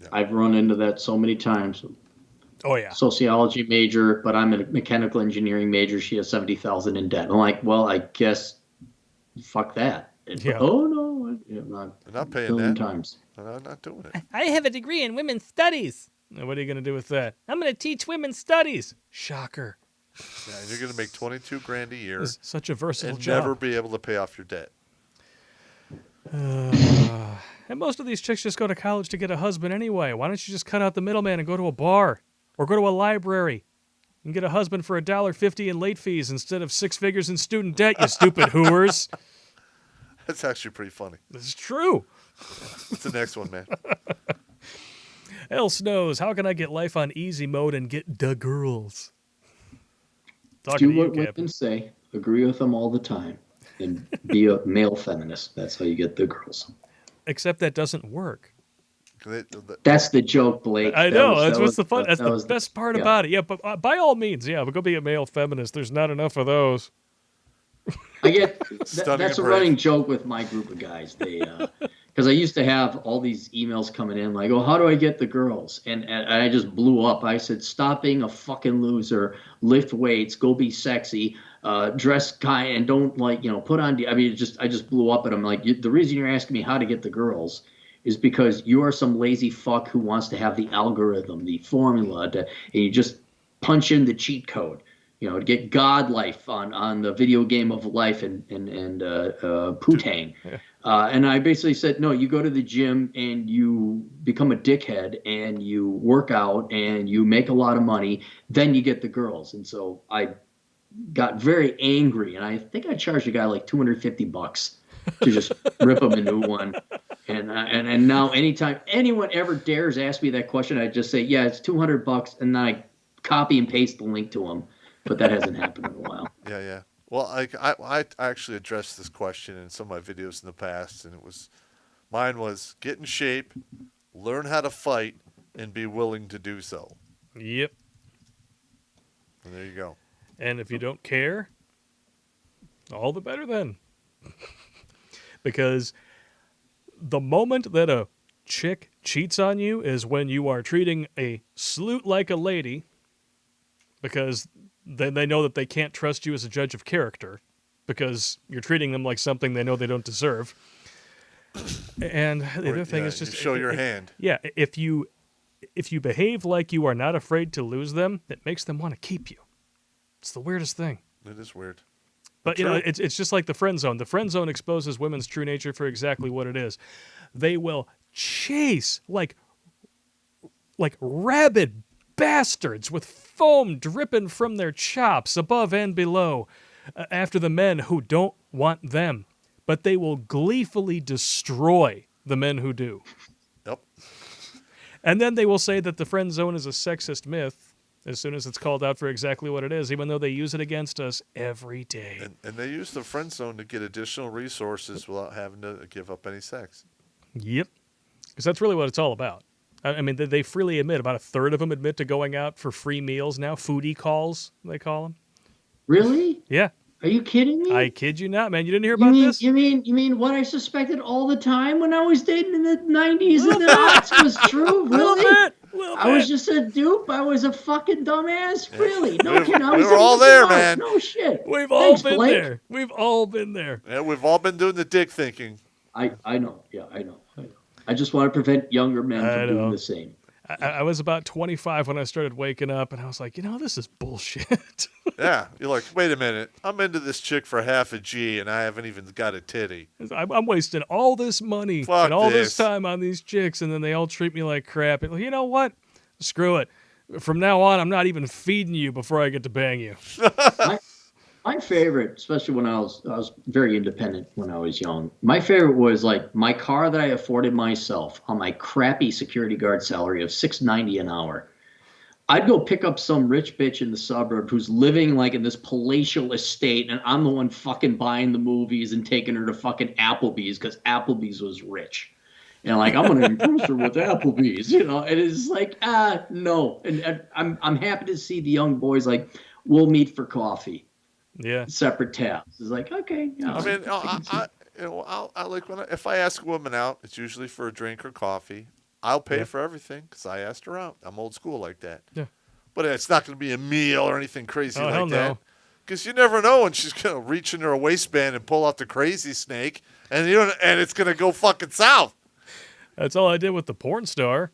Yeah. I've run into that so many times. Oh, yeah. Sociology major, but I'm a mechanical engineering major. She has $70,000 in debt. I'm like, well, I guess, fuck that. Yeah. Oh no, I'm not paying that. Times. I'm not doing it. I have a degree in women's studies. Now, what are you going to do with that? I'm going to teach women's studies. Shocker. Yeah, and you're going to make $22,000 a year. It's such a versatile and job. never be able to pay off your debt. And most of these chicks just go to college to get a husband anyway. Why don't you just cut out the middleman and go to a bar or go to a library and get a husband for $1.50 in late fees instead of 6 figures in student debt, you stupid hooers. That's actually pretty funny. This is true. What's the next one, man? Else knows. How can I get life on easy mode and get the girls? Do what women say. Agree with them all the time. And be a male feminist. That's how you get the girls. Except that doesn't work. That's the joke, Blake. I know. That's what's the fun. That's that the was best part about it. Yeah, but by all means, yeah, but go be a male feminist. There's not enough of those. I get Stunning that's a and brave. running joke with my group of guys. They because I used to have all these emails coming in like, "Oh, how do I get the girls?" And I just blew up. I said, "Stop being a fucking loser. Lift weights. Go be sexy. Dress kind and don't put on." I mean, I just blew up at them. Like, the reason you're asking me how to get the girls is because you are some lazy fuck who wants to have the algorithm, the formula, and you just punch in the cheat code. To get God life on the video game of life and Putang. Yeah. And I basically said, no, you go to the gym and you become a dickhead and you work out and you make a lot of money, then you get the girls. And so I got very angry, and I think I charged a guy like $250 to just rip him a new one. And now anytime anyone ever dares ask me that question, I just say, yeah, it's $200, and then I copy and paste the link to him. But that hasn't happened in a while. Yeah. Well, I actually addressed this question in some of my videos in the past, and mine was get in shape, learn how to fight, and be willing to do so. Yep. And there you go. And if you don't care, all the better then. Because the moment that a chick cheats on you is when you are treating a sleut like a lady, because then they know that they can't trust you as a judge of character because you're treating them like something they know they don't deserve. And the other thing is just show your hand. Yeah, if you behave like you are not afraid to lose them, it makes them want to keep you. It's the weirdest thing. It is weird. But it's just like the friend zone. The friend zone exposes women's true nature for exactly what it is. They will chase like rabid bastards with foam dripping from their chops above and below after the men who don't want them. But they will gleefully destroy the men who do. Yep. And then they will say that the friend zone is a sexist myth as soon as it's called out for exactly what it is, even though they use it against us every day. And they use the friend zone to get additional resources without having to give up any sex. Yep. Because that's really what it's all about. I mean, they freely admit, about a third of them admit to going out for free meals now. Foodie calls, they call them. Really? Yeah. Are you kidding me? I kid you not, man. You didn't hear about this? You mean what I suspected all the time when I was dating in the 90s and the aughts was true? Really? Little bit. I was just a dupe. I was a fucking dumbass. Really? No kidding. We were all there, man. No shit. We've all been there. We've all been there. Yeah, we've all been doing the dick thinking. I know. Yeah, I know. I just want to prevent younger men from doing the same. I was about 25 when I started waking up, and I was like, this is bullshit. Yeah. You're like, wait a minute. I'm into this chick for half a G, and I haven't even got a titty. I'm wasting all this money and all this time on these chicks, and then they all treat me like crap. And you know what? Screw it. From now on, I'm not even feeding you before I get to bang you. My favorite, especially when I was very independent when I was young. My favorite was like my car that I afforded myself on my crappy security guard salary of $6.90 an hour. I'd go pick up some rich bitch in the suburb who's living like in this palatial estate, and I'm the one fucking buying the movies and taking her to fucking Applebee's because Applebee's was rich. And like, I'm gonna impress her with Applebee's, and it's like, no. And I'm happy to see the young boys like, we'll meet for coffee. Yeah. Separate tabs. It's like, okay. I mean, I like if I ask a woman out, it's usually for a drink or coffee. I'll pay for everything because I asked her out. I'm old school like that. Yeah. But it's not going to be a meal or anything crazy like hell that. No. Because you never know when she's going to reach into her waistband and pull out the crazy snake, and it's going to go fucking south. That's all I did with the porn star.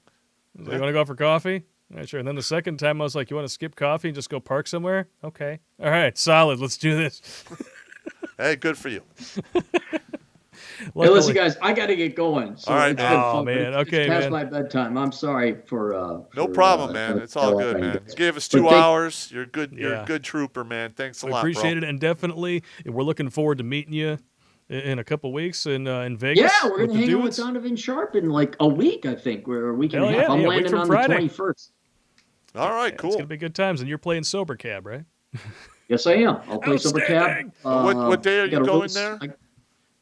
You want to go out for coffee? Yeah, sure. And then the second time I was like, you want to skip coffee and just go park somewhere? Okay. All right. Solid. Let's do this. Hey, good for you. Hey, listen, guys, I got to get going. So all right, man. Oh, man. Okay, it's past man. my bedtime. I'm sorry for no problem, man. It's all good, man. You gave us 2 hours. You're good. You're a good trooper, man. Thanks a lot, bro. Appreciate it, and definitely we're looking forward to meeting you in a couple weeks in Vegas. Yeah, we're gonna hang out with Donovan Sharp in like a week, I think. We're a week and a half. I'm landing on Friday. the 21st. All right, cool. It's gonna be good times, and you're playing sober cab, right? Yes, I am. I'll play sober cab. What day are you going there?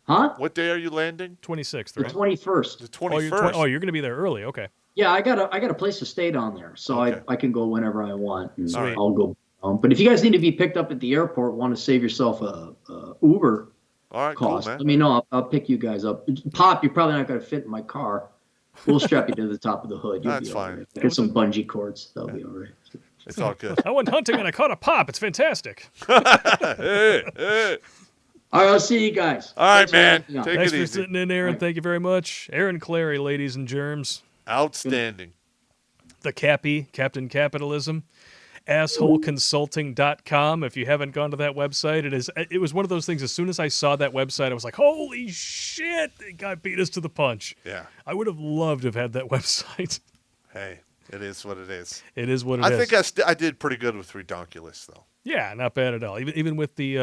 Huh? What day are you landing? 26th, The right? 21st. The Oh, 21st. you're going to be there early. Okay. Yeah, I got a place to stay down there, so Okay. I can go whenever I want. And Sweet. I'll go. But if you guys need to be picked up at the airport, want to save yourself a Uber All right, cost, cool, man. let me know. I'll pick you guys up. Pop, you're probably not going to fit in my car. We'll strap you to the top of the hood. You'll That's be all fine. right. Get some bungee cords. That'll be all right. It's all good. I went hunting and I caught a pop. It's fantastic. Hey, hey. All right, I'll see you guys. All right, Thanks for man. having me on. Take Thanks it for easy. sitting in, Aaron. Right. Thank you very much. Aaron Clarey, ladies and germs. Outstanding. The Cappy, Captain Capitalism. AssholeConsulting.com. If you haven't gone to that website, it was one of those things. As soon as I saw that website, I was like, holy shit, the guy beat us to the punch. Yeah. I would have loved to have had that website. Hey, it is what it is. It is what it is. I think I did pretty good with Redonkulous, though. Yeah, not bad at all. Even with the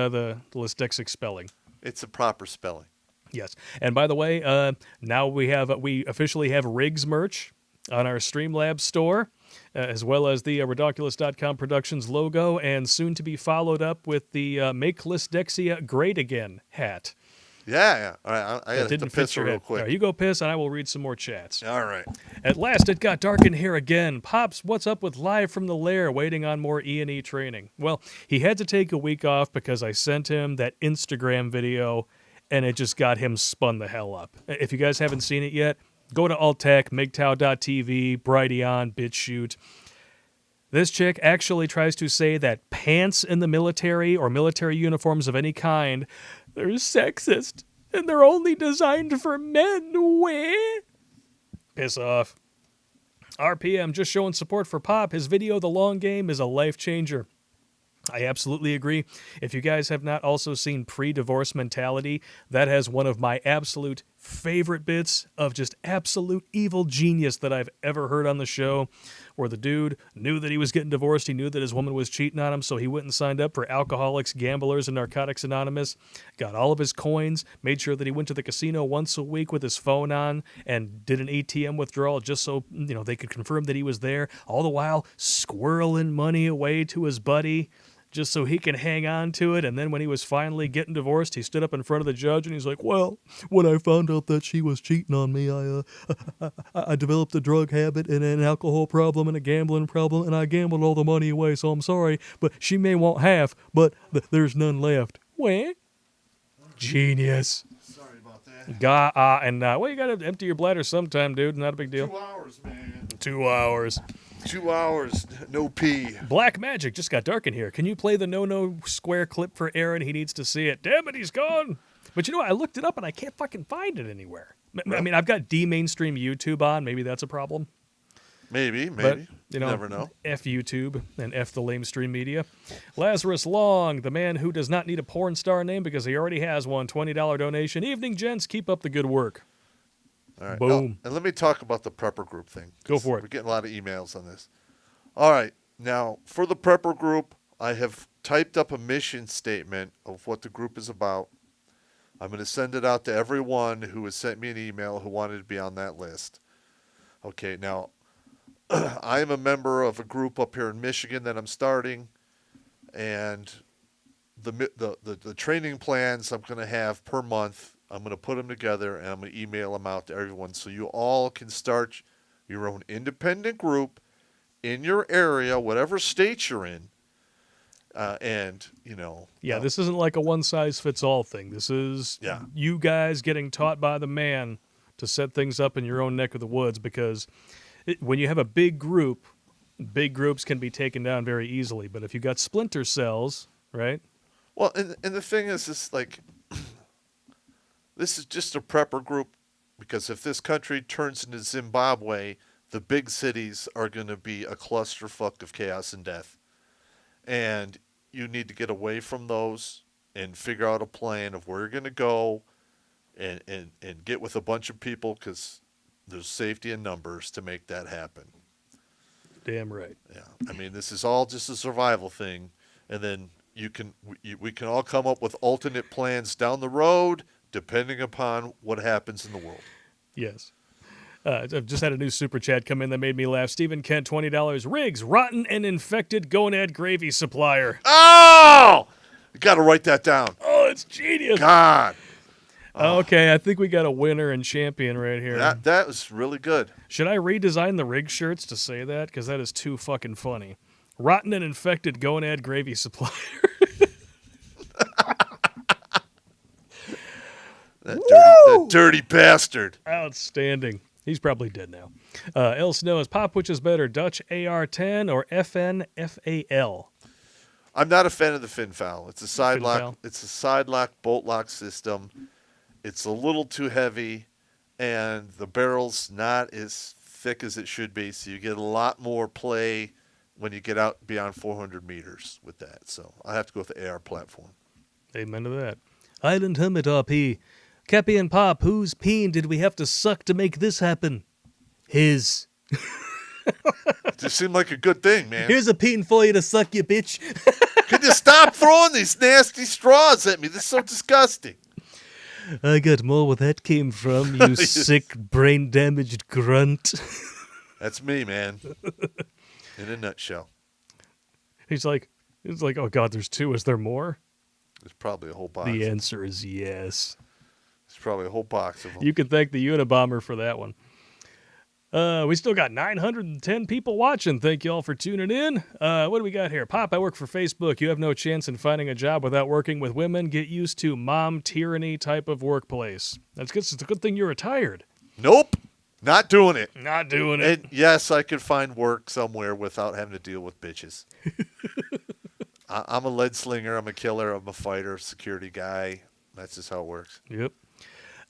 dyslexic spelling. It's a proper spelling. Yes. And by the way, now we officially have Riggs merch on our Streamlabs store, as well as the Redonkulous.com Productions logo, and soon to be followed up with the Make Lysdexia Great Again hat. Yeah. All right, I got to Didn't piss fit your real head. quick. All right, you go piss, and I will read some more chats. All right. At last, it got dark in here again. Pops, what's up with Live from the Lair, waiting on more E&E training? Well, he had to take a week off because I sent him that Instagram video, and it just got him spun the hell up. If you guys haven't seen it yet, go to Alttech, MGTOW.tv, Brighteon, BitChute. This chick actually tries to say that pants in the military or military uniforms of any kind, they're sexist, and they're only designed for men. Weh? Piss off. RPM just showing support for Pop. His video, The Long Game, is a life changer. I absolutely agree. If you guys have not also seen Pre-Divorce Mentality, that has one of my absolute favorite bits of just absolute evil genius that I've ever heard on the show, where the dude knew that he was getting divorced, he knew that his woman was cheating on him, so he went and signed up for Alcoholics, Gamblers, and Narcotics Anonymous, got all of his coins, made sure that he went to the casino once a week with his phone on, and did an ATM withdrawal just so they could confirm that he was there, all the while squirreling money away to his buddy, just so he can hang on to it. And then when he was finally getting divorced, he stood up in front of the judge and he's like, well, when I found out that she was cheating on me, I developed a drug habit and an alcohol problem and a gambling problem, and I gambled all the money away, so I'm sorry, but she may want half, but there's none left. What? Genius. Sorry about that. Well, you got to empty your bladder sometime, dude. Not a big deal. 2 hours, man. 2 hours. 2 hours, no pee. Black Magic just got dark in here. Can you play the No Square clip for Aaron? He needs to see it. Damn it, he's gone. But I looked it up and I can't fucking find it anywhere. I mean, I've got mainstream YouTube on. Maybe that's a problem. Maybe. But, You never know. F YouTube and F the lamestream media. Lazarus Long, the man who does not need a porn star name because he already has one. $20 donation. Evening, gents. Keep up the good work. All right. Boom. And let me talk about the prepper group thing. Go for it. We're getting a lot of emails on this. All right. Now, for the prepper group, I have typed up a mission statement of what the group is about. I'm going to send it out to everyone who has sent me an email who wanted to be on that list. Okay. Now, I am a member of a group up here in Michigan that I'm starting, and the training plans I'm going to have per month, I'm going to put them together, and I'm going to email them out to everyone so you all can start your own independent group in your area, whatever state you're in, Yeah, this isn't like a one-size-fits-all thing. This is you guys getting taught by the man to set things up in your own neck of the woods, because when you have a big group, big groups can be taken down very easily. But if you got splinter cells, right? Well, and the thing is, it's like, this is just a prepper group, because if this country turns into Zimbabwe, the big cities are going to be a clusterfuck of chaos and death. And you need to get away from those and figure out a plan of where you're going to go and get with a bunch of people, because there's safety in numbers to make that happen. Damn right. Yeah. I mean, this is all just a survival thing. And then we can all come up with alternate plans down the road, depending upon what happens in the world. Yes. I've just had a new super chat come in that made me laugh. Stephen Kent, $20. Riggs, rotten and infected gonad gravy supplier. Oh! You got to write that down. Oh, it's genius. God. Okay, I think we got a winner and champion right here. That was really good. Should I redesign the rig shirts to say that? Because that is too fucking funny. Rotten and infected gonad gravy supplier. That dirty bastard. Outstanding. He's probably dead now. El Snow is Popp, which is better, Dutch AR-10 or FNFAL? I'm not a fan of the fin foul. It's a side Fin lock. foul. It's a side lock bolt lock system. It's a little too heavy, and the barrel's not as thick as it should be. So you get a lot more play when you get out beyond 400 meters with that. So I have to go with the AR platform. Amen to that. Island Hermit RP. Cappy and Popp, whose peen did we have to suck to make this happen? His. It just seemed like a good thing, man. Here's a peen for you to suck, you bitch. Can you stop throwing these nasty straws at me? This is so disgusting. I got more where that came from, you sick, brain-damaged grunt. That's me, man. In a nutshell. He's like, oh God, there's two. Is there more? There's probably a whole box. The answer is yes. There's probably a whole box of them. You can thank the Unabomber for that one. We still got 910 people watching. Thank you all for tuning in. What do we got here? Popp, I work for Facebook. You have no chance in finding a job without working with women. Get used to mom tyranny type of workplace. That's good. It's a good thing you're retired. Nope. Not doing it. Not doing it. And yes, I can find work somewhere without having to deal with bitches. I'm a lead slinger. I'm a killer. I'm a fighter, security guy. That's just how it works. Yep.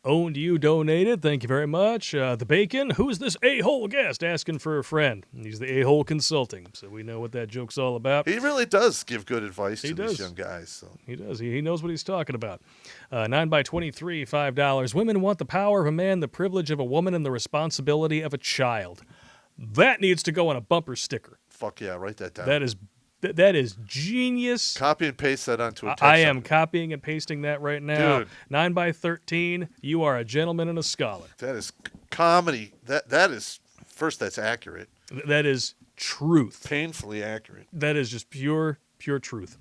Owned You donated. Thank you very much. The Bacon. Who's this a-hole guest asking for a friend? He's the a-hole consulting, so we know what that joke's all about. He really does give good advice to He these does. young guys. So. He does. He knows what he's talking about. 9x23, $5. Women want the power of a man, the privilege of a woman, and the responsibility of a child. That needs to go on a bumper sticker. Fuck yeah, write that down. That is genius. Copy and paste that onto a text. I am copying and pasting that right now. Dude. 9x13. You are a gentleman and a scholar. That is comedy. That is, first, that's accurate. That is truth. Painfully accurate. That is just pure truth.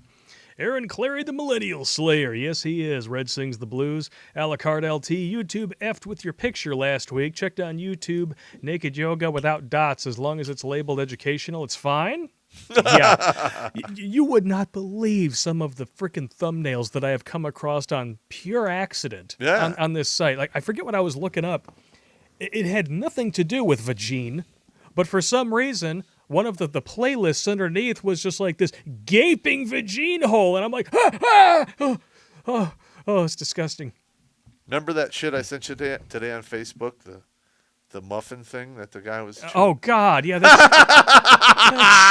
Aaron Clarey, the Millennial Slayer. Yes, he is. Red Sings the Blues. Alucard LT. YouTube effed with your picture last week. Checked on YouTube. Naked yoga without dots. As long as it's labeled educational, it's fine. Yeah. You would not believe some of the freaking thumbnails that I have come across on pure accident on this site. Like, I forget what I was looking up. It had nothing to do with vagine, but for some reason, one of the playlists underneath was just like this gaping vagine hole, and I'm like, oh, it's disgusting. Remember that shit I sent you today on Facebook? The muffin thing that the guy was chewing? Oh, God, yeah, that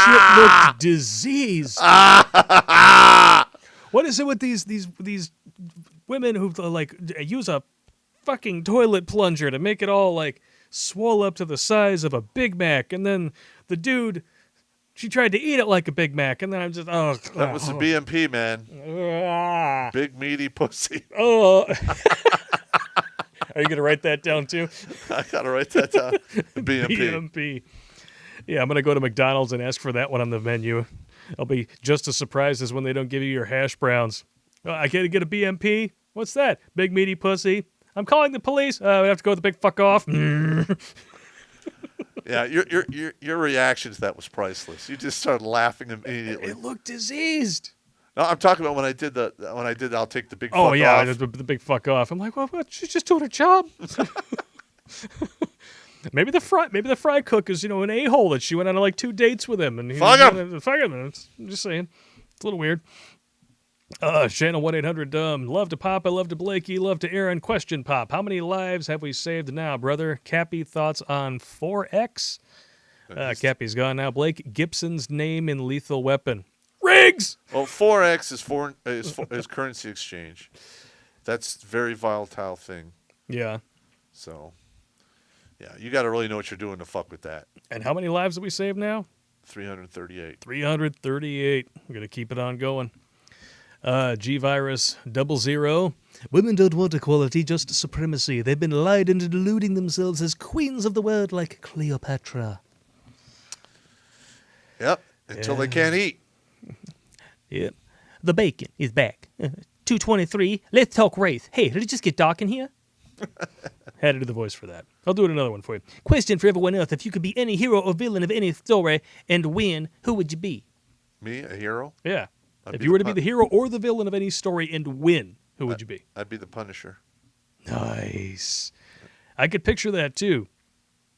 shit looked diseased. What is it with these women who like use a fucking toilet plunger to make it all like swole up to the size of a Big Mac, and then the dude, she tried to eat it like a Big Mac, and then I'm just That was the BMP, man. Big meaty pussy. Oh. Are you gonna write that down too? I gotta write that down. BMP. BMP. Yeah, I'm gonna go to McDonald's and ask for that one on the menu. I'll be just as surprised as when they don't give you your hash browns. I gotta get a BMP. What's that? Big meaty pussy. I'm calling the police. We have to go with the big fuck off. Yeah, your reaction to that was priceless. You just started laughing immediately. It looked diseased. No, I'm talking about when I did I'll take the big fuck off. Oh yeah, the big fuck off. I'm like, well, what? She's just doing her job. Maybe the fry cook is an a-hole that she went on like 2 dates with him and fuck him. I'm just saying, it's a little weird. Channel 1-800 love to Popp, I love to Blakey, love to Aaron. Question, Popp, how many lives have we saved now, brother? Cappy, thoughts on 4X? Cappy's gone now. Blake, Gibson's name in Lethal Weapon. Riggs! Well, 4X is currency exchange. That's a very volatile thing. Yeah. So, yeah, you got to really know what you're doing to fuck with that. And how many lives have we saved now? 338. 338. We're going to keep it on going. G-Virus 00. Women don't want equality, just supremacy. They've been lied into deluding themselves as queens of the world like Cleopatra. Yep, until they can't eat. Yep. The bacon is back. 223. Let's talk race. Hey, did it just get dark in here? Had to do the voice for that. I'll do it another one for you. Question for everyone else. If you could be any hero or villain of any story and win, who would you be? Me, a hero? Yeah. I'd If be you the were to be the hero or the villain of any story and win, who would you be? I'd be the Punisher. Nice. I could picture that too.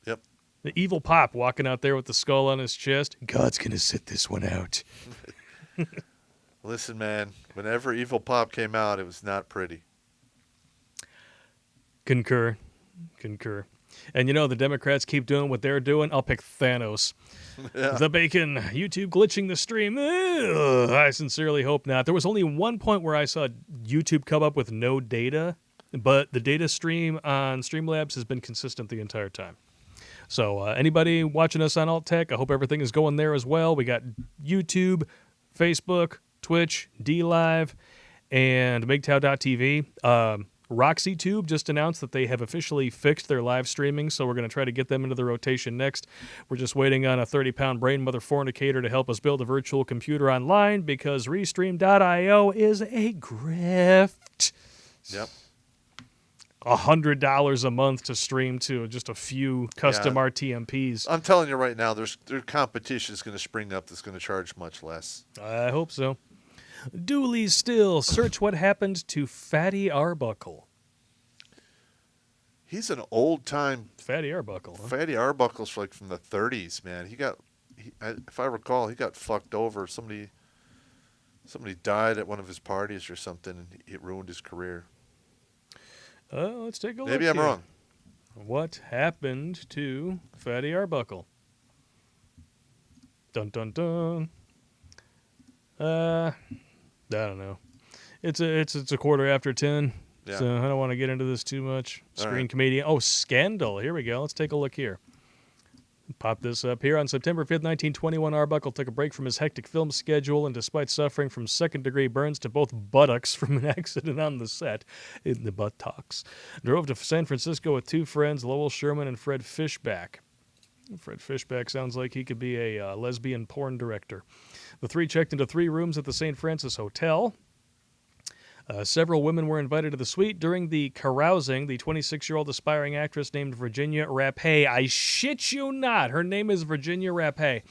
Yep. The evil Popp walking out there with the skull on his chest. God's going to sit this one out. Listen, man, whenever Evil Popp came out, it was not pretty. Concur. And you know, the Democrats keep doing what they're doing. I'll pick Thanos. Yeah. The bacon. YouTube glitching the stream. Ugh, I sincerely hope not. There was only one point where I saw YouTube come up with no data, but the data stream on Streamlabs has been consistent the entire time. So anybody watching us on Alt Tech, I hope everything is going there as well. We got YouTube, Facebook, Twitch, DLive, and MGTOW.tv. RoxyTube just announced that they have officially fixed their live streaming, so we're going to try to get them into the rotation next. We're just waiting on a 30-pound brain mother fornicator to help us build a virtual computer online because Restream.io is a grift. Yep. $100 a month to stream to just a few custom RTMPs. I'm telling you right now, their competition is going to spring up that's going to charge much less. I hope so. Dooley still. Search what happened to Fatty Arbuckle. He's an old-time... Fatty Arbuckle, huh? Fatty Arbuckle's like from the 30s, man. If I recall, he got fucked over. Somebody died at one of his parties or something, and it ruined his career. Let's take a look. Maybe I'm here. wrong. What happened to Fatty Arbuckle? Dun dun dun. I don't know. It's a 10:15. Yeah. So I don't want to get into this too much. All Screen right. comedian. Oh, Scandal. Here we go. Let's take a look here. Pop this up here. On September 5th, 1921, Arbuckle took a break from his hectic film schedule and despite suffering from second-degree burns to both buttocks from an accident on the set, in the buttocks, drove to San Francisco with two friends, Lowell Sherman and Fred Fishback. Fred Fishback sounds like he could be a lesbian porn director. The three checked into 3 rooms at the St. Francis Hotel. Several women were invited to the suite. During the carousing, the 26-year-old aspiring actress named Virginia Rapay, I shit you not, her name is Virginia Rapay,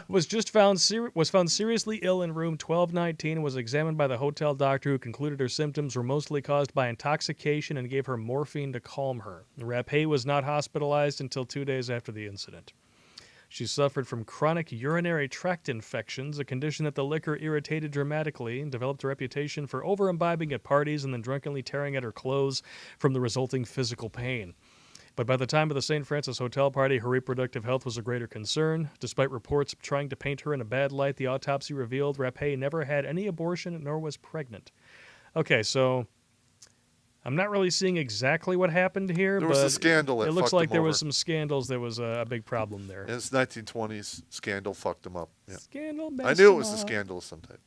was found seriously ill in room 1219 and was examined by the hotel doctor who concluded her symptoms were mostly caused by intoxication and gave her morphine to calm her. Rapay was not hospitalized until 2 days after the incident. She suffered from chronic urinary tract infections, a condition that the liquor irritated dramatically, and developed a reputation for over-imbibing at parties and then drunkenly tearing at her clothes from the resulting physical pain. But by the time of the St. Francis Hotel party, her reproductive health was a greater concern. Despite reports trying to paint her in a bad light, the autopsy revealed Rapay never had any abortion nor was pregnant. Okay, so I'm not really seeing exactly what happened here, There but was a scandal that it looks fucked like him there over. was some scandals. There was a big problem there. In his 1920s, scandal fucked him up. Yeah. Scandal. I knew it was a scandal of some type.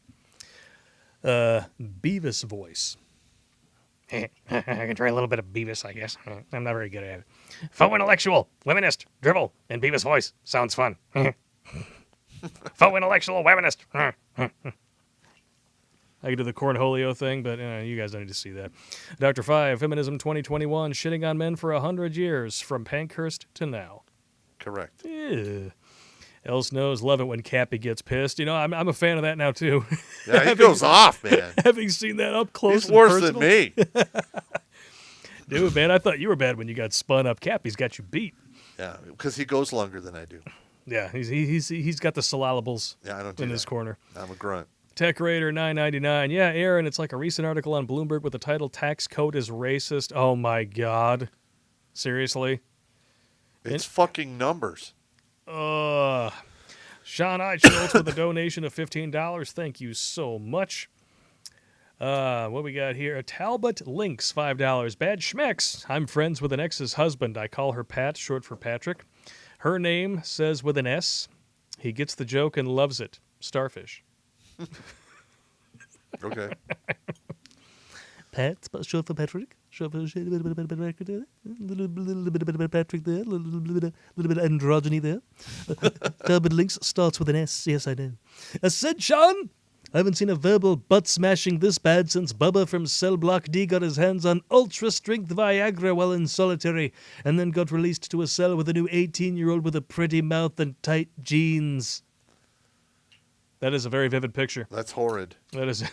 Beavis voice. I can try a little bit of Beavis, I guess. I'm not very good at it. Faux intellectual, feminist, dribble, and Beavis voice. Sounds fun. Faux intellectual, feminist. I could do the Cornholio thing, but you guys don't need to see that. Dr. 5, Feminism 2021, shitting on men for 100 years, from Pankhurst to now. Correct. Ew. Else knows, love it when Cappy gets pissed. You know, I'm a fan of that now, too. Yeah, he goes off, man. Having seen that up close He's and worse personal. than me. Dude, man, I thought you were bad when you got spun up. Cappy's got you beat. Yeah, because he goes longer than I do. Yeah, he's got the syllables Yeah, I don't do in that. his corner. I'm a grunt. Tech Raider 999. Yeah, Aaron, it's like a recent article on Bloomberg with the title "Tax Code is Racist." Oh my God, seriously? It's fucking numbers. Sean Schultz with a donation of $15. Thank you so much. What we got here? Talbot Links, $5. Bad schmecks. I'm friends with an ex's husband. I call her Pat, short for Patrick. Her name says with an S. He gets the joke and loves it. Starfish. Okay. Pat, short for Patrick. Short for Patrick there. Little bit of Patrick there. Little bit of androgyny there. Talbot Links starts with an S. Yes, I know. Said Sean, I haven't seen a verbal butt-smashing this bad since Bubba from Cell Block D got his hands on ultra-strength Viagra while in solitary, and then got released to a cell with a new 18-year-old with a pretty mouth and tight jeans. That is a very vivid picture. That's horrid. That is.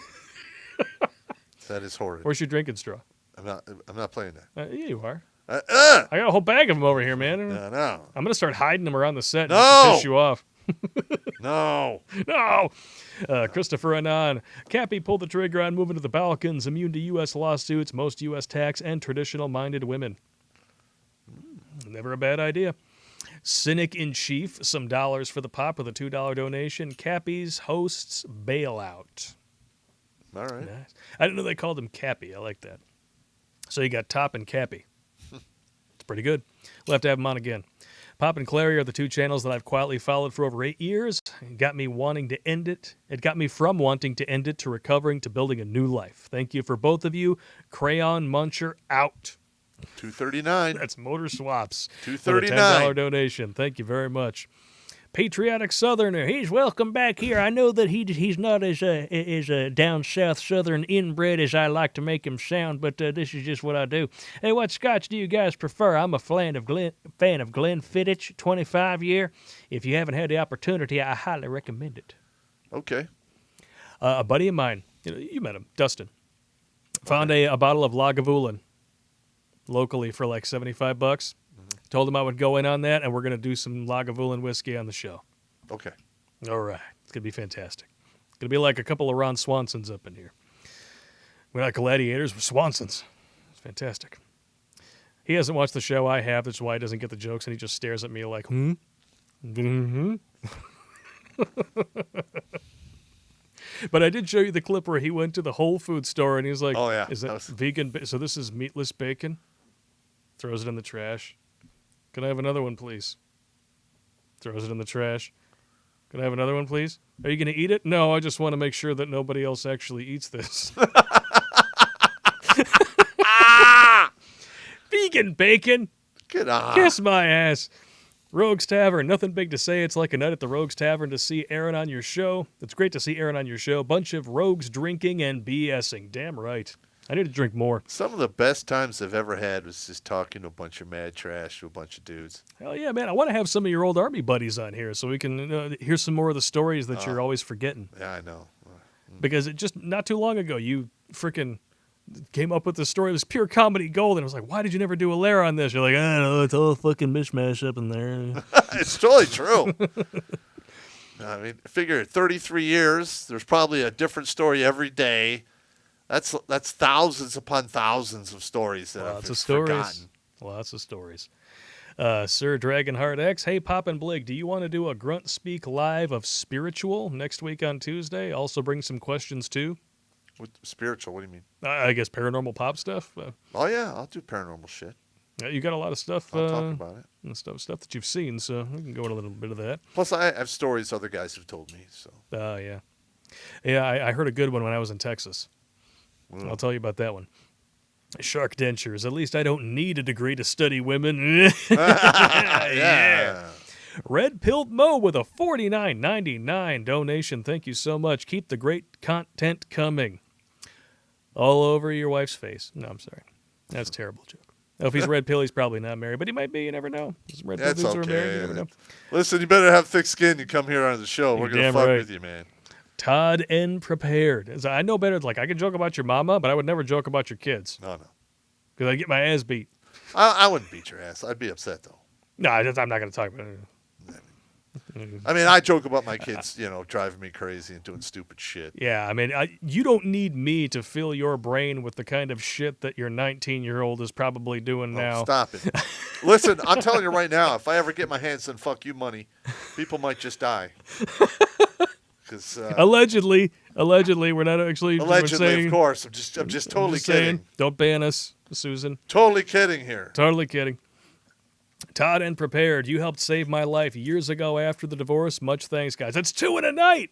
That is horrid. Where's your drinking straw? I'm not playing that. Yeah, you are. Uh, I got a whole bag of them over here, man. no. I'm going to start hiding them around the set No! just to piss you off. No. No! Christopher Anon. Cappy pulled the trigger on moving to the Balkans, immune to U.S. lawsuits, most U.S. tax, and traditional-minded women. Never a bad idea. Cynic in Chief, some dollars for the pop with a $2 donation. Cappy's hosts bailout. All right. Nice. I didn't know they called him Cappy. I like that. So you got Top and Cappy. It's pretty good. We'll have to have him on again. Popp and Clarey are the two channels that I've quietly followed for over 8 years. It got me wanting to end it. It got me from wanting to end it to recovering to building a new life. Thank you for both of you. Crayon Muncher out. $2.39. That's Motor Swaps. $2.39. $10 donation. Thank you very much. Patriotic Southerner. He's welcome back here. I know that he's not as a down south Southern inbred as I like to make him sound, but this is just what I do. Hey, what scotch do you guys prefer? I'm a fan of Glenfiddich 25 year. If you haven't had the opportunity, I highly recommend it. Okay. A buddy of mine, you met him, Dustin, found a bottle of Lagavulin locally for like $75. Told him I would go in on that, and we're going to do some Lagavulin whiskey on the show. Okay. All right. It's going to be fantastic. It's going to be like a couple of Ron Swansons up in here. We're not gladiators, we're Swansons. It's fantastic. He hasn't watched the show. I have. That's why he doesn't get the jokes, and he just stares at me like, Mm-hmm. But I did show you the clip where he went to the Whole Foods store, and he's like, oh, yeah. Is that vegan? So this is meatless bacon? Throws it in the trash. Can I have another one, please? Throws it in the trash. Can I have another one, please? Are you going to eat it? No, I just want to make sure that nobody else actually eats this. Vegan bacon. Get on. Kiss my ass. Rogues Tavern. Nothing big to say. It's like a night at the Rogues Tavern to see Aaron on your show. It's great to see Aaron on your show. Bunch of rogues drinking and BSing. Damn right. I need to drink more. Some of the best times I've ever had was just talking to a bunch of mad trash to a bunch of dudes. Hell yeah, man. I want to have some of your old Army buddies on here so we can hear some more of the stories that you're always forgetting. Yeah, I know. Because it just not too long ago, you freaking came up with this story. It was pure comedy gold. And I was like, why did you never do a lair on this? You're like, I don't know. It's all fucking mishmash up in there. It's totally true. I mean, figure 33 years. There's probably a different story every day. That's thousands upon thousands of stories that I've forgotten. Lots of stories. Sir Dragonheart X, hey, Popp and Blig, do you want to do a Grunt Speak live of Spiritual next week on Tuesday? Also bring some questions, too. What, spiritual, what do you mean? I guess paranormal pop stuff. Oh, yeah, I'll do paranormal shit. You got a lot of stuff. I'll talk about it. And stuff that you've seen, so we can go in a little bit of that. Plus, I have stories other guys have told me. So. Yeah. Yeah, I heard a good one when I was in Texas. I'll tell you about that one. Shark dentures. At least I don't need a degree to study women. Yeah. Red Pilled Mo with a $49.99 donation. Thank you so much. Keep the great content coming. All over your wife's face. No, I'm sorry. That's a terrible joke. If he's red pill, he's probably not married, but he might be. You never know. Red pill dudes are married. You never know. Listen, you better have thick skin. You come here on the show. We're going to fuck with you, man. Todd N. Prepared. I know better. Like, I can joke about your mama, but I would never joke about your kids. No. Because I get my ass beat. I wouldn't beat your ass. I'd be upset, though. No, I'm not going to talk about it. I mean, I joke about my kids, driving me crazy and doing stupid shit. Yeah, I mean, you don't need me to fill your brain with the kind of shit that your 19-year-old is probably doing now. Stop it. Listen, I'm telling you right now, if I ever get my hands on fuck you money, people might just die. Allegedly, we're not actually. Allegedly, of course. I'm just totally kidding. Don't ban us, Susan. Totally kidding here. Totally kidding. Todd and Prepared, you helped save my life years ago after the divorce. Much thanks, guys. That's 2 in a night.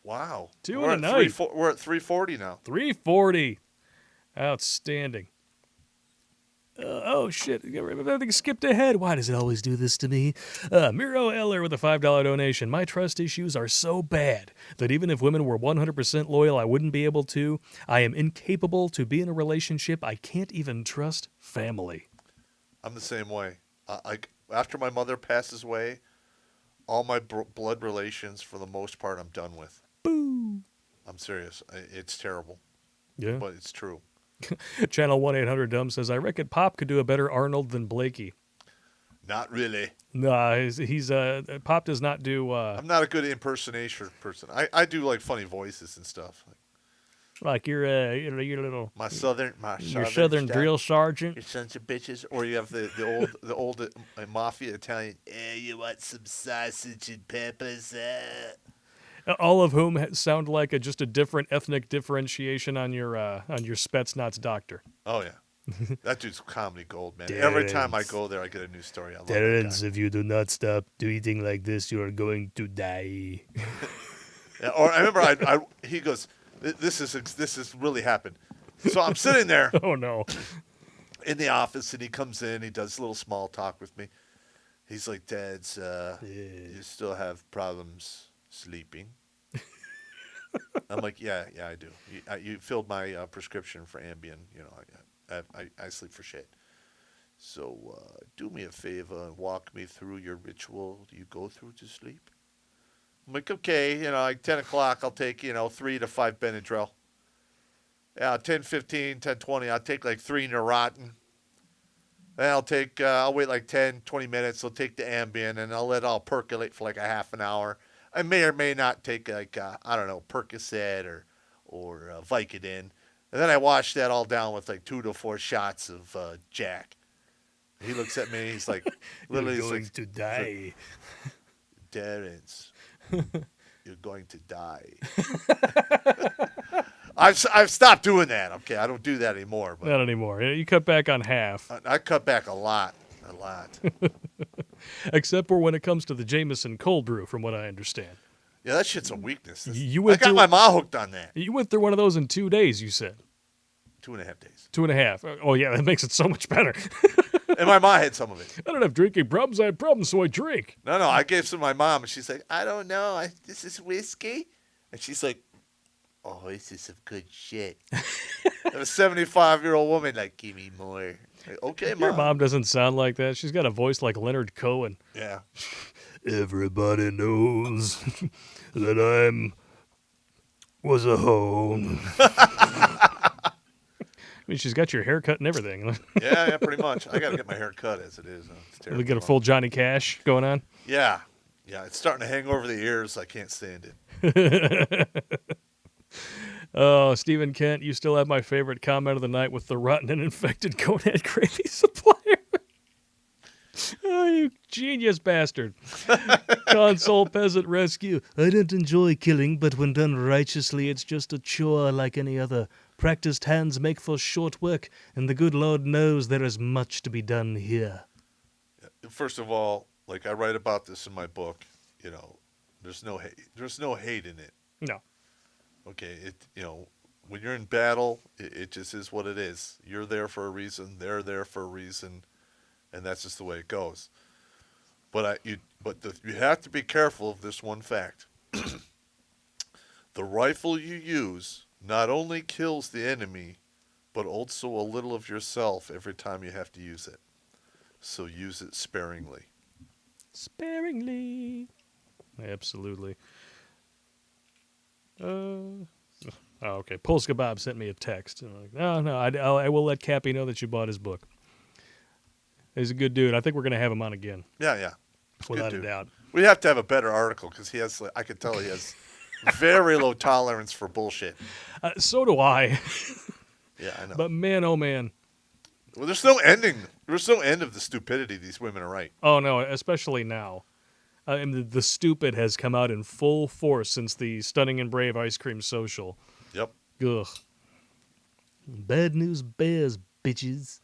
Wow. Two in a night. We're at 340 now. 340. Outstanding. Oh, shit. Everything skipped ahead. Why does it always do this to me? Miro Eller with a $5 donation. My trust issues are so bad that even if women were 100% loyal, I wouldn't be able to. I am incapable to be in a relationship. I can't even trust family. I'm the same way. After my mother passes away, all my blood relations, for the most part, I'm done with. Boo. I'm serious. It's terrible. Yeah. But it's true. Channel 1-800-DUMB says, I reckon Popp could do a better Arnold than Blakey. Not really. Nah, he's Popp does not do... I'm not a good impersonation person. I do like funny voices and stuff. Like your little... Your Southern drill sergeant. Your sons of bitches. Or you have the old mafia Italian. You want some sausage and peppers? All of whom sound like just a different ethnic differentiation on your Spetsnaz doctor. Oh, yeah. That dude's comedy gold, man. Every time I go there, I get a new story. I love Terrence, that guy. if you do not stop eating like this, you are going to die. Yeah, or I remember he goes, this is really happened. So I'm sitting there Oh, no. in the office, and he comes in. He does a little small talk with me. He's like, Dads, you still have problems sleeping? I'm like, yeah, I do. You filled my prescription for Ambien. You know, I sleep for shit. So do me a favor and walk me through your ritual you go through to sleep. I'm like, okay, like 10 o'clock, I'll take, 3 to 5 Benadryl. Yeah, 10, 15, 10, 20, I'll take like 3 Neurontin. Then I'll wait like 10, 20 minutes. I'll take the Ambien, and I'll let it all percolate for like a half an hour. I may or may not take like, Percocet or Vicodin. And then I wash that all down with like 2 to 4 shots of Jack. He looks at me, he's like, literally, You're going to die. Terrence, you're going to die. I've stopped doing that. Okay, I don't do that anymore. But Not anymore. You cut back on half. I cut back a lot. Except for when it comes to the Jameson cold brew, from what I understand. Yeah, that shit's a weakness. You I got my ma hooked on that. You went through one of those in 2 days, you said. 2.5 days. 2.5. Oh, yeah, that makes it so much better. And my ma had some of it. I don't have drinking problems. I have problems, so I drink. No, I gave some to my mom, and she's like, I don't know. This is whiskey? And she's like, oh, this is some good shit. And a 75-year-old woman, like, give me more. Like, okay, Your mom doesn't sound like that. She's got a voice like Leonard Cohen. Yeah. Everybody knows that was a hoe. I mean, she's got your haircut and everything. yeah, pretty much. I got to get my hair cut as it is. It's terrible. We get a full Johnny Cash going on. Yeah, it's starting to hang over the ears. I can't stand it. Oh, Stephen Kent, you still have my favorite comment of the night with the rotten and infected conehead gravy supplier. Oh, you genius bastard. Console Peasant Rescue. I don't enjoy killing, but when done righteously, it's just a chore like any other. Practiced hands make for short work, and the good Lord knows there is much to be done here. First of all, like I write about this in my book, there's no hate. There's no hate in it. No. Okay, when you're in battle, it just is what it is. You're there for a reason. They're there for a reason, and that's just the way it goes. But you have to be careful of this one fact. The rifle you use not only kills the enemy, but also a little of yourself every time you have to use it. So use it sparingly. Sparingly. Absolutely. Okay. Polska Bob sent me a text. And I'm like, no, I will let Cappy know that you bought his book. He's a good dude. I think we're going to have him on again. Yeah. Without a doubt. We have to have a better article because I could tell he has very low tolerance for bullshit. So do I. Yeah, I know. But man, oh man. Well, there's no ending. There's no end of the stupidity these women are right. Oh no, especially now. And the stupid has come out in full force since the Stunning and Brave Ice Cream Social. Yep. Ugh. Bad news bears, bitches.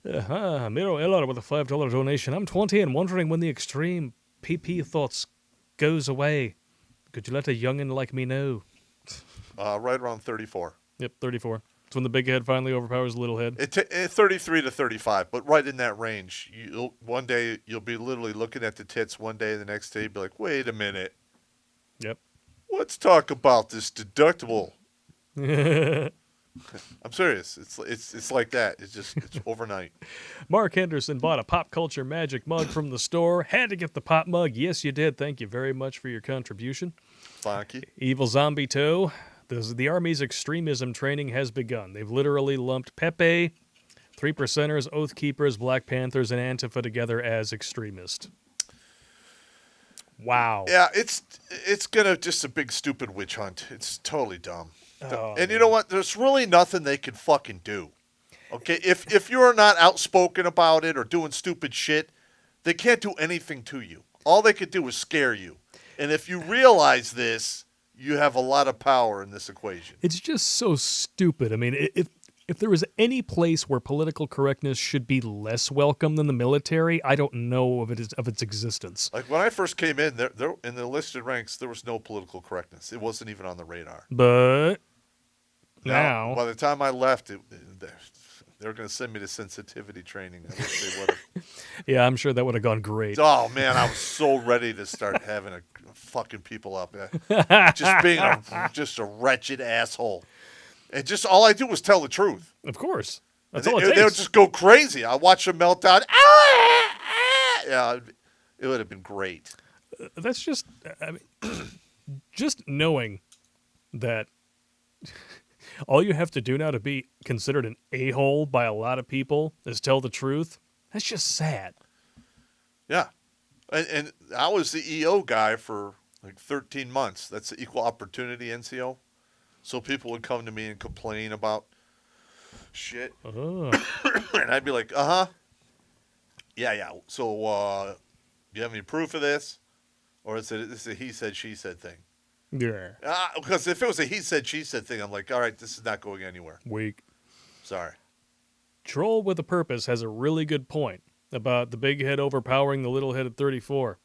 Miro Eller with a $5 donation. I'm 20 and wondering when the extreme PP thoughts goes away. Could you let a youngin' like me know? Right around 34. Yep, 34. It's when the big head finally overpowers the little head. 33 to 35, but right in that range. One day you'll be literally looking at the tits. One day, the next day, you'll be like, wait a minute. Yep. Let's talk about this deductible. I'm serious. It's like that. It's overnight. Mark Henderson bought a Popp Culture Magic mug from the store. Had to get the Pop mug. Yes, you did. Thank you very much for your contribution. Thank you. Evil Zombie Toe. The Army's extremism training has begun. They've literally lumped Pepe, Three Percenters, Oath Keepers, Black Panthers, and Antifa together as extremist. Wow. Yeah, it's gonna just a big stupid witch hunt. It's totally dumb. Oh, and you know what? There's really nothing they can fucking do. Okay, if you're not outspoken about it or doing stupid shit, they can't do anything to you. All they could do is scare you. And if you realize this, you have a lot of power in this equation. It's just so stupid. I mean, if there was any place where political correctness should be less welcome than the military, I don't know of its existence. Like when I first came in, there in the enlisted ranks, there was no political correctness. It wasn't even on the radar. But now by the time I left, they were going to send me to sensitivity training. I wish they would have. Yeah, I'm sure that would have gone great. Oh man, I was so ready to start having fucking people up, just being just a wretched asshole, and just all I do was tell the truth. Of course, that's and all it takes. They would just go crazy. I watch them melt down. Yeah, it would have been great. That's just, I mean, just knowing that all you have to do now to be considered an a-hole by a lot of people is tell the truth. That's just sad. Yeah. And I was the EO guy for like 13 months. That's the Equal Opportunity NCO. So people would come to me and complain about shit. Oh. And I'd be like, uh-huh. Yeah. So do you have any proof of this? Or is this a he said, she said thing? Yeah. Because if it was a he said, she said thing, I'm like, all right, this is not going anywhere. Weak. Sorry. Troll with a Purpose has a really good point about the big head overpowering the little head at 34.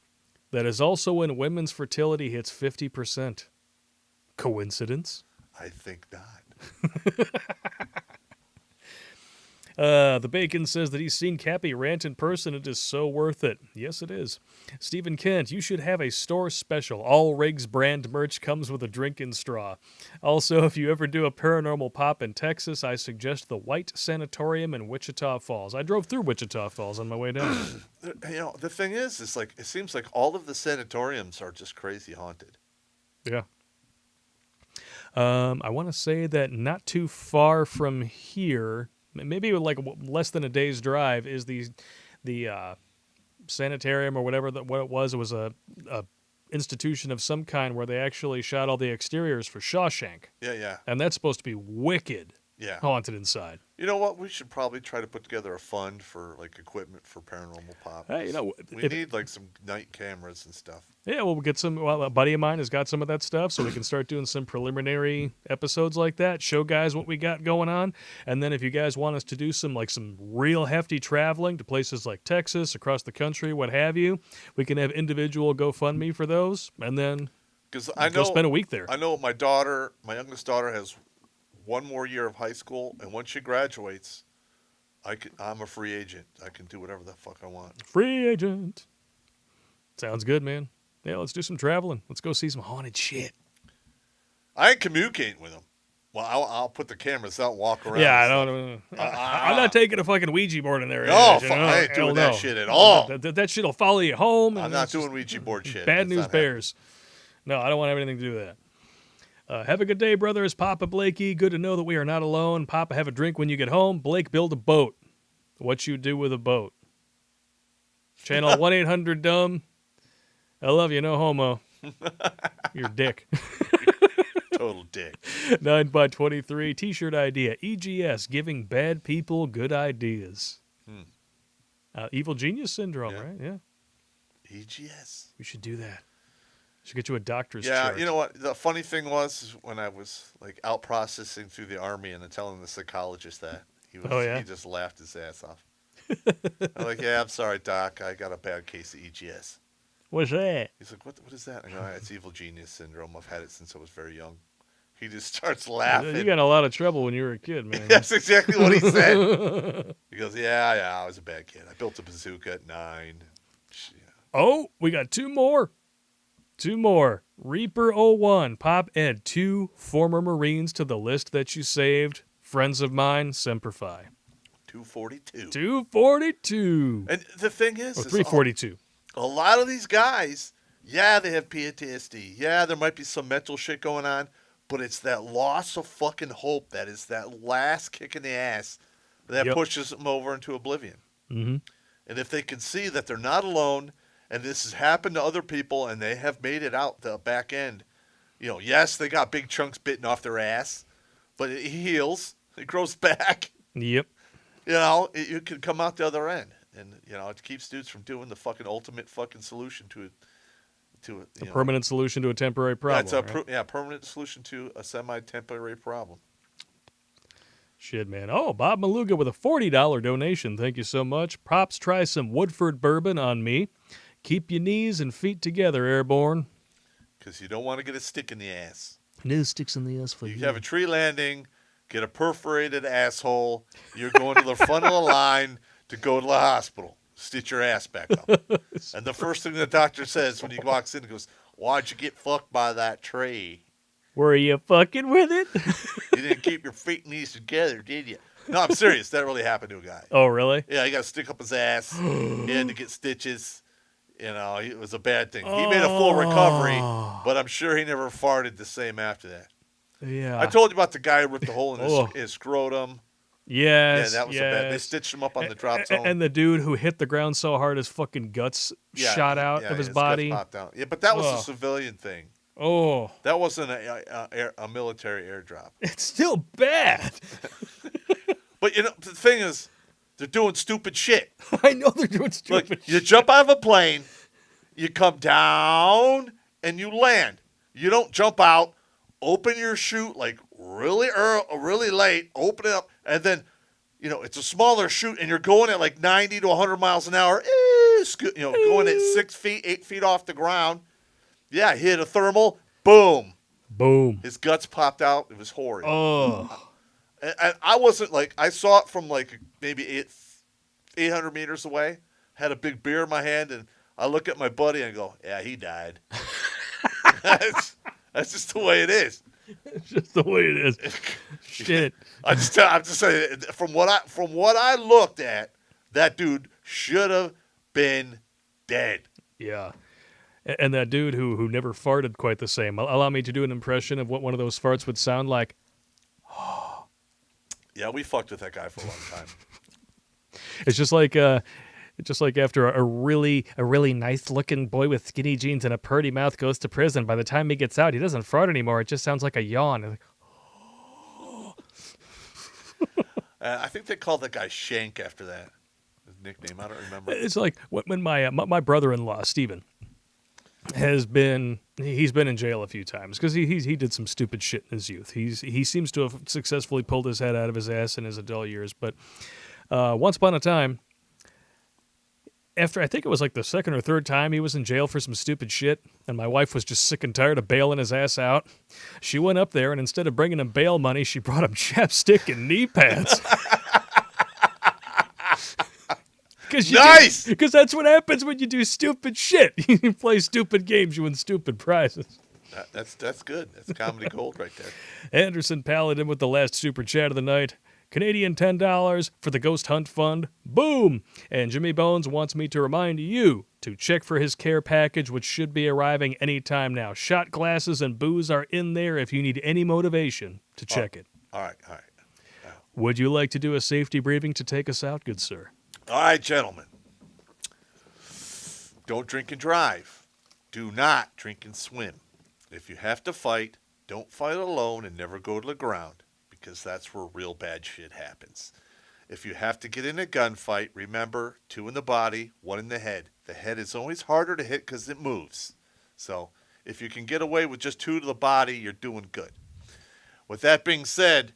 That is also when women's fertility hits 50%. Coincidence? I think not. The Bacon says that he's seen Cappy rant in person. It is so worth it. Yes, it is. Stephen Kent, you should have a store special. All Riggs brand merch comes with a drinking straw. Also, if you ever do a paranormal pop in Texas, I suggest the White Sanatorium in Wichita Falls. I drove through Wichita Falls on my way down. You know, the thing is like it seems like all of the sanatoriums are just crazy haunted. Yeah. I want to say that not too far from here, maybe like less than a day's drive, is the sanitarium or whatever what it was. It was a institution of some kind where they actually shot all the exteriors for Shawshank. Yeah. And that's supposed to be wicked. Yeah. Haunted inside. You know what? We should probably try to put together a fund for like equipment for paranormal pop. Hey, you know, we need like some night cameras and stuff. Yeah, well, we'll get some. Well, a buddy of mine has got some of that stuff, so we can start doing some preliminary episodes like that. Show guys what we got going on, and then if you guys want us to do some real hefty traveling to places like Texas, across the country, what have you, we can have individual GoFundMe for those, and then go spend a week there. I know my youngest daughter, has one more year of high school, and once she graduates, I'm a free agent. I can do whatever the fuck I want. Free agent. Sounds good, man. Yeah, let's do some traveling. Let's go see some haunted shit. I ain't communicating with them. Well, I'll put the cameras out and walk around. Yeah, I don't. I'm not taking a fucking Ouija board in there. No, I ain't doing that shit at all. That shit will follow you home. I'm not doing Ouija board shit. Bad news bears. No, I don't want to have anything to do with that. Have a good day, brothers. Papa Blakey, good to know that we are not alone. Papa, have a drink when you get home. Blake, build a boat. What you do with a boat. Channel 1-800-DUMB. I love you, no homo. You're a dick. Total dick. 9x23 T-shirt idea. EGS, giving bad people good ideas. Evil genius syndrome, right? Yeah. EGS. We should do that. Should get you a doctor's chart. chart. You know what? The funny thing was when I was out processing through the army and telling the psychologist that he just laughed his ass off. I'm like, yeah, I'm sorry, doc. I got a bad case of EGS. What's that? He's like, what is that? I go, it's evil genius syndrome. I've had it since I was very young. He just starts laughing. You got in a lot of trouble when you were a kid, man. That's exactly what he said. He goes, yeah, I was a bad kid. I built a bazooka at 9. Oh, we got 2 more. 2 more. Reaper 01. Popp, add 2 former Marines to the list that you saved. Friends of mine, Semper Fi. 242. 242. And the thing is, 342. A lot of these guys, yeah, they have PTSD. Yeah, there might be some mental shit going on, but it's that loss of fucking hope that is that last kick in the ass that pushes them over into oblivion. Mm-hmm. And if they can see that they're not alone, and this has happened to other people, and they have made it out the back end, yes, they got big chunks bitten off their ass, but it heals. It grows back. Yep. You can come out the other end. And, it keeps dudes from doing the fucking ultimate fucking solution to a permanent solution to a temporary problem. That's permanent solution to a semi-temporary problem. Shit, man. Oh, Bob Maluga with a $40 donation. Thank you so much. Props, try some Woodford bourbon on me. Keep your knees and feet together, Airborne. Because you don't want to get a stick in the ass. No sticks in the ass for you. You have a tree landing, get a perforated asshole. You're going to the front of the line to go to the hospital. Stitch your ass back up. And the first thing the doctor says when he walks in, he goes, "Why'd you get fucked by that tree? Were you fucking with it?" You didn't keep your feet and knees together, did you? No, I'm serious. That really happened to a guy. Oh, really? Yeah, he got to stick up his ass. He had to get stitches. It was a bad thing. He made a full recovery, but I'm sure he never farted the same after that. Yeah. I told you about the guy who ripped the hole in his scrotum. Yes. Yeah, that was a bad. They stitched him up on the drop zone. And the dude who hit the ground so hard his fucking guts shot out of his body. Guts popped out. Yeah, but that was a civilian thing. Oh. That wasn't a military airdrop. It's still bad. But the thing is, they're doing stupid shit. I know they're doing stupid shit. You jump out of a plane, you come down, and you land. You don't jump out, open your chute like really early, really late, open it up, and then, it's a smaller chute, and you're going at like 90 to 100 miles an hour, going at 6 feet, 8 feet off the ground. Yeah, hit a thermal, boom. Boom. His guts popped out. It was horrid. Oh. And I wasn't I saw it from maybe 800 meters away, had a big beer in my hand, and I look at my buddy and go, yeah, he died. That's just the way it is. It's just the way it is. Shit. I'm just saying, from what I looked at, that dude should have been dead. Yeah. And that dude who never farted quite the same. Allow me to do an impression of what one of those farts would sound like. Yeah, we fucked with that guy for a long time. It's just like after a really nice looking boy with skinny jeans and a purty mouth goes to prison. By the time he gets out, he doesn't fart anymore. It just sounds like a yawn. I think they called that guy Shank after that. His nickname, I don't remember. It's like when my brother-in-law Steven he's been in jail a few times because he did some stupid shit in his youth. He seems to have successfully pulled his head out of his ass in his adult years, but once upon a time, after I think it was like the second or third time he was in jail for some stupid shit, and my wife was just sick and tired of bailing his ass out, she went up there and instead of bringing him bail money, she brought him chapstick and knee pads. Nice! Because that's what happens when you do stupid shit. You play stupid games, you win stupid prizes. That's good. That's comedy gold right there. Anderson Paladin with the last super chat of the night. Canadian $10 for the Ghost Hunt Fund. Boom! And Jimmy Bones wants me to remind you to check for his care package, which should be arriving anytime now. Shot glasses and booze are in there if you need any motivation to check it. All right. Would you like to do a safety briefing to take us out, good sir? All right, gentlemen. Don't drink and drive. Do not drink and swim. If you have to fight, don't fight alone and never go to the ground, because that's where real bad shit happens. If you have to get in a gunfight, remember, 2 in the body, 1 in the head. The head is always harder to hit because it moves. So if you can get away with just 2 to the body, you're doing good. With that being said,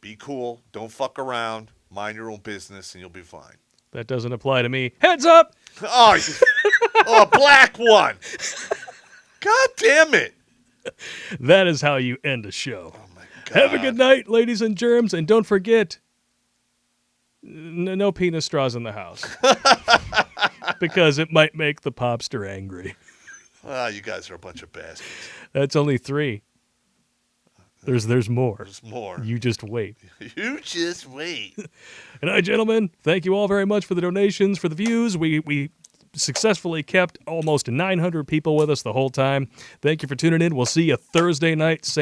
be cool. Don't fuck around. Mind your own business, and you'll be fine. That doesn't apply to me. Heads up! Oh, a black one. God damn it. That is how you end a show. Oh my God. Have a good night, ladies and germs, and don't forget, no penis straws in the house. Because it might make the popster angry. Ah, you guys are a bunch of bastards. That's only 3. There's more. There's more. You just wait. You just wait. Good night, gentlemen. Thank you all very much for the donations, for the views. We successfully kept almost 900 people with us the whole time. Thank you for tuning in. We'll see you Thursday night. Same